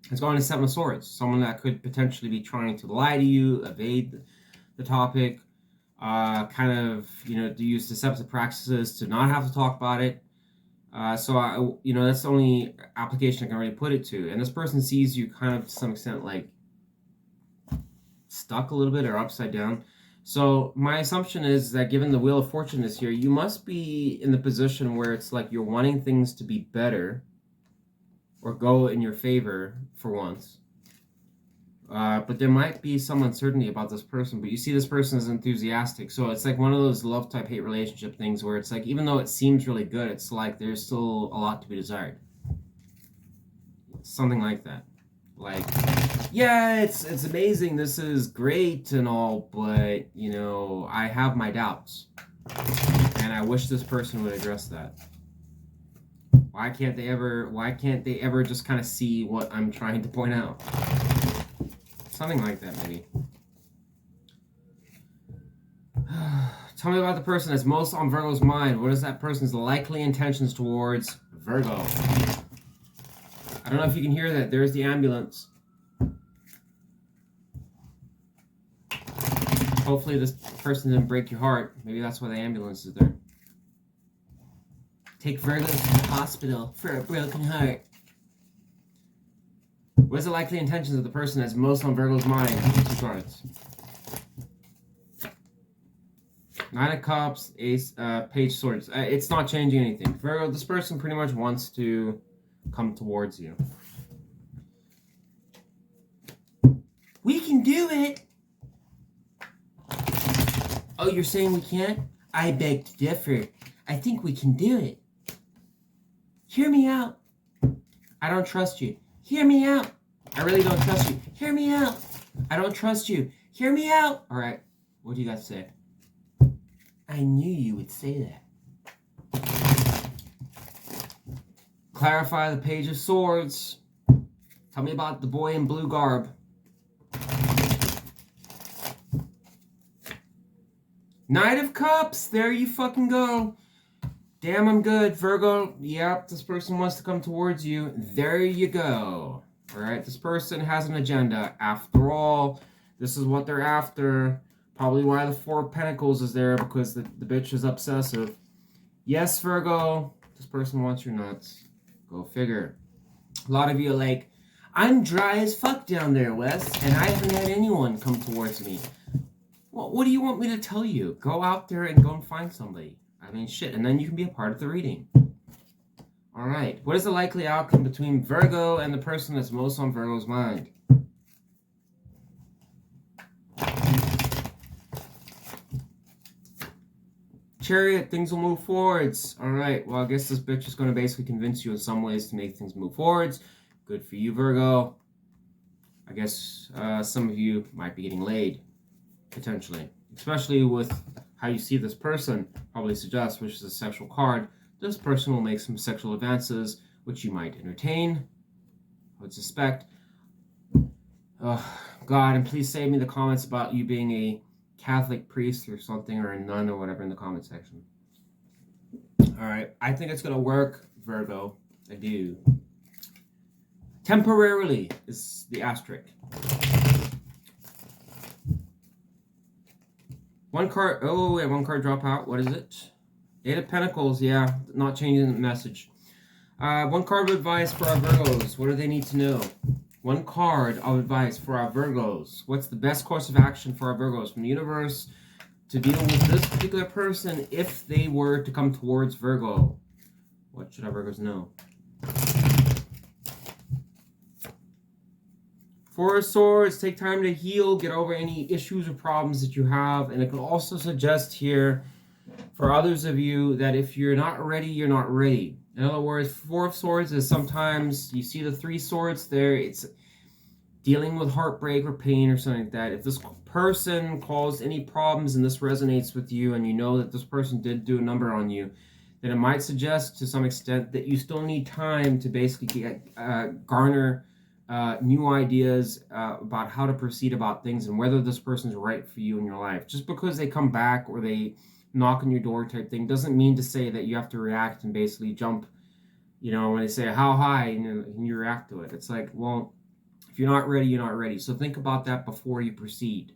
It's going to Seven of Swords. Someone that could potentially be trying to lie to you, evade the topic, to use deceptive practices to not have to talk about it. That's the only application I can really put it to. And this person sees you kind of to some extent like stuck a little bit or upside down. So my assumption is that given the Wheel of Fortune is here, you must be in the position where it's like you're wanting things to be better or go in your favor for once. But there might be some uncertainty about this person, but you see this person is enthusiastic. So it's like one of those love type hate relationship things where it's like, even though it seems really good, it's like there's still a lot to be desired. Something like that. Like, yeah, it's amazing, this is great and all, but, you know, I have my doubts. And I wish this person would address that. Why can't they ever just kind of see what I'm trying to point out? Something like that, maybe. Tell me about the person that's most on Virgo's mind. What is that person's likely intentions towards Virgo? I don't know if you can hear that. There's the ambulance. Hopefully this person didn't break your heart. Maybe that's why the ambulance is there. Take Virgo to the hospital for a broken heart. What is the likely intentions of the person that's most on Virgo's mind? 2 cards. 9 of Cups, Ace, Page of Swords. It's not changing anything. Virgo, this person pretty much wants to come towards you. We can do it! Oh, you're saying we can't? I beg to differ. I think we can do it. Hear me out. I don't trust you. Hear me out. I really don't trust you. Hear me out. I don't trust you. Hear me out. All right. What do you got to say? I knew you would say that. Clarify the Page of Swords. Tell me about the boy in blue garb. Knight of Cups. There you fucking go. Damn, I'm good. Virgo, yep, this person wants to come towards you. There you go. All right, this person has an agenda. After all, this is what they're after. Probably why the 4 of Pentacles is there, because the bitch is obsessive. Yes, Virgo, this person wants your nuts. Go figure. A lot of you are like, I'm dry as fuck down there, Wes, and I haven't had anyone come towards me. Well, what do you want me to tell you? Go out there and go and find somebody. I mean, shit, and then you can be a part of the reading. All right, what is the likely outcome between Virgo and the person that's most on Virgo's mind? Chariot, things will move forwards. All right, well, I guess this bitch is going to basically convince you in some ways to make things move forwards. Good for you, Virgo. I guess some of you might be getting laid, potentially. Especially with how you see this person, probably suggests, which is a sexual card. This person will make some sexual advances, which you might entertain, I would suspect. Oh, God, and please save me the comments about you being a Catholic priest or something, or a nun or whatever in the comment section. All right, I think it's going to work, Virgo. I do. Temporarily is the asterisk. One card, oh, yeah, 1 card drop out. What is it? 8 of Pentacles, yeah, not changing the message. 1 card of advice for our Virgos. What do they need to know? 1 card of advice for our Virgos. What's the best course of action for our Virgos from the universe to deal with this particular person if they were to come towards Virgo? What should our Virgos know? 4 of Swords, take time to heal, get over any issues or problems that you have. And it can also suggest here for others of you that if you're not ready, you're not ready. In other words, 4 of Swords is sometimes, you see the 3 swords there, it's dealing with heartbreak or pain or something like that. If this person caused any problems and this resonates with you and you know that this person did do a number on you, then it might suggest to some extent that you still need time to basically garner new ideas about how to proceed about things and whether this person's right for you in your life. Just because they come back or they knock on your door type thing doesn't mean to say that you have to react and basically jump, you know, when they say how high and you react to it. It's like, well, if you're not ready, you're not ready. So think about that before you proceed.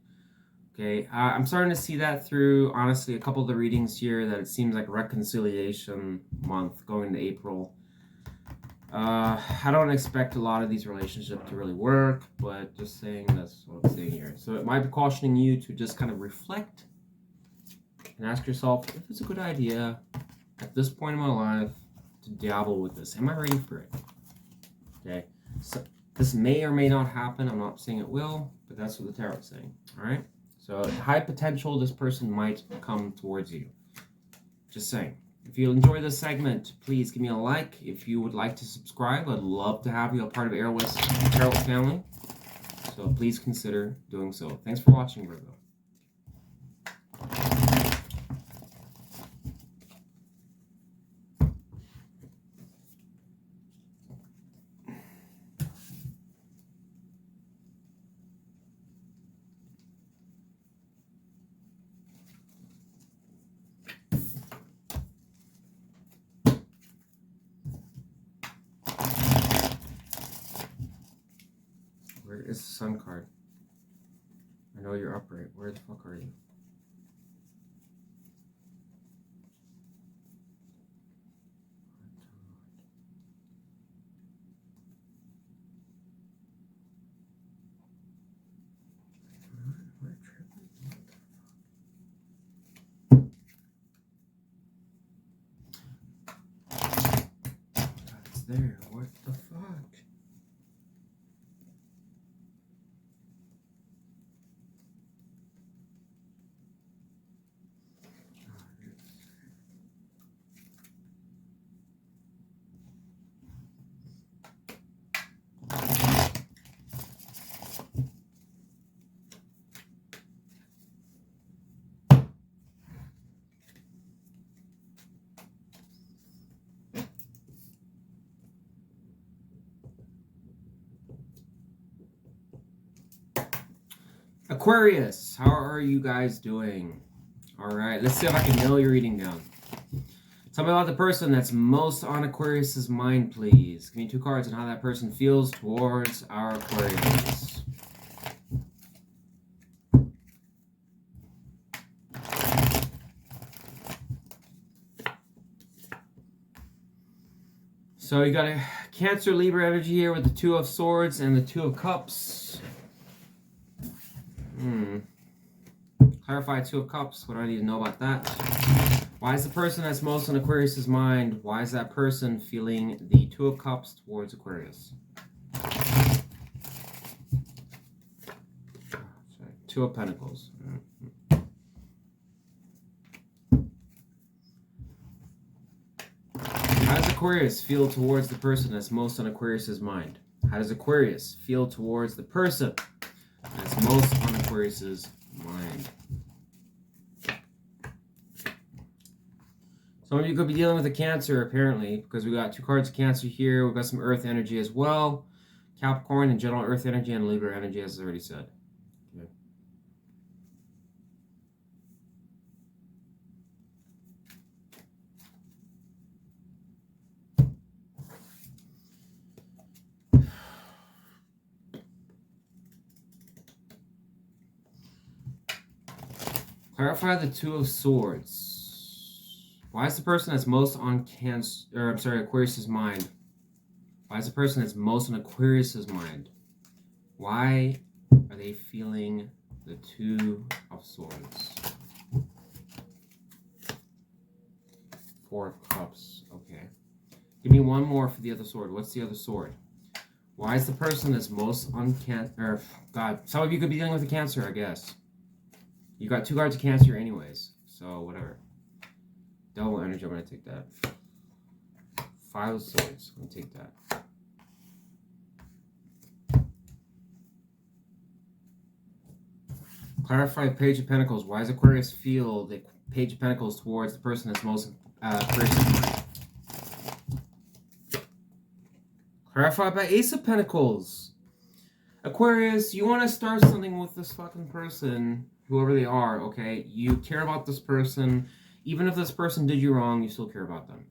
Okay, I'm starting to see that through, honestly, a couple of the readings here, that it seems like reconciliation month going into April. I don't expect a lot of these relationships to really work, but just saying that's what I'm saying here. So it might be cautioning you to just kind of reflect and ask yourself if it's a good idea at this point in my life to dabble with this. Am I ready for it? Okay, so this may or may not happen. I'm not saying it will, but that's what the tarot is saying. All right, so high potential, this person might come towards you. Just saying. If you enjoy this segment, please give me a like. If you would like to subscribe, I'd love to have you a part of Airless Tarot family. So please consider doing so. Thanks for watching, Virgo. Where is the Sun card? I know you're upright. Where the fuck are you? It's there. What the fuck? Aquarius, how are you guys doing? All right, let's see if I can nail your reading down. Tell me about the person that's most on Aquarius's mind, please. Give me 2 cards and how that person feels towards our Aquarius. So you got a Cancer Libra energy here with the 2 of Swords and the 2 of Cups. Clarify 2 of Cups. What do I need to know about that? Why is the person that's most on Aquarius's mind, why is that person feeling the 2 of Cups towards Aquarius? Sorry, 2 of Pentacles. How does Aquarius feel towards the person that's most on Aquarius's mind? How does Aquarius feel towards the person that's most on Aquarius's mind? Some of you could be dealing with a Cancer, apparently, because we got 2 cards of Cancer here. We've got some Earth energy as well. Capricorn and general Earth energy and Libra energy, as I already said. Clarify the 2 of Swords. Why is the person that's most on Aquarius's mind? Why is the person that's most on Aquarius's mind? Why are they feeling the 2 of Swords? 4 of Cups. Okay. Give me one more for the other sword. What's the other sword? Why is the person that's most on Cancer? God, some of you could be dealing with a Cancer, I guess. You got 2 cards of Cancer anyways, so whatever. Double energy, I'm going to take that. 5 of Swords, I'm going to take that. Clarify Page of Pentacles. Why does Aquarius feel the Page of Pentacles towards the person that's most Aquarius? Clarify by Ace of Pentacles. Aquarius, you want to start something with this fucking person, whoever they are, okay? You care about this person. Even if this person did you wrong, you still care about them.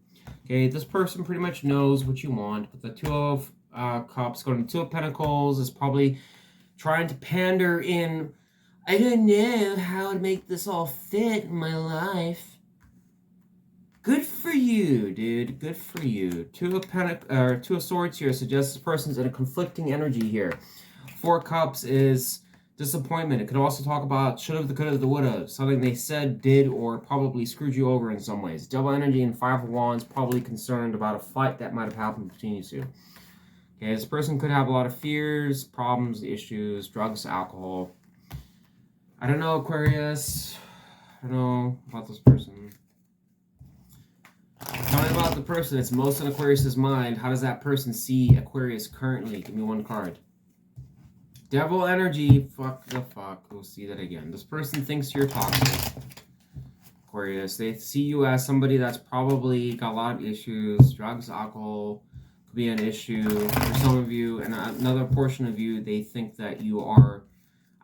Okay, this person pretty much knows what you want, but the 2 of Cups going to 2 of Pentacles is probably trying to pander in, I don't know how to make this all fit in my life. Good for for you, dude. Good for you. Two of Swords here suggests this person's in a conflicting energy here. Four Cups is disappointment. It could also talk about should have, the could have, the would have. Something they said, did, or probably screwed you over in some ways. Double energy and Five of Wands, probably concerned about a fight that might have happened between you two. Okay, this person could have a lot of fears, problems, issues, drugs, alcohol. I don't know, Aquarius. I don't know about this person. Tell me about the person that's most on Aquarius's mind. How does that person see Aquarius currently? Give me one card. Devil energy. Fuck the fuck. We'll see that again. This person thinks you're toxic, Aquarius. They see you as somebody that's probably got a lot of issues. Drugs, alcohol could be an issue for some of you. And another portion of you, they think that you are,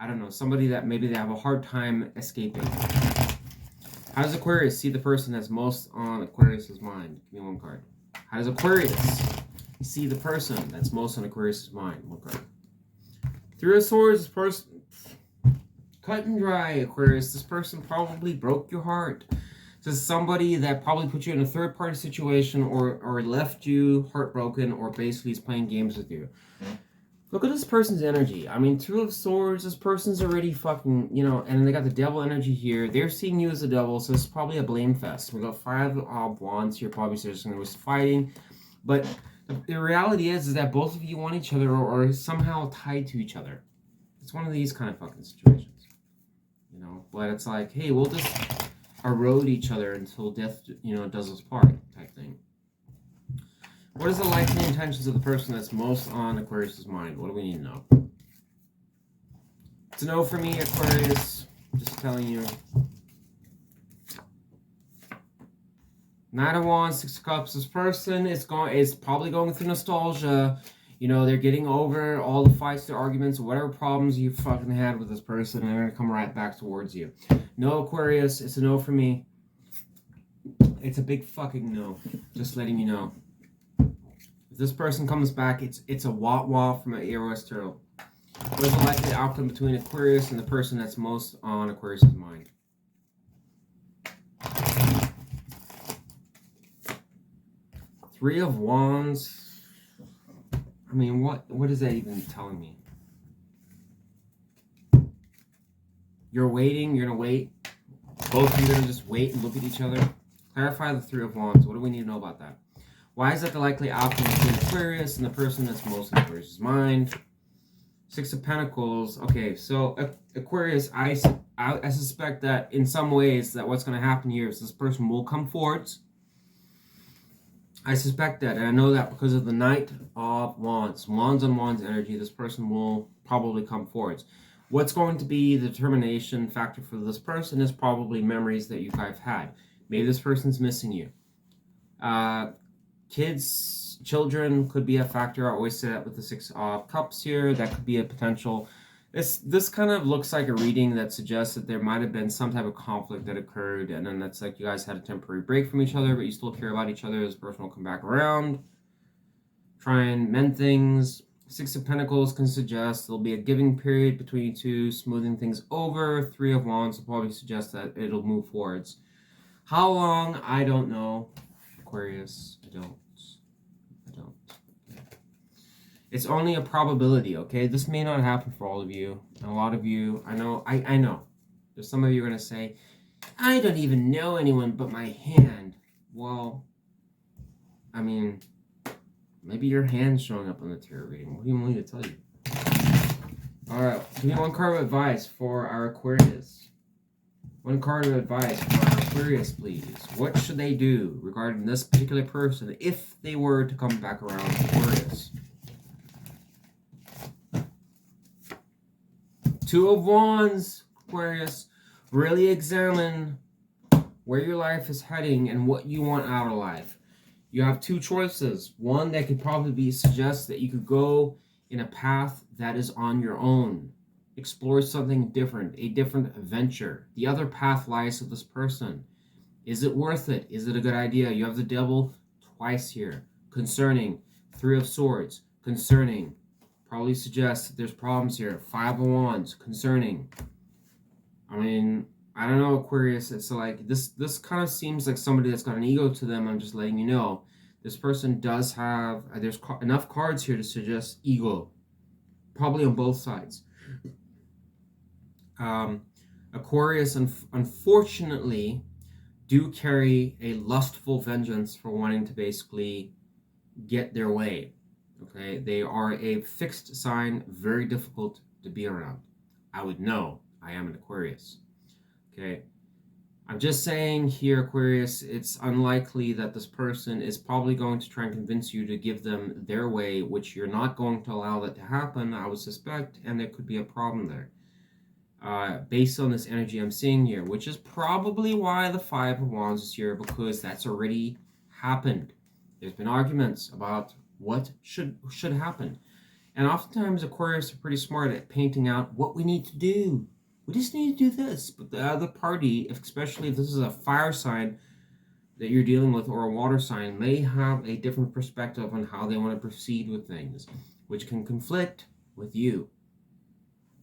I don't know, somebody that maybe they have a hard time escaping. How does Aquarius see the person that's most on Aquarius's mind? Give me one card. How does Aquarius see the person that's most on Aquarius's mind? One card. Three of Swords, this person, cut and dry, Aquarius. This person probably broke your heart. This is somebody that probably put you in a third-party situation or left you heartbroken or basically is playing games with you. Look at this person's energy. I mean, Two of Swords, this person's already fucking, you know, and they got the devil energy here. They're seeing you as a devil, so it's probably a blame fest. We got Five of Wands here, probably suggesting there was fighting. But the reality is that both of you want each other or are somehow tied to each other. It's one of these kind of fucking situations. You know, but it's like, hey, we'll just erode each other until death, you know, does us part type thing. What is the life and intentions of the person that's most on Aquarius's mind? What do we need to know? It's a no for me, Aquarius. Just telling you. Knight of Wands, Six of Cups. This person is probably going through nostalgia. You know, they're getting over all the fights, the arguments, whatever problems you fucking had with this person, and they're gonna come right back towards you. No, Aquarius, it's a no for me. It's a big fucking no. Just letting you know. If this person comes back, it's a wah-wah from an Aries Tarot. What is the likely outcome between Aquarius and the person that's most on Aquarius's mind? Three of Wands. I mean, what is that even telling me? You're waiting, you're gonna wait. Both of you are gonna just wait and look at each other. Clarify the Three of Wands. What do we need to know about that? Why is that the likely outcome between Aquarius and the person that's most in Aquarius's mind? Six of Pentacles. Okay, so Aquarius, I suspect that in some ways that what's going to happen here is this person will come forwards. I suspect that, and I know that because of the Knight of Wands. Wands on Wands energy, this person will probably come forwards. What's going to be the determination factor for this person is probably memories that you guys had. Maybe this person's missing you. Kids, children could be a factor. I always say that with the Six of Cups here. That could be a potential. This kind of looks like a reading that suggests that there might have been some type of conflict that occurred, and then that's like you guys had a temporary break from each other, but you still care about each other. This person will come back around, try and mend things. Six of Pentacles can suggest there'll be a giving period between you two, smoothing things over. Three of Wands will probably suggest that it'll move forwards. How long? I don't know. Aquarius, I don't. It's only a probability, okay? This may not happen for all of you. And a lot of you, I know. There's some of you are going to say, I don't even know anyone but my hand. Well, I mean, maybe your hand's showing up on the tarot reading. What do you want me to tell you? All right, give me one card of advice for our Aquarius. One card of advice for our Aquarius, please. What should they do regarding this particular person if they were to come back around to Aquarius? Two of Wands, Aquarius. Really examine where your life is heading and what you want out of life. You have two choices. One that could probably suggest that you could go in a path that is on your own. Explore something different, a different venture. The other path lies with this person. Is it worth it? Is it a good idea? You have the devil twice here. Concerning. Three of Swords. Concerning. Probably suggests that there's problems here. Five of Wands. Concerning. I mean, I don't know, Aquarius. It's like this kind of seems like somebody that's got an ego to them. I'm just letting you know. This person does have, there's enough cards here to suggest ego. Probably on both sides. Aquarius, unfortunately, do carry a lustful vengeance for wanting to basically get their way. Okay, they are a fixed sign, very difficult to be around. I would know. I am an Aquarius. Okay, I'm just saying here, Aquarius, it's unlikely that this person is probably going to try and convince you to give them their way, which you're not going to allow that to happen, I would suspect, and there could be a problem there. Based on this energy I'm seeing here, which is probably why the Five of Wands is here, because that's already happened. There's been arguments about what should happen. And oftentimes Aquarius are pretty smart at painting out what we need to do. We just need to do this. But the other party, especially if this is a fire sign that you're dealing with or a water sign, may have a different perspective on how they want to proceed with things, which can conflict with you.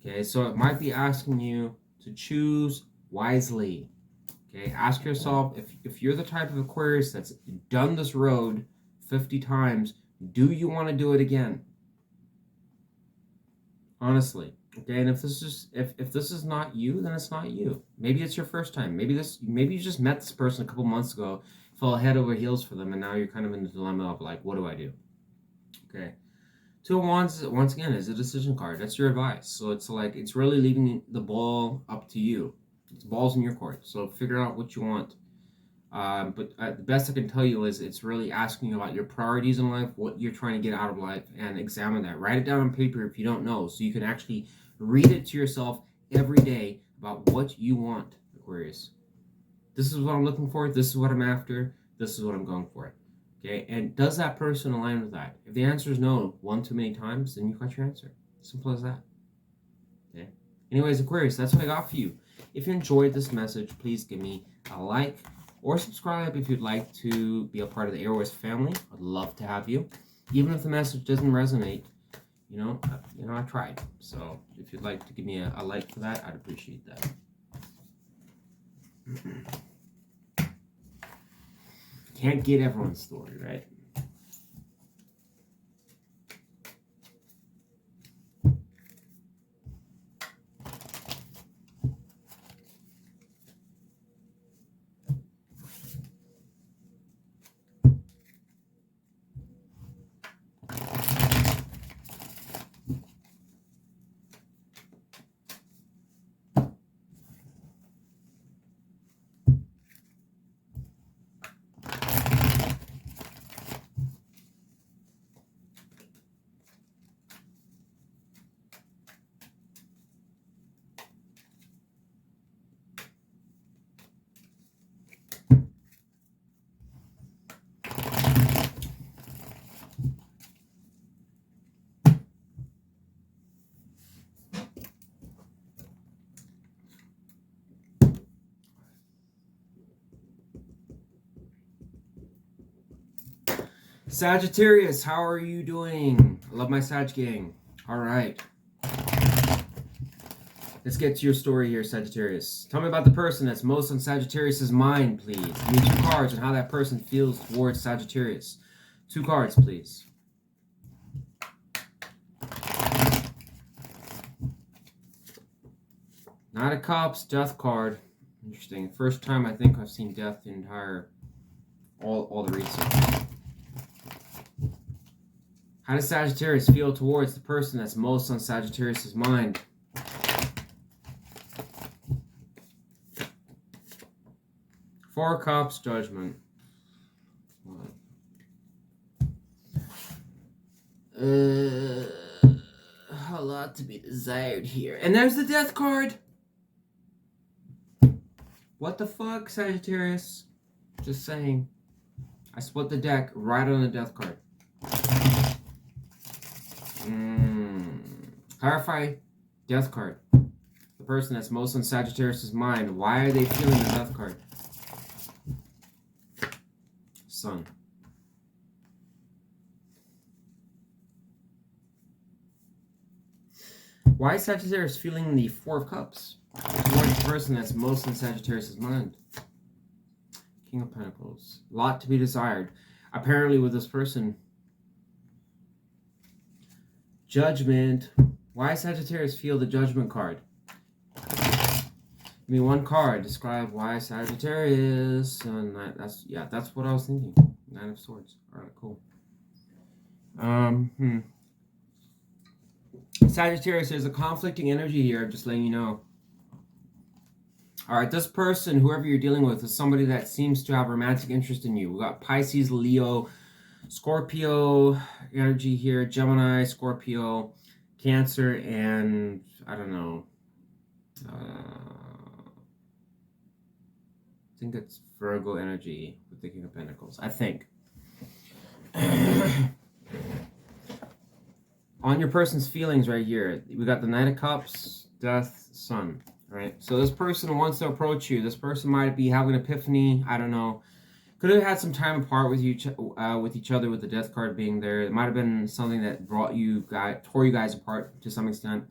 Okay, so it might be asking you to choose wisely. Okay, ask yourself, if you're the type of Aquarius that's done this road 50 times, do you want to do it again? Honestly. Okay, and if this is not you, then it's not you. Maybe it's your first time. Maybe you just met this person a couple months ago, fell head over heels for them, and now you're kind of in the dilemma of like, what do I do? Okay. Two of Wands, once again, is a decision card. That's your advice. So it's like, it's really leaving the ball up to you. The ball's in your court. So figure out what you want. But the best I can tell you is it's really asking you about your priorities in life, what you're trying to get out of life, and examine that. Write it down on paper if you don't know, so you can actually read it to yourself every day about what you want, Aquarius. This is what I'm looking for. This is what I'm after. This is what I'm going for. Okay, and does that person align with that? If the answer is no one too many times, then you got your answer. Simple as that. Okay. Anyways, Aquarius, that's what I got for you. If you enjoyed this message, please give me a like or subscribe if you'd like to be a part of the Aries family. I'd love to have you. Even if the message doesn't resonate, I tried. So if you'd like to give me a like for that, I'd appreciate that. Can't get everyone's story, right? Sagittarius, how are you doing? I love my Sag gang. All right. Let's get to your story here, Sagittarius. Tell me about the person that's most on Sagittarius's mind, please. Give me 2 cards and how that person feels towards Sagittarius. 2 cards, please. Knight of Cups, Death card. Interesting. First time I think I've seen Death the entire, all the research. How does Sagittarius feel towards the person that's most on Sagittarius's mind? Four of Cups, Judgment. A lot to be desired here. And there's the Death card! What the fuck, Sagittarius? Just saying. I split the deck right on the Death card. Clarify Death card. The person that's most on Sagittarius' mind. Why are they feeling the Death card? Sun. Why is Sagittarius feeling the Four of Cups? person that's most in Sagittarius' mind? King of Pentacles. A lot to be desired. Apparently with this person, Judgment. Why Sagittarius feel the Judgment card? Give me one card. Describe why Sagittarius. And that's what I was thinking. Nine of Swords. All right, cool. Sagittarius, there's a conflicting energy here. Just letting you know. All right, this person, whoever you're dealing with, is somebody that seems to have romantic interest in you. We got Pisces, Leo, Scorpio energy here, Gemini, Scorpio, Cancer, and I don't know. I think it's Virgo energy with the King of Pentacles. I think. On your person's feelings right here, we got the Knight of Cups, Death, Sun. Right? So this person wants to approach you. This person might be having an epiphany. I don't know. Could have had some time apart with each other with the Death card being there. It might have been something that tore you guys apart to some extent.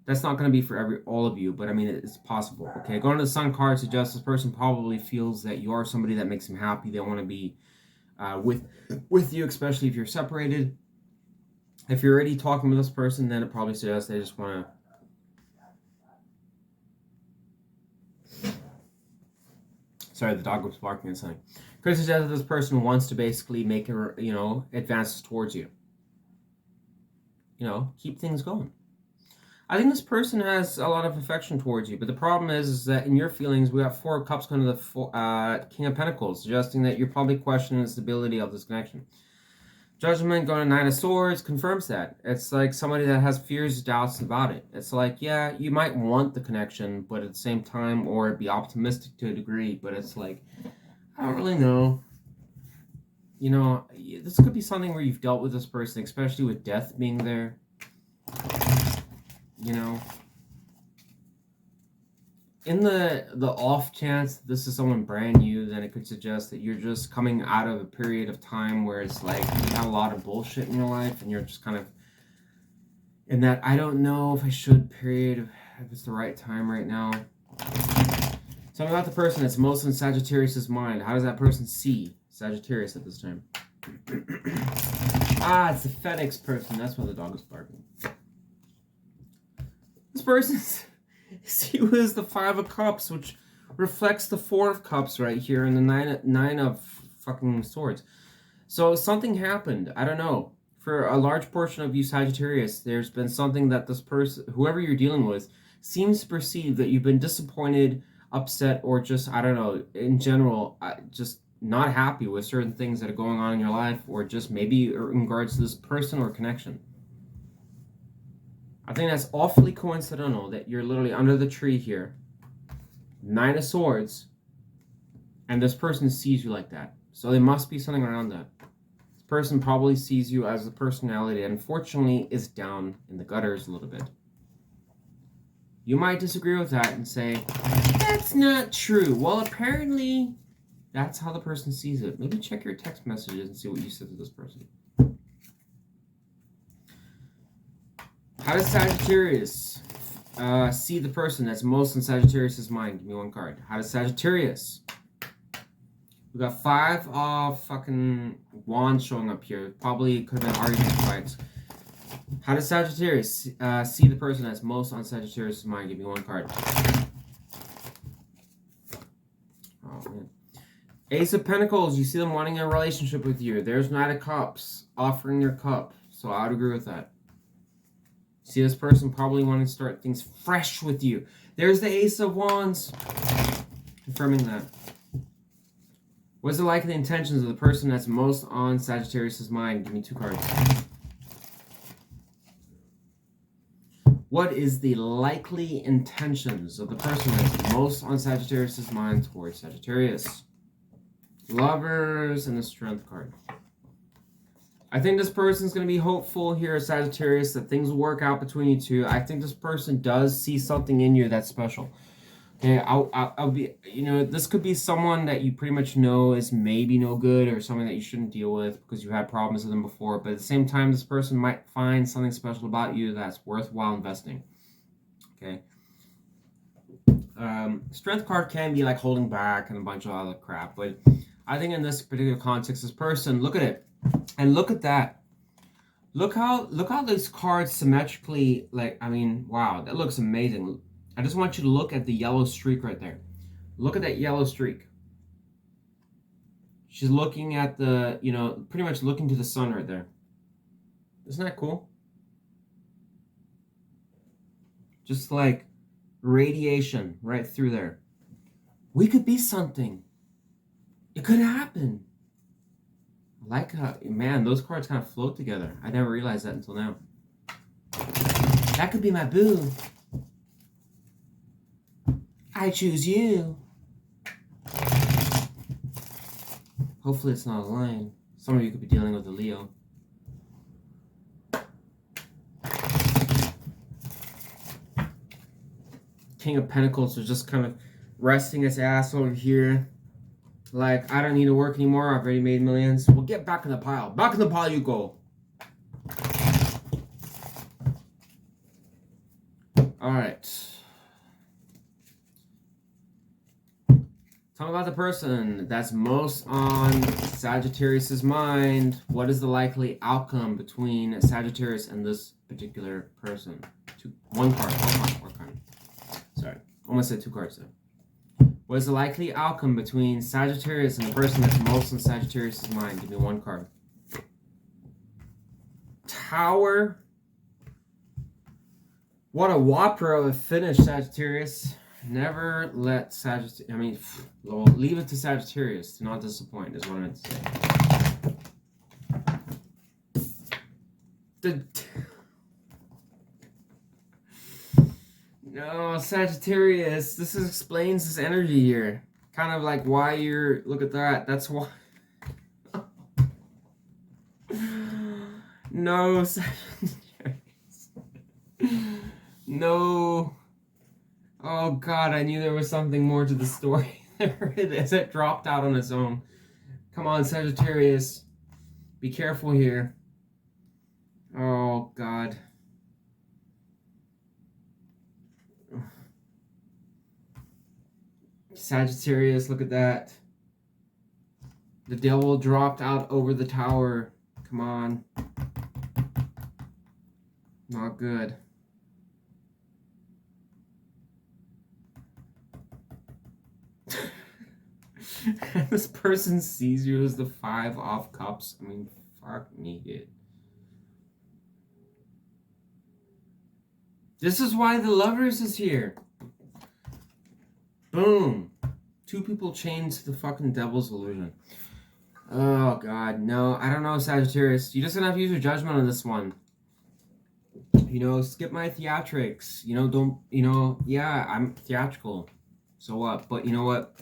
That's not going to be for all of you, but I mean, it's possible. Okay, going to the Sun card suggests this person probably feels that you are somebody that makes them happy. They want to be with you, especially if you're separated. If you're already talking with this person, then it probably suggests they just want to. Sorry, the dog was barking at something. Could suggest that this person wants to basically make advances towards you. Keep things going. I think this person has a lot of affection towards you, but the problem is that in your feelings, we got Four of Cups going to the King of Pentacles, suggesting that you're probably questioning the stability of this connection. Judgment going to Nine of Swords confirms that. It's like somebody that has fears, doubts about it. It's like, yeah, you might want the connection, but at the same time, or be optimistic to a degree, but it's like, I don't really know. This could be something where you've dealt with this person, especially with death being there. In the off chance this is someone brand new, then it could suggest that you're just coming out of a period of time where it's like you had a lot of bullshit in your life and you're just kind of in that I don't know if I should period, if it's the right time right now. Something about the person that's most in Sagittarius' mind. How does that person see Sagittarius at this time? It's the Phoenix person. That's why the dog is barking. This person's... See who is the Five of Cups, which reflects the Four of Cups right here and the nine of fucking Swords. So something happened. I don't know. For a large portion of you Sagittarius, there's been something that this person, whoever you're dealing with, seems to perceive that you've been disappointed, upset, or just, I don't know, in general, just not happy with certain things that are going on in your life, or just maybe in regards to this person or connection. I think that's awfully coincidental that you're literally under the tree here, Nine of Swords, and this person sees you like that. So there must be something around that. This person probably sees you as a personality that unfortunately is down in the gutters a little bit. You might disagree with that and say, that's not true. Well, apparently that's how the person sees it. Maybe check your text messages and see what you said to this person. How does Sagittarius see the person that's most in Sagittarius' mind? Give me one card. How does Sagittarius? We got Five of fucking Wands showing up here. Probably could have been Aries fights. How does Sagittarius see the person that's most on Sagittarius' mind? Give me one card. Oh, man. Ace of Pentacles. You see them wanting a relationship with you. There's Knight of Cups offering their cup. So I would agree with that. See this person probably wanting to start things fresh with you. There's the Ace of Wands. Confirming that. What's the likely intentions of the person that's most on Sagittarius' mind? Give me two cards. What is the likely intentions of the person that's most on Sagittarius' mind towards Sagittarius? Lovers and the Strength card. I think this person's going to be hopeful here, Sagittarius, that things will work out between you two. I think this person does see something in you that's special. Okay, I'll be, this could be someone that you pretty much know is maybe no good or someone that you shouldn't deal with because you've had problems with them before. But at the same time, this person might find something special about you that's worthwhile investing. Okay. Strength card can be like holding back and a bunch of other crap, but I think in this particular context, this person, look at it, and look at that. Look how these cards symmetrically, like, I mean, wow, that looks amazing. I just want you to look at the yellow streak right there. Look at that yellow streak. She's looking at the, you know, pretty much looking to the sun right there. Isn't that cool? Just like radiation right through there. We could be something. It could happen. I like how, man, those cards kind of float together. I never realized that until now. That could be my boo. I choose you. Hopefully it's not a lion. Some of you could be dealing with a Leo. King of Pentacles is just kind of resting his ass over here. Like, I don't need to work anymore. I've already made millions. Well, get back in the pile. Back in the pile you go. All right. Talk about the person that's most on Sagittarius's mind. What is the likely outcome between Sagittarius and this particular person? One card. Sorry, almost said two cards though. What is the likely outcome between Sagittarius and the person that's most on Sagittarius's mind? Give me one card. Tower. What a whopper of a finish, Sagittarius. Never let Sagittarius, I mean, well, leave it to Sagittarius to not disappoint, is what I meant to say. No, Sagittarius, this explains this energy here. Kind of like why you're, look at that, that's why. No, Sagittarius. No. Oh God, I knew there was something more to the story. There it is. It dropped out on its own. Come on, Sagittarius. Be careful here. Oh God. Sagittarius, look at that. The devil dropped out over the tower. Come on. Not good. This person sees you as the 5 of Cups. I mean, fuck me, dude. This is why the Lovers is here. Boom. 2 people chained to the fucking devil's illusion. Oh, God. No, I don't know, Sagittarius. You're just gonna have to use your judgment on this one. You know, skip my theatrics. You know, don't, you know, yeah, I'm theatrical. So what? But you know what?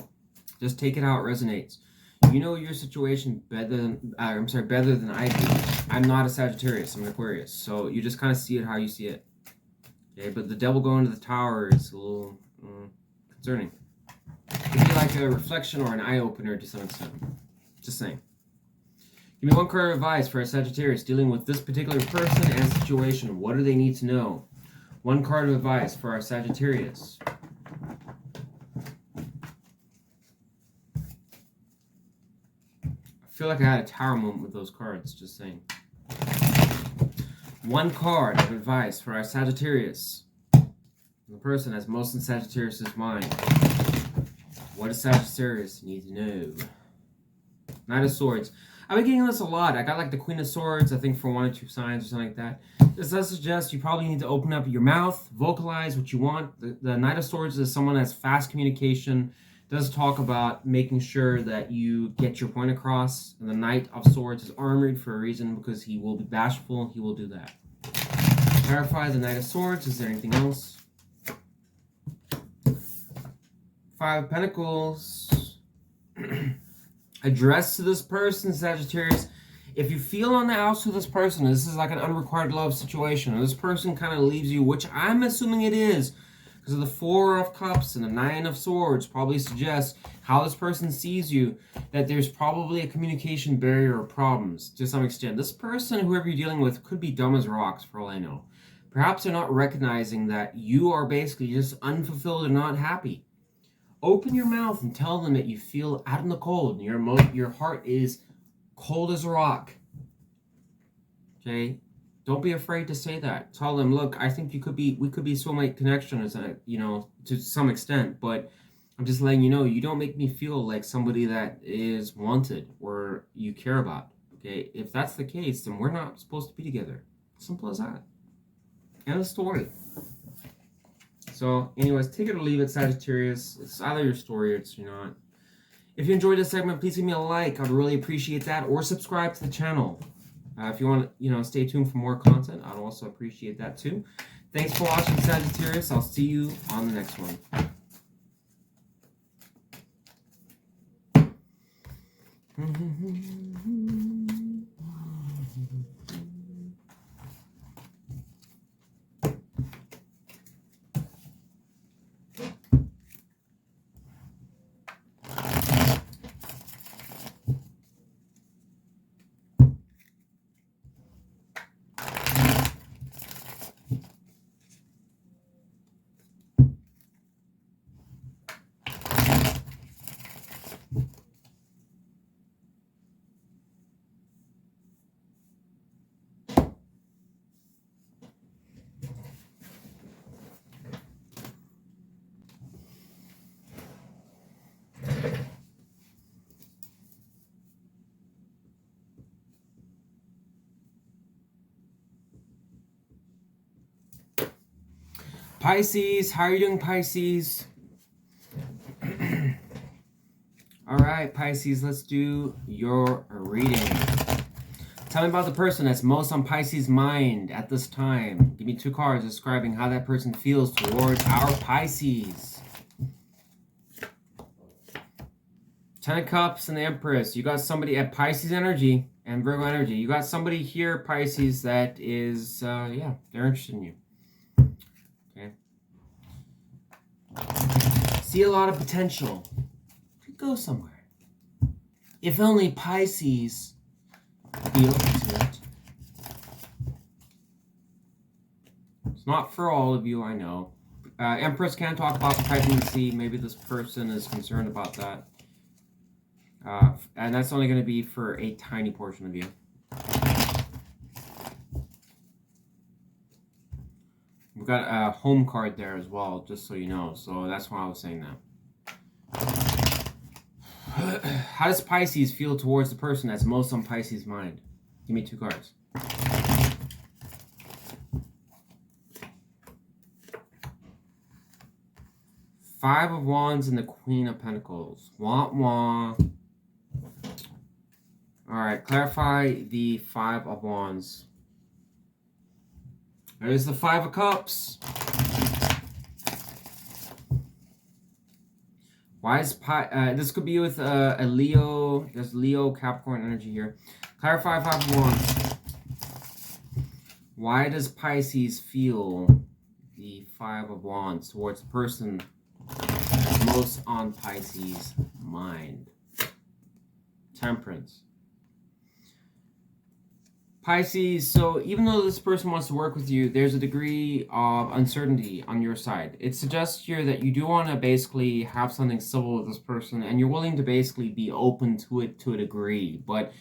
Just take it how it resonates. You know your situation better than better than I do. I'm not a Sagittarius. I'm an Aquarius. So you just kind of see it how you see it. Okay, but the devil going to the tower is a little concerning. It could be like a reflection or an eye opener to some extent. Just saying. Give me one card of advice for a Sagittarius dealing with this particular person and situation. What do they need to know? One card of advice for our Sagittarius. I feel like I had a tower moment with those cards, just saying. One card of advice for our Sagittarius. The person that's most in Sagittarius' mind. What does Sagittarius need to know? Knight of Swords. I've been getting this a lot. I got like the Queen of Swords, I think for 1 or 2 signs or something like that. This does suggest you probably need to open up your mouth, vocalize what you want. The Knight of Swords is someone that has fast communication. Does talk about making sure that you get your point across. And the Knight of Swords is armored for a reason because he will be bashful. He will do that. Clarify the Knight of Swords. Is there anything else? 5 of Pentacles. Address to this person, Sagittarius. If you feel on the outs with this person, this is like an unrequited love situation, and this person kind of leaves you, which I'm assuming it is, because of the 4 of Cups and the 9 of Swords probably suggests how this person sees you, that there's probably a communication barrier or problems to some extent. This person, whoever you're dealing with, could be dumb as rocks for all I know. Perhaps they're not recognizing that you are basically just unfulfilled and not happy. Open your mouth and tell them that you feel out in the cold and your heart is cold as a rock. Okay? Don't be afraid to say that. Tell them, look, I think we could be soulmate connection, to some extent, but I'm just letting you know, you don't make me feel like somebody that is wanted or you care about. Okay? If that's the case, then we're not supposed to be together. Simple as that. End of story. So, anyways, take it or leave it, Sagittarius. It's either your story or it's not. If you enjoyed this segment, please give me a like. I'd really appreciate that. Or subscribe to the channel. If you want to, stay tuned for more content, I'd also appreciate that too. Thanks for watching, Sagittarius. I'll see you on the next one. Pisces, how are you doing, Pisces? All right, Pisces, let's do your reading. Tell me about the person that's most on Pisces' mind at this time. Give me 2 cards describing how that person feels towards our Pisces. 10 of Cups and the Empress. You got somebody at Pisces energy and Virgo energy. You got somebody here, Pisces, that is, they're interested in you. See a lot of potential. Could go somewhere. If only Pisces be open to it. It's not for all of you, I know. Empress can't talk about pregnancy. Maybe this person is concerned about that. And that's only going to be for a tiny portion of you. We've got a home card there as well, just so you know. So that's why I was saying that. How does Pisces feel towards the person that's most on Pisces' mind? Give me 2 cards. Five of Wands and the Queen of Pentacles. Wah wah. Alright, clarify the Five of Wands. There's the Five of Cups. Why is this could be with a Leo. There's Leo, Capricorn energy here. Clarify Five of Wands. Why does Pisces feel the Five of Wands towards the person that's most on Pisces' mind? Temperance. Pisces, so even though this person wants to work with you, there's a degree of uncertainty on your side. It suggests here that you do want to basically have something civil with this person, and you're willing to basically be open to it to a degree. But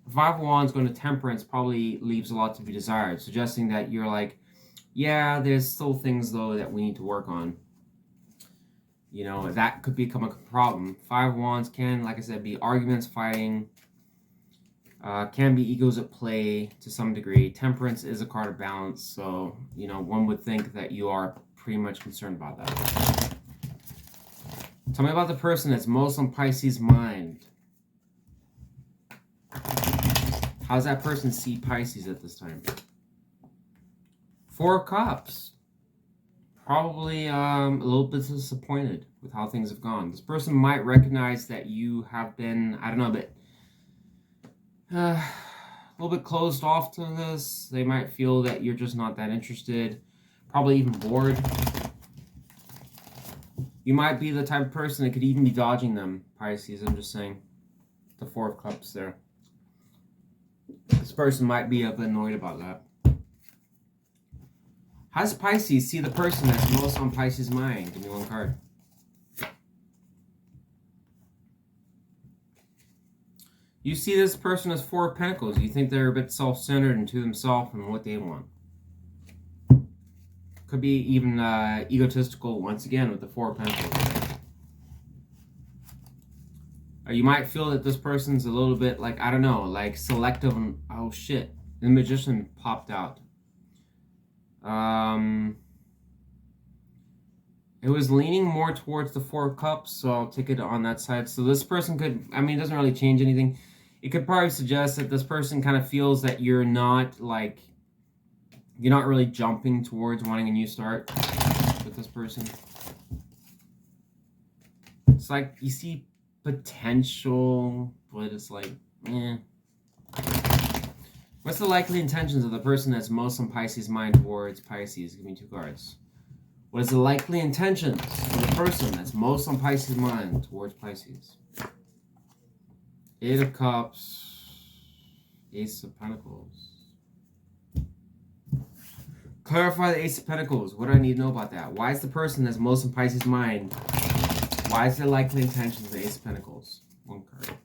the Five of Wands going to Temperance probably leaves a lot to be desired, suggesting that you're like, yeah, there's still things, though, that we need to work on. You know, that could become a problem. Five of Wands can, like I said, be arguments, fighting. Can be egos at play to some degree. Temperance is a card of balance, so, you know, one would think that you are pretty much concerned about that. Tell me about the person that's most on Pisces' mind. How does that person see Pisces at this time? Four of Cups. Probably a little bit disappointed with how things have gone. This person might recognize that you have been, I don't know, a little bit closed off to this. They might feel that you're just not that interested. Probably even bored. You might be the type of person that could even be dodging them, Pisces. I'm just saying. The Four of Cups there. This person might be a bit annoyed about that. How does Pisces see the person that's most on Pisces' mind? Give me one card. You see this person as Four of Pentacles. You think they're a bit self-centered and to themselves and what they want. Could be even egotistical, once again, with the Four of Pentacles. You might feel that this person's a little bit like, I don't know, like selective. Oh shit, the Magician popped out. It was leaning more towards the Four of Cups, so I'll take it on that side. So this person could, I mean, it doesn't really change anything. It could probably suggest that this person kind of feels that you're not like, you're not really jumping towards wanting a new start with this person. It's like you see potential, but it's like, eh. What's the likely intentions of the person that's most on Pisces' mind towards Pisces? Give me 2 cards. What is the likely intentions of the person that's most on Pisces' mind towards Pisces? 8 of Cups, Ace of Pentacles. Clarify the Ace of Pentacles. What do I need to know about that? Why is the person that's most on Pisces' mind, why is their likely intentions of the Ace of Pentacles? 1 card.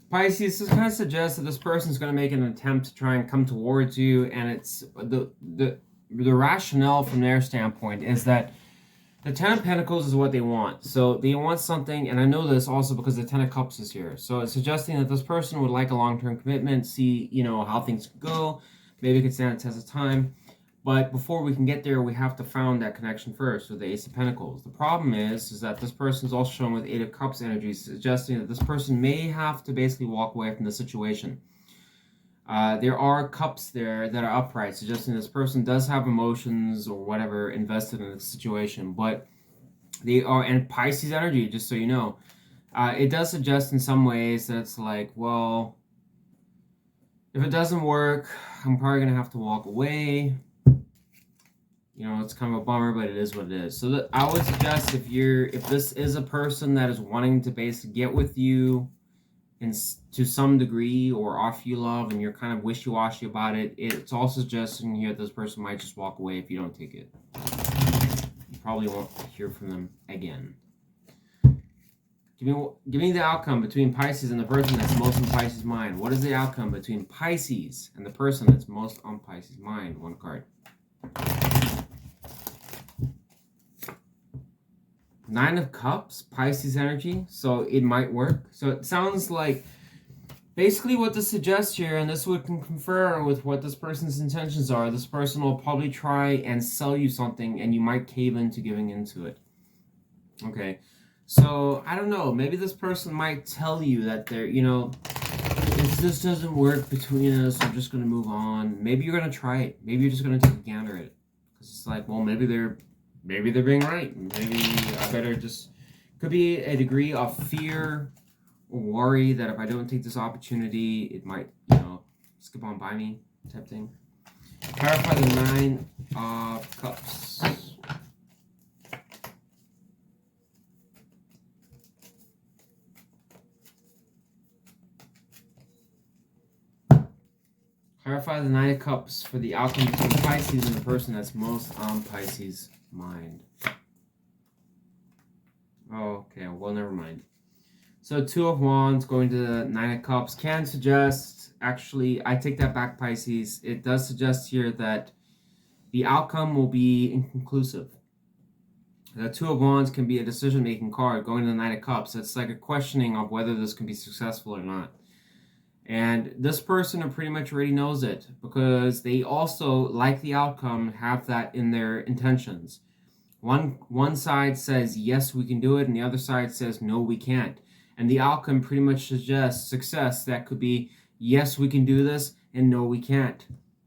Pisces, this kind of suggests that this person is going to make an attempt to try and come towards you, and it's the rationale from their standpoint is that the 10 of Pentacles is what they want. So they want something, and I know this also because the 10 of Cups is here. So it's suggesting that this person would like a long-term commitment, see, you know, how things go. Maybe it could stand the test of time. But before we can get there, we have to found that connection first with the Ace of Pentacles. The problem is that this person is also shown with 8 of Cups energy, suggesting that this person may have to basically walk away from the situation. There are cups there that are upright, suggesting this person does have emotions or whatever invested in the situation. But they are, and Pisces energy, just so you know, it does suggest in some ways that it's like, well, if it doesn't work, I'm probably going to have to walk away. You know, it's kind of a bummer, but it is what it is. So I would suggest if this is a person that is wanting to basically get with you to some degree or offer you love and you're kind of wishy-washy about it, it's also suggesting here that this person might just walk away if you don't take it. You probably won't hear from them again. Give me the outcome between Pisces and the person that's most on Pisces' mind. What is the outcome between Pisces and the person that's most on Pisces' mind? 1 card. 9 of Cups, Pisces energy, so it might work. So it sounds like basically what this suggests here, and this would confer with what this person's intentions are. This person will probably try and sell you something, and you might cave into giving into it. Okay, so I don't know. Maybe this person might tell you that they're, you know, if this doesn't work between us, I'm just going to move on. Maybe you're going to try it. Maybe you're just going to take a gander at it. Because it's like, well, maybe they're being right. Maybe I better just... Could be a degree of fear or worry that if I don't take this opportunity, it might, you know, skip on by me type thing. Clarify the 9 of Cups. Clarify the 9 of Cups for the outcome between Pisces and the person that's most on Pisces' mind. Oh, okay, well, never mind. So 2 of Wands going to the 9 of Cups can suggest, actually, I take that back, Pisces. It does suggest here that the outcome will be inconclusive. The 2 of Wands can be a decision-making card going to the 9 of Cups. It's like a questioning of whether this can be successful or not. And this person pretty much already knows it because they also, like the outcome, have that in their intentions. One side says, yes, we can do it, and the other side says, no, we can't. And the outcome pretty much suggests success. That could be, yes, we can do this, and no, we can't.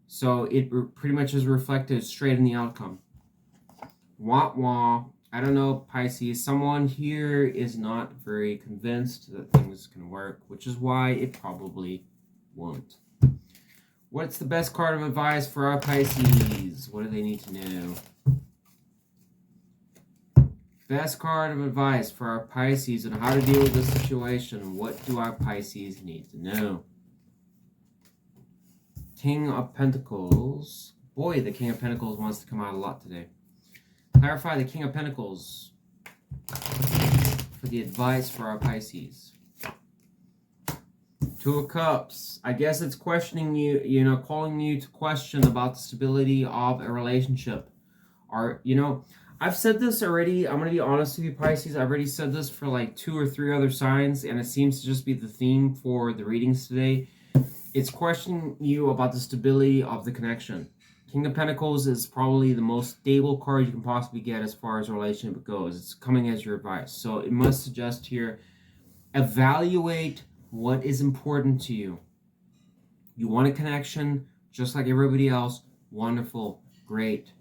So it pretty much is reflected straight in the outcome. Wah, wah. I don't know, Pisces. Someone here is not very convinced that things can work, which is why it probably won't. What's the best card of advice for our Pisces? What do they need to know? Best card of advice for our Pisces on how to deal with this situation. What do our Pisces need to know? King of Pentacles. Boy, the King of Pentacles wants to come out a lot today. Clarify the King of Pentacles for the advice for our Pisces. Two of Cups. I guess it's questioning you, calling you to question about the stability of a relationship. Or, I've said this already. I'm going to be honest with you, Pisces. I've already said this for like 2 or 3 other signs, and it seems to just be the theme for the readings today. It's questioning you about the stability of the connection. King of Pentacles is probably the most stable card you can possibly get as far as a relationship goes. It's coming as your advice. So it must suggest here, evaluate what is important to you. You want a connection just like everybody else. Wonderful. Great.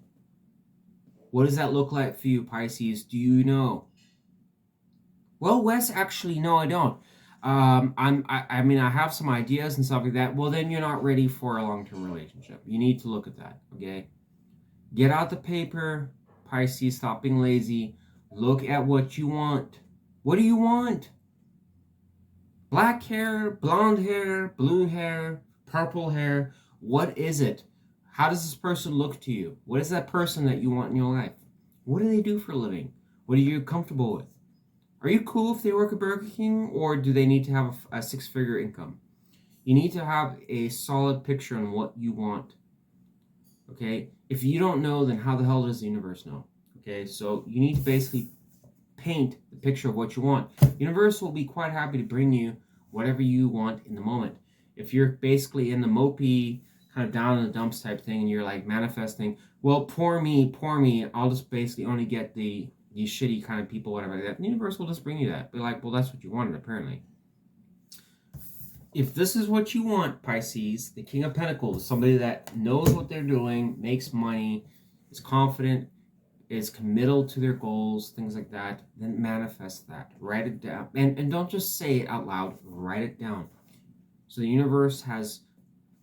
What does that look like for you, Pisces? Do you know? Well, Wes, actually, no, I don't. I mean, I have some ideas and stuff like that. Well, then you're not ready for a long-term relationship. You need to look at that, okay? Get out the paper, Pisces. Stop being lazy. Look at what you want. What do you want? Black hair, blonde hair, blue hair, purple hair. What is it? How does this person look to you? What is that person that you want in your life? What do they do for a living? What are you comfortable with? Are you cool if they work at Burger King, or do they need to have a 6-figure income? You need to have a solid picture on what you want. Okay? If you don't know, then how the hell does the universe know? Okay? So you need to basically paint the picture of what you want. The universe will be quite happy to bring you whatever you want in the moment. If you're basically in the mopey, kind of down in the dumps type thing, and you're like manifesting, well, poor me, I'll just basically only get these shitty kind of people, whatever like that. The universe will just bring you that. Be like, well, that's what you wanted, apparently. If this is what you want, Pisces, the King of Pentacles, somebody that knows what they're doing, makes money, is confident, is committal to their goals, things like that, then manifest that. Write it down. And don't just say it out loud. Write it down. So the universe has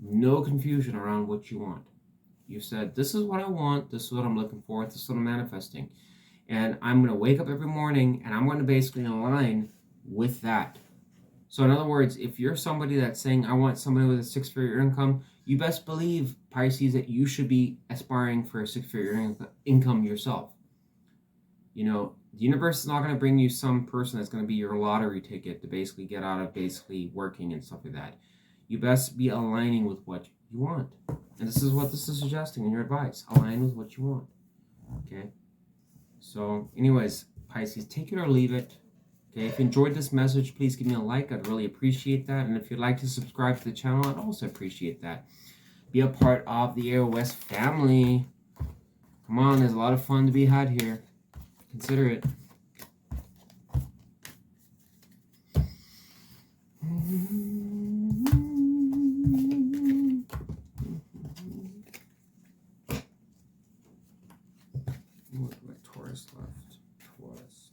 no confusion around what you want. You said, this is what I want, this is what I'm looking for, this is what I'm manifesting. And I'm going to wake up every morning and I'm going to basically align with that. So in other words, if you're somebody that's saying, I want somebody with a 6-figure income, you best believe, Pisces, that you should be aspiring for a 6-figure income yourself. The universe is not going to bring you some person that's going to be your lottery ticket to basically get out of basically working and stuff like that. You best be aligning with what you want. And this is what this is suggesting in your advice. Align with what you want. Okay? So, anyways, Pisces, take it or leave it. Okay, if you enjoyed this message, please give me a like. I'd really appreciate that. And if you'd like to subscribe to the channel, I'd also appreciate that. Be a part of the AOS family. Come on, there's a lot of fun to be had here. Consider it. What my Taurus left? Taurus.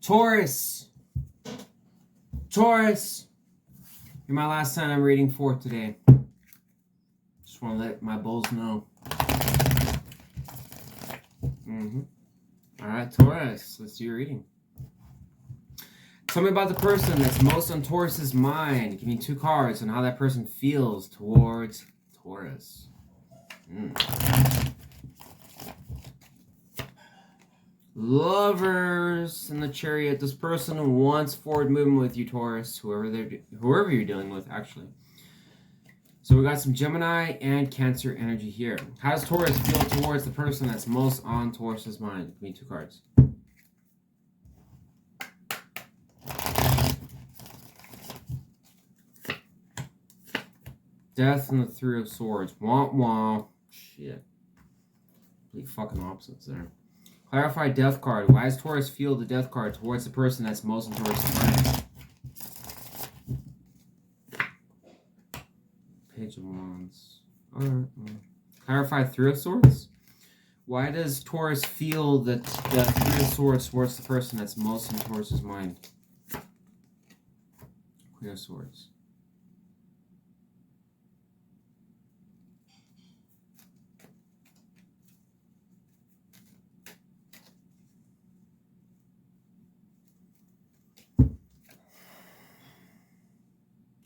Taurus. Taurus. You're my last sign I'm reading for today. Just want to let my bulls know. Alright, Taurus, let's do your reading. Tell me about the person that's most on Taurus's mind. Give me 2 cards on how that person feels towards Taurus. Lovers in the Chariot. This person wants forward movement with you, Taurus. Whoever you're dealing with, actually. So we got some Gemini and Cancer energy here. How does Taurus feel towards the person that's most on Taurus's mind? Give me 2 cards. Death and the 3 of Swords. Wah wah. Shit. Complete fucking opposites there. Clarify Death card. Why does Taurus feel the Death card towards the person that's most on Taurus's mind? Page of Wands. Alright. Clarify 3 of Swords. Why does Taurus feel that the 3 of Swords towards the person that's most in Taurus's mind? Queen of Swords.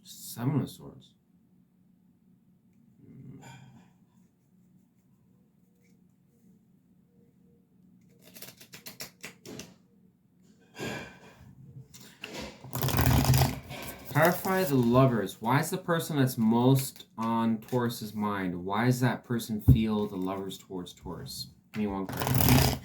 Seven of Swords. Clarify the Lovers. Why is the person that's most on Taurus's mind? Why does that person feel the Lovers towards Taurus? Give me 1 card.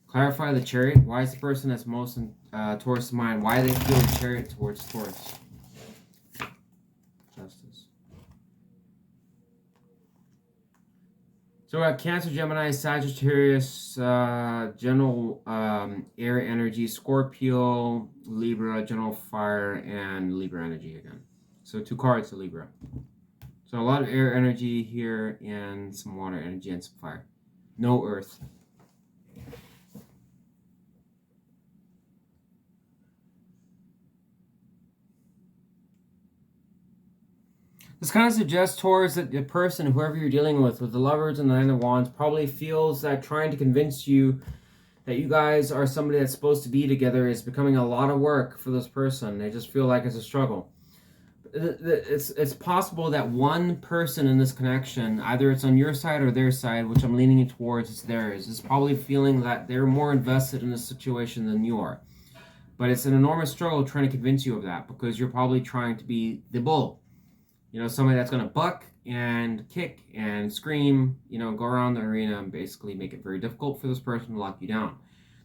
Clarify the Chariot. Why is the person that's most in Taurus's mind? Why do they feel the Chariot towards Taurus? Justice. So we got Cancer, Gemini, Sagittarius, general air energy, Scorpio, Libra, general fire, and Libra energy again. So 2 cards to Libra. So a lot of air energy here and some water energy and some fire. No earth. This kind of suggests, Taurus, that the person, whoever you're dealing with the Lovers and the 9 of Wands, probably feels that trying to convince you that you guys are somebody that's supposed to be together is becoming a lot of work for this person. They just feel like it's a struggle. It's possible that one person in this connection, either it's on your side or their side, which I'm leaning towards it's theirs, is probably feeling that they're more invested in this situation than you are. But it's an enormous struggle trying to convince you of that, because you're probably trying to be the bull. You know, somebody that's going to buck and kick and scream, you know, go around the arena and basically make it very difficult for this person to lock you down.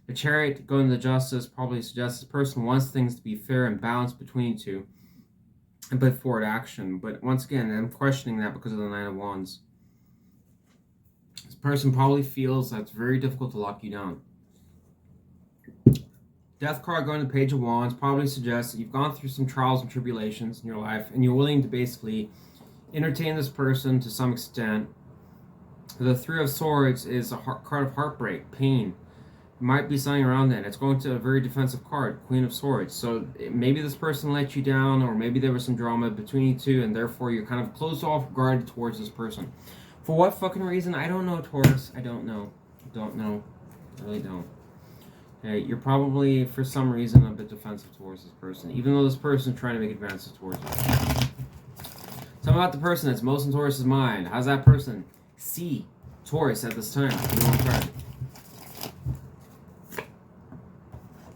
The Chariot, going to the Justice, probably suggests this person wants things to be fair and balanced between you two and put forward action. But once again, I'm questioning that because of the 9 of Wands. This person probably feels that it's very difficult to lock you down. Death card going to the Page of Wands probably suggests that you've gone through some trials and tribulations in your life and you're willing to basically entertain this person to some extent. The 3 of Swords is a card of heartbreak, pain. It might be something around that. It's going to a very defensive card, Queen of Swords. So maybe this person let you down, or maybe there was some drama between you two and therefore you're kind of closed off guard towards this person. For what fucking reason? I don't know, Taurus. I don't know. I don't know. I really don't. Okay, you're probably, for some reason, a bit defensive towards this person, even though this person is trying to make advances towards you. Tell me about the person that's most in Taurus's mind. How's that person see Taurus at this time?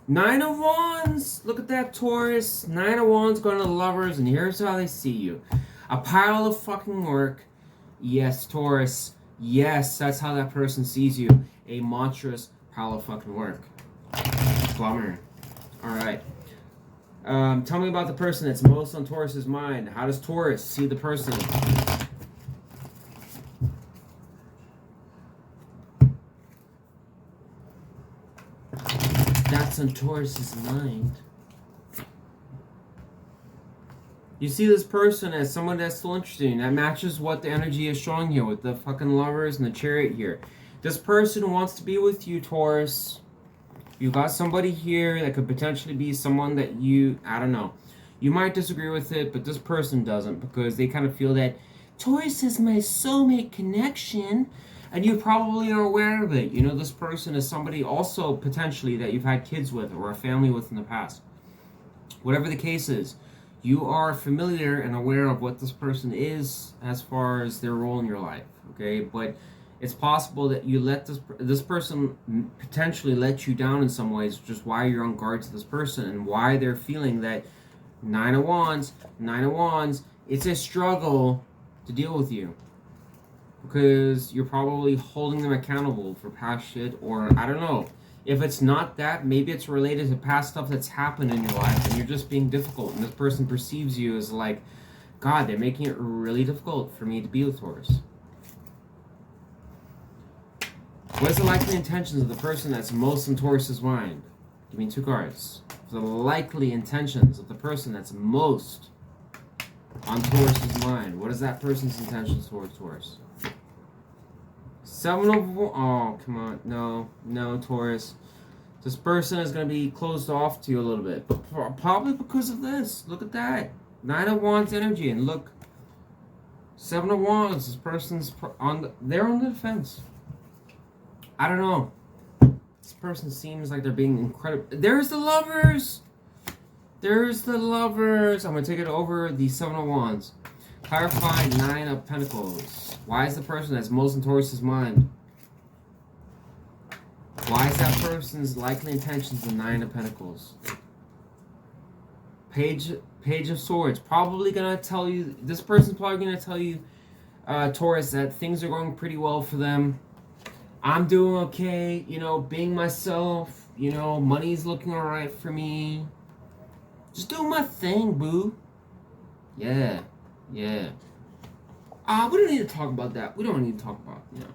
9 of Wands! Look at that, Taurus. 9 of Wands going to the Lovers, and here's how they see you. A pile of fucking work. Yes, Taurus. Yes, that's how that person sees you. A monstrous pile of fucking work. Plumber. Alright. Tell me about the person that's most on Taurus's mind. How does Taurus see the person? That's on Taurus's mind. You see this person as someone that's still interesting. That matches what the energy is showing here with the fucking Lovers and the Chariot here. This person wants to be with you, Taurus. You got somebody here that could potentially be someone that you, I don't know. You might disagree with it, but this person doesn't, because they kind of feel that Taurus is my soulmate connection, and you probably are aware of it. You know, this person is somebody also potentially that you've had kids with or a family with in the past. Whatever the case is, you are familiar and aware of what this person is as far as their role in your life, okay? But it's possible that you let this person potentially let you down in some ways, which is why you're on guard to this person and why they're feeling that Nine of Wands, it's a struggle to deal with you. Because you're probably holding them accountable for past shit, or I don't know. If it's not that, maybe it's related to past stuff that's happened in your life and you're just being difficult, and this person perceives you as like, God, they're making it really difficult for me to be with Taurus. What is the likely intentions of the person that's most in Taurus's mind? Give me 2 cards. The likely intentions of the person that's most on Taurus's mind. What is that person's intentions towards Taurus? 7 of... Oh, come on. No, Taurus. This person is going to be closed off to you a little bit. But probably because of this. Look at that. 9 of Wands energy. And look. 7 of Wands. This person's they're on the defense. I don't know. This person seems like they're being incredible. There's the Lovers. There's the Lovers. I'm going to take it over the 7 of Wands. Clarify 9 of Pentacles. Why is the person that's most in Taurus's mind? Why is that person's likely intentions the 9 of Pentacles? Page of Swords. Probably going to tell you, this person's probably going to tell you, Taurus, that things are going pretty well for them. I'm doing okay, you know, being myself, you know, money's looking alright for me. Just doing my thing, boo. Yeah. We don't need to talk about that. We don't need to talk about, you know,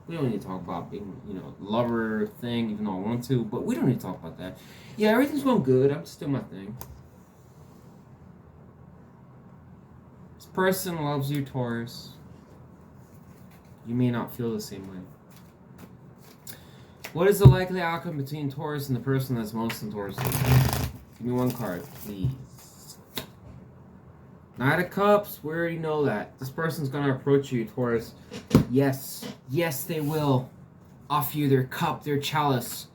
we don't need to talk about being, you know, lover thing, even though I want to, but we don't need to talk about that. Yeah, everything's going good. I'm just doing my thing. This person loves you, Taurus. You may not feel the same way. What is the likely outcome between Taurus and the person that's most in Taurus? Give me 1 card, please. 9 of Cups, we already know that. This person's going to approach you, Taurus. Yes, they will offer you their cup, their chalice.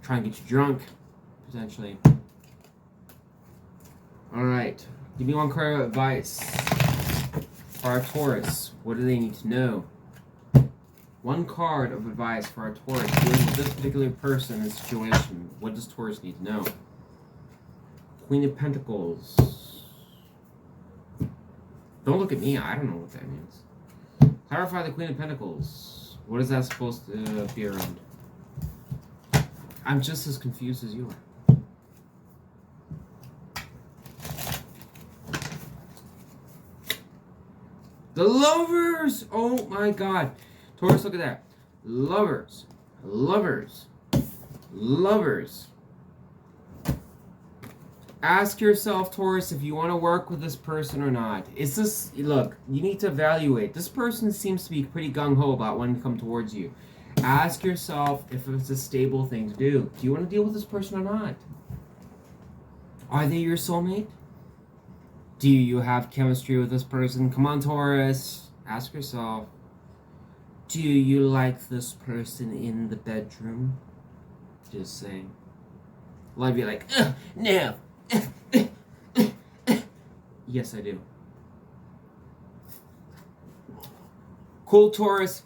Try and get you drunk, potentially. Alright, give me 1 card of advice for our Taurus. What do they need to know? 1 card of advice for our Taurus dealing with this particular person and situation. What does Taurus need to know? Queen of Pentacles. Don't look at me. I don't know what that means. Clarify the Queen of Pentacles. What is that supposed to be around? I'm just as confused as you are. The Lovers! Oh my God. Taurus, look at that. Lovers. Ask yourself, Taurus, if you want to work with this person or not. Is this, look, you need to evaluate. This person seems to be pretty gung-ho about wanting to come towards you. Ask yourself if it's a stable thing to do. Do you want to deal with this person or not? Are they your soulmate? Do you have chemistry with this person? Come on, Taurus. Ask yourself. Do you like this person in the bedroom? Just saying. A lot of you are like, no. Yes, I do. Cool, Taurus.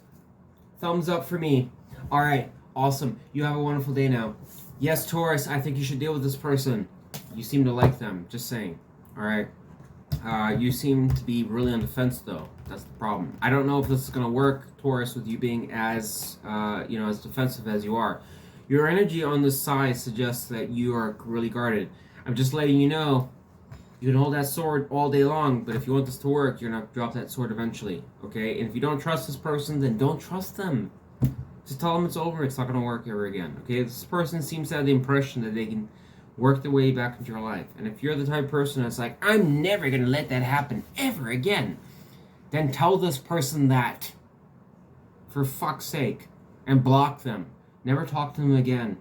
Thumbs up for me. All right, awesome. You have a wonderful day now. Yes, Taurus, I think you should deal with this person. You seem to like them. Just saying. All right. You seem to be really on the fence, though. That's the problem. I don't know if this is going to work, Taurus, with you being as, as defensive as you are. Your energy on this side suggests that you are really guarded. I'm just letting you know, you can hold that sword all day long, but if you want this to work, you're going to have to drop that sword eventually, okay? And if you don't trust this person, then don't trust them. Just tell them it's over. It's not going to work ever again, okay? This person seems to have the impression that they can work their way back into your life. And if you're the type of person that's like, I'm never going to let that happen ever again, then tell this person that. For fuck's sake. and block them. Never talk to them again.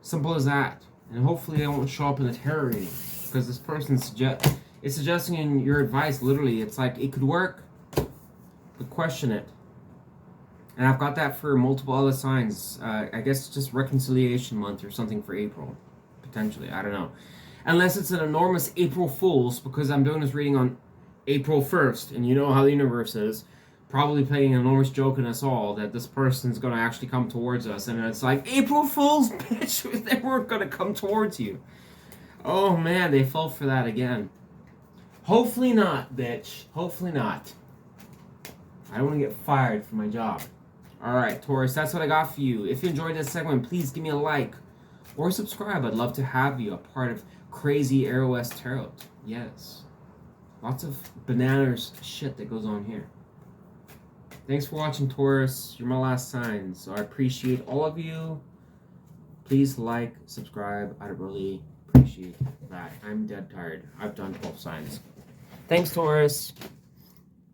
Simple as that. And hopefully they won't show up in the tarot reading, because this person is suggesting in your advice, literally, it's like, it could work, but question it. And I've got that for multiple other signs. I guess just reconciliation month or something for April. Potentially, I don't know. Unless it's an enormous April Fool's, because I'm doing this reading on April 1st, and you know how the universe is. Probably playing an enormous joke on us all that this person's going to actually come towards us. And it's like, April Fool's, bitch, they weren't going to come towards you. Oh, man, they fell for that again. Hopefully not, bitch. Hopefully not. I don't want to get fired from my job. Alright, Taurus, that's what I got for you. If you enjoyed this segment, please give me a like or subscribe. I'd love to have you a part of Crazy Aries Tarot. Yes. Lots of bananas shit that goes on here. Thanks for watching, Taurus. You're my last sign, so I appreciate all of you. Please like, subscribe. I'd really appreciate that. I'm dead tired. I've done 12 signs. Thanks, Taurus.